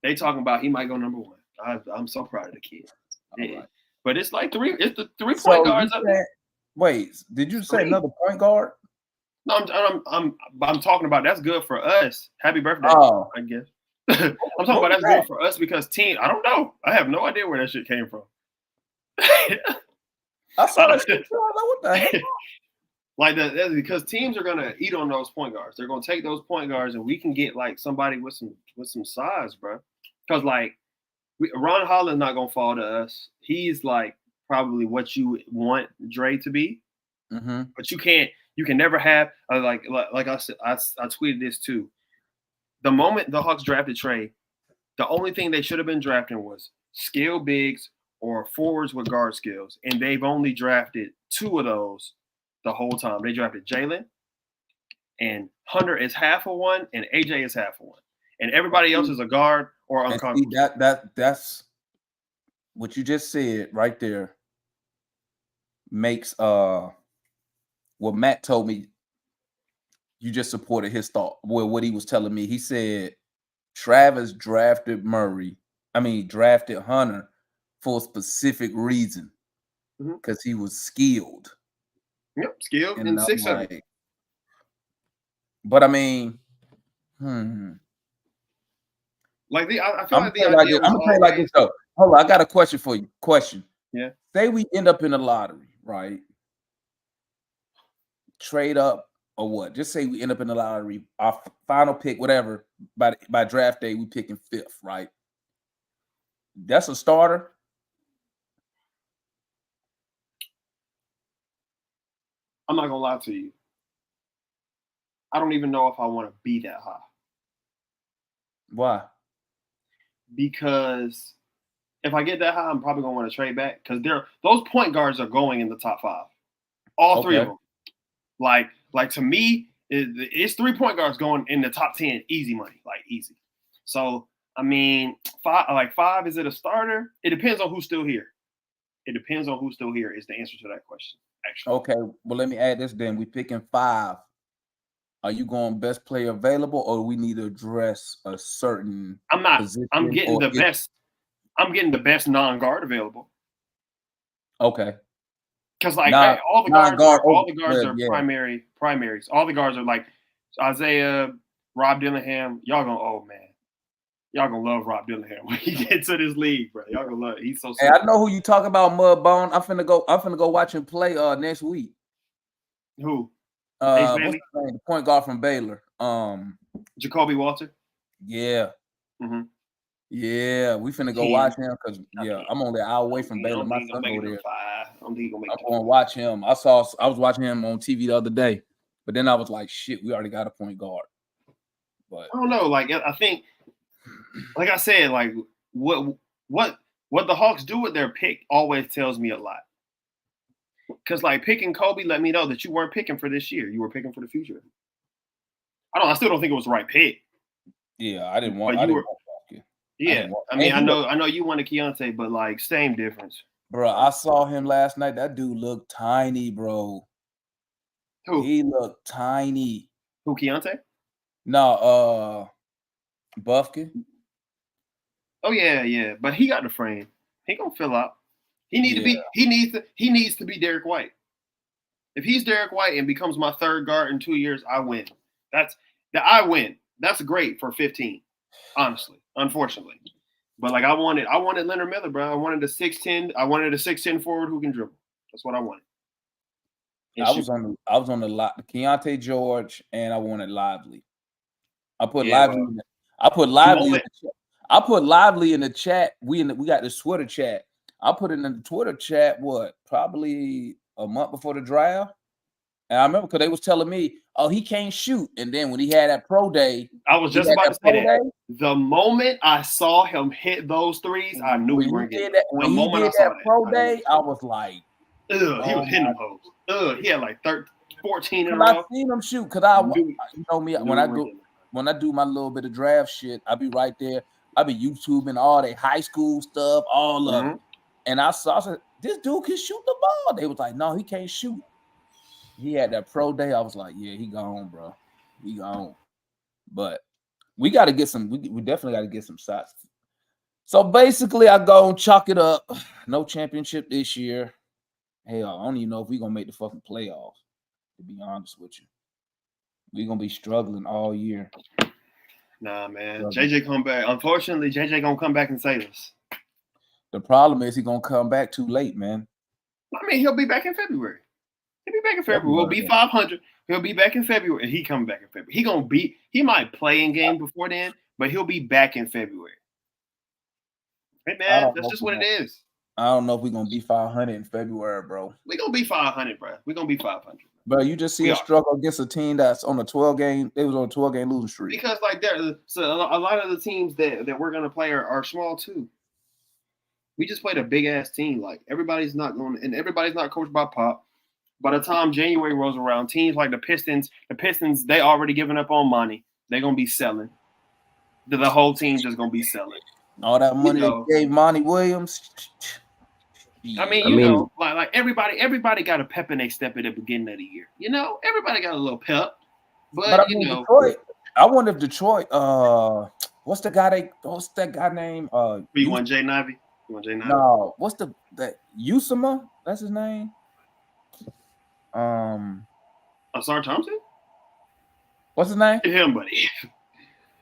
They talking about he might go number 1. I'm so proud of the kid. Right. But it's like it's the 3-point guards up there. Wait, did you say another point guard? No, I'm talking about that's good for us. Happy birthday, I guess. I'm talking about that's good for us because I don't know. I have no idea where that shit came from. I saw that shit. What the heck? Like that's because teams are gonna eat on those point guards. They're gonna take those point guards, and we can get like somebody with some size, bro. Because like Ron Holland's not gonna fall to us. He's like probably what you want Dre to be, but you can never have like I said. I tweeted this too. The moment the Hawks drafted Trey, the only thing they should have been drafting was skill bigs or forwards with guard skills, and they've only drafted 2 of those the whole time. They drafted Jalen, and Hunter is half of one, and AJ is half of one, and everybody else is a guard or uncomfortable. That's what you just said right there. Makes what Matt told me. You just supported his thought. Well, what he was telling me, he said Travis drafted Hunter for a specific reason because he was skilled. Yep, skilled and 6'7". But I mean, I feel like the idea. I'm gonna play like this though. Hold on, I got a question for you. Yeah. Say we end up in the lottery, right? Trade up or what? Just say we end up in the lottery, our final pick, whatever. By draft day, we picking 5th, right? That's a starter. I'm not gonna lie to you. I don't even know if I want to be that high. Why? Because if I get that high, I'm probably gonna want to trade back because those point guards are going in the top 5, all 3 of them. Like to me, it's 3 point guards going in the top 10, easy money, like easy. So I mean, 5 is it a starter? It depends on who's still here. It depends on who's still here is the answer to that question. Actually. Okay, well let me add this then. We picking 5. Are you going best player available, or we need to address a certain? I'm getting the best. I'm getting the best non-guard available. Okay. Because like all the guards are primaries. All the guards are like Isaiah, Rob Dillingham. Y'all gonna love Rob Dillingham when he gets to this league, bro. Y'all gonna love it. He's so. Hey, I know who you talk about, Mudbone. I'm finna go watch him play next week. Who? What's his name? The point guard from Baylor. Jacoby Walter. Yeah. Yeah, we finna go watch him because I'm only an hour away from Baylor. My son go there. I'm going to watch him. I was watching him on TV the other day, but then I was like, shit, we already got a point guard. But I don't know. Like I think, like I said, like what the Hawks do with their pick always tells me a lot. Because like picking Kobe let me know that you weren't picking for this year. You were picking for the future. I still don't think it was the right pick. Yeah, I didn't want. Yeah, I mean, I know you wanted Keontae, but like same difference. Bro, I saw him last night. That dude looked tiny, bro. Who? He looked tiny. Who, Keontae? No, Bufkin. Oh yeah, but he got the frame. He gonna fill out. He needs to be Derek White. If he's Derek White and becomes my 3rd guard in 2 years, I win. I win. That's great for 15. Honestly, unfortunately, but like I wanted Leonard Miller, bro. I wanted a 6'10. I wanted a 6'10 forward who can dribble. That's what I wanted. I was on the Keontae George, and I wanted Lively. I put Lively in the chat. We got this Twitter chat. I put it in the Twitter chat, probably a month before the draft. And I remember because they was telling me, oh, he can't shoot. And then when he had that pro day, I was just about to say that. The moment I saw him hit those threes, I knew we weren't getting it. When he did that pro day, I was like, he was hitting them hoes. He had like 14 in a row. I seen him shoot because you know me, when I do my little bit of draft shit, I be right there. I be YouTubing all the high school stuff, all of it. And I said, this dude can shoot the ball. They was like, no, he can't shoot. He had that pro day. I was like, yeah, he gone, bro. He gone. But we got to get some. We definitely got to get some shots. So basically, I go and chalk it up. No championship this year. Hell, I don't even know if we're gonna make the fucking playoffs. To be honest with you, we're gonna be struggling all year. Nah, man. JJ come back. Unfortunately, JJ gonna come back and save us. The problem is he's gonna come back too late, man. I mean, he'll be back in February. He'll be back in February. We'll be 500. He'll be back in February, and he coming back in February. He might play in game before then, but he'll be back in February. Hey man, that's just what it is. I don't know if we're gonna be 500 in February, bro. We're gonna be 500, bro. We're gonna be 500. Bro, you just see a struggle against a team that's on a 12-game. They was on a 12-game losing streak. Because so a lot of the teams that we're gonna play are small too. We just played a big ass team. Like everybody's not coached by Pop. By the time January rolls around, teams like the Pistons, they already given up on money. They're gonna be selling. The whole team's just gonna be selling. All that money they gave Monty Williams. I mean, like everybody got a pep in their step at the beginning of the year. You know, everybody got a little pep. But you know, Detroit, I wonder if Detroit. What's that guy named? You want Jay Nivey? No, what's that Usama? That's his name. Asar Thompson. What's his name? Him, buddy.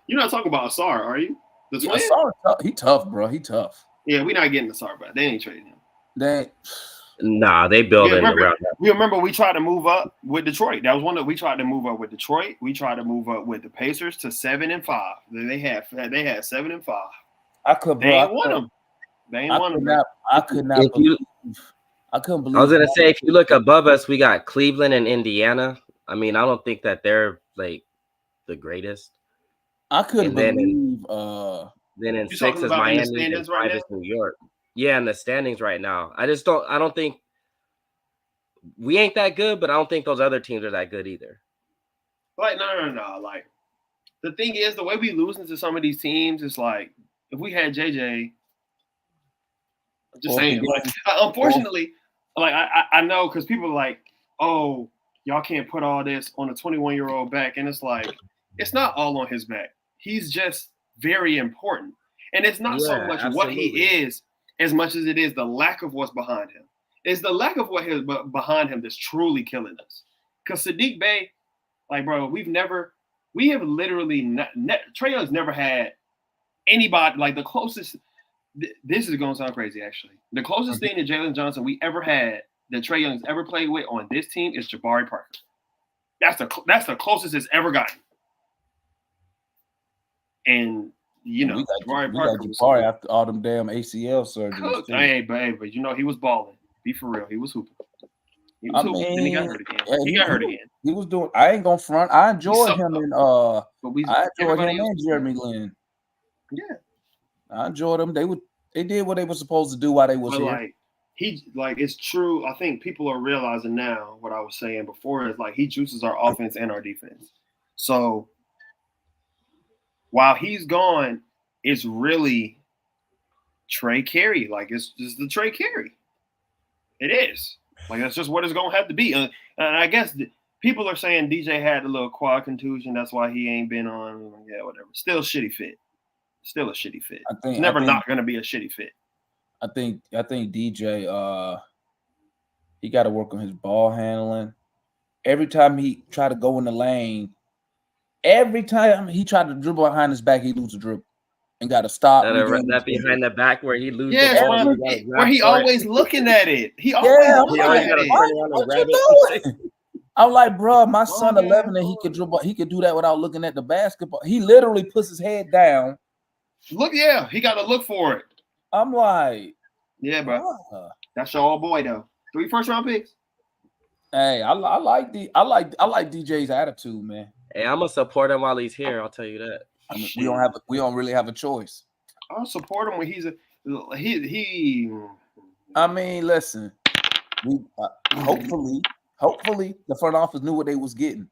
You're not talking about Asar, are you? Asar, he tough, bro. He tough. Yeah, we're not getting Asar, bro. They ain't trading him. They build it around that. We remember we tried to move up with Detroit. That was one that we tried to move up with Detroit. We tried to move up with the Pacers to 7-5. They had 7-5. They ain't won them. They ain't won them. I could not believe. I couldn't believe. I was gonna say, if you look above us, we got Cleveland and Indiana. I mean, I don't think that they're like the greatest. I couldn't believe. Then in 6 is Miami, and 5 is New York. Yeah, in the standings right now. I don't think we ain't that good, but I don't think those other teams are that good either. Like, no. Like, the thing is, the way we losing to some of these teams is like, if we had JJ, I'm just saying, like, unfortunately, like, I know because people are like, oh, y'all can't put all this on a 21-year-old back. And it's like, it's not all on his back. He's just very important. And it's not so much what he is as much as it is the lack of what's behind him. It's the lack of what is behind him that's truly killing us. Because Sadiq Bey, like, bro, we have literally, Trae Young's never had anybody, like the closest, this is going to sound crazy actually. The closest thing to Jalen Johnson we ever had that Trae Young's ever played with on this team is Jabari Parker. That's the closest it's ever gotten. And you know, Jabari Parker after all them damn ACL surgeries. Hey, but you know he was balling. Be for real, he was hooping. He was hooping, and he got hurt again. He got hurt again. He was doing. I ain't gonna front. I enjoyed him and I enjoyed him and Jeremy Lin. Yeah, I enjoyed them. They did what they were supposed to do while they was here. Like it's true. I think people are realizing now what I was saying before is like he juices our offense and our defense. So while he's gone, it's really Trey Carey. Like it's just the Trey Carey. It is. Like that's just what it's gonna have to be. And I guess people are saying DJ had a little quad contusion. That's why he ain't been on. Yeah, whatever. Still a shitty fit. Still a shitty fit. It's never not gonna be a shitty fit. I think DJ he got to work on his ball handling. Every time he tried to go in the lane, every time he tried to dribble behind his back, he lose a dribble and got to stop. That behind the back where he loses. Yeah, where he always looking at it. He always looking at it. What you doing? I'm like, bro, my son 11 and he could dribble. He could do that without looking at the basketball. He literally puts his head down. Look, yeah, he got to look for it. I'm like, yeah, bro. That's your old boy though. 3 first-round picks. Hey, I like DJ's attitude, man. Hey, I'm gonna support him while he's here. I'll tell you that. I mean, we don't really have a choice. I'll support him when he. I mean, listen. We hopefully the front office knew what they was getting.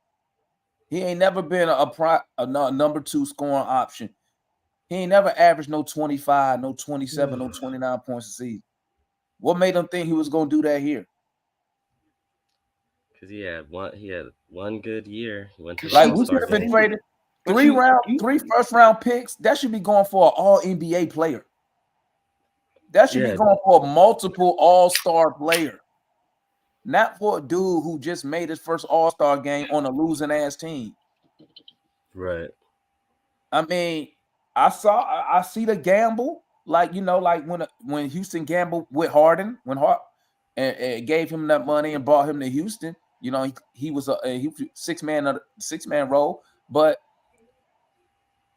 He ain't never been a number 2 scoring option. He ain't never averaged no 25, no 27, no 29 points a season. What made him think he was gonna do that here? Because he had one good year. He went to like we should have been traded 3 first-round picks. That should be going for an all-NBA player. That should be going for a multiple all-star player. Not for a dude who just made his first all-star game on a losing ass team. Right. I mean, I see the gamble, like when Houston gambled with Harden, and gave him that money and brought him to Houston. He was a six-man role, but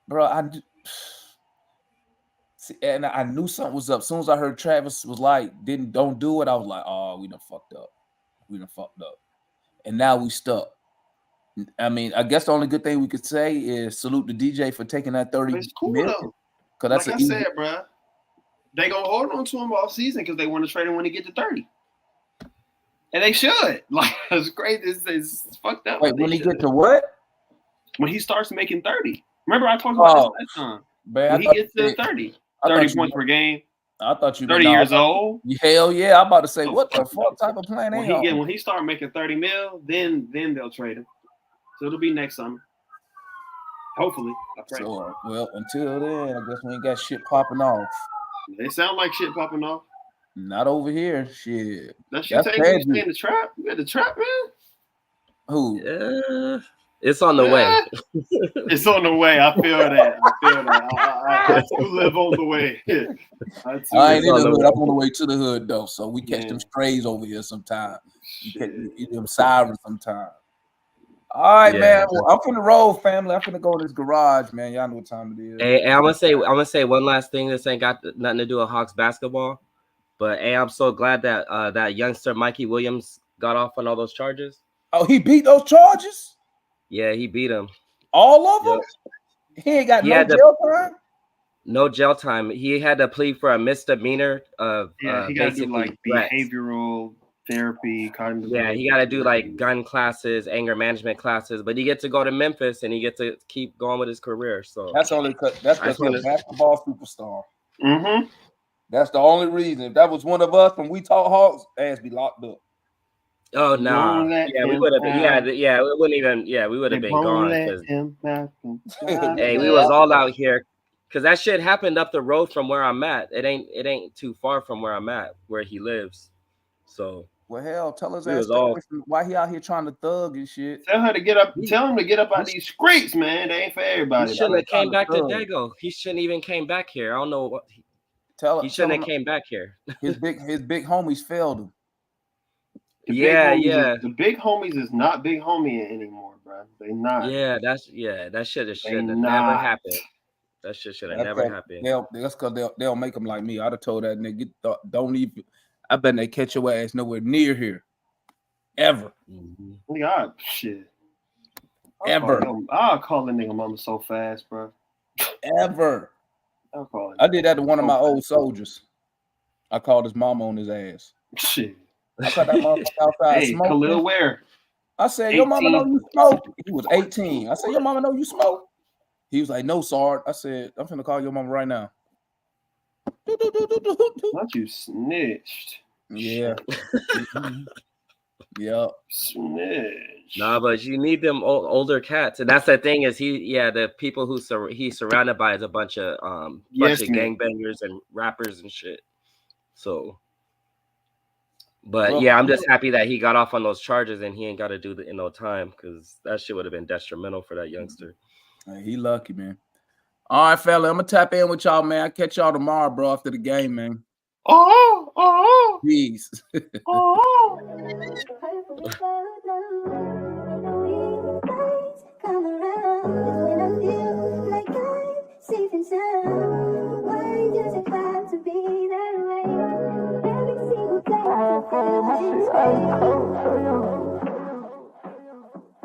bro, I knew something was up. As soon as I heard Travis was like, don't do it, I was like, oh, we done fucked up. And now we stuck. I mean, I guess the only good thing we could say is salute the DJ for taking that 30 million. Because that's like I said, bro, they gonna hold on to him all season because they want to trade him when he get to 30. And they should. Like, it's great. It's fucked up. Wait, when he get to what? When he starts making 30. Remember I talked about this last time. Man, when he gets to 30. 30 points per game. I thought you 30 years old. Hell yeah. I'm about to say, what the fuck type of plan when he start making 30 mil, then they'll trade him. So it'll be next summer. Hopefully. So, well, until then, I guess we ain't got shit popping off. They sound like shit popping off. Not over here. Shit. That shit take you in the trap? You at the trap, man? Who? Yeah. It's on the way. It's on the way. I feel that. I still live on the way. I ain't in the hood. I'm on the way to the hood, though. So we catch them strays over here sometime. You catch them sirens sometime. All right, man. Well, I'm from the road, family. I'm finna go to this garage, man. Y'all know what time it is. Hey, I'm gonna say one last thing. This ain't got nothing to do with Hawks basketball, but hey, I'm so glad that that youngster Mikey Williams got off on all those charges. Oh, he beat those charges? Yeah, he beat him. All of them? He ain't got no jail time? No jail time. He had to plead for a misdemeanor of he got to do like behavioral therapy kind of. Yeah, he got to do like gun classes, anger management classes, but he gets to go to Memphis and he gets to keep going with his career. So that's because he's a basketball superstar. Mm-hmm. That's the only reason. If that was one of us from We Talk Hawks, ass be locked up. Oh no! Yeah, we would have been. Yeah, we wouldn't even. Yeah, we would have been gone. Hey, we was all out here because that shit happened up the road from where I'm at. It ain't too far from where I'm at, where he lives. So. Well, hell, tell us why he out here trying to thug and shit. Tell him to get up out these streets, man. They ain't for everybody. He shouldn't have came back to Dago. He shouldn't even came back here. I don't know what. He shouldn't have came back here. His big homies failed him. The big homies is not big homie anymore, bro. They not. Yeah, that shit should have never happened. That shit should have never happened. That's because they'll make them like me. I'd have told that nigga, don't even. I bet they catch your ass nowhere near here, ever. God, shit. Ever. I'll call the nigga mama so fast, bro. Ever. I'll call it. I did that to one of my old soldiers. I called his mama on his ass. Shit. I cut that motherfucker outside smoking. Khalil Ware. I said, your mama know you smoke? He was 18. I said, your mama know you smoke? He was like, no, Sard. I said, I'm finna call your mama right now. Not you snitched. Yeah. Yep. Snitch. Nah, but you need them older cats, and that's the thing is the people who he's surrounded by is a bunch of gangbangers and rappers and shit. So, but yeah, I'm just happy that he got off on those charges and he ain't got to do in no time because that shit would have been detrimental for that youngster. Hey, he lucky, man. All right, fella, I'm gonna tap in with y'all, man. I'll catch y'all tomorrow, bro, after the game, man. Peace.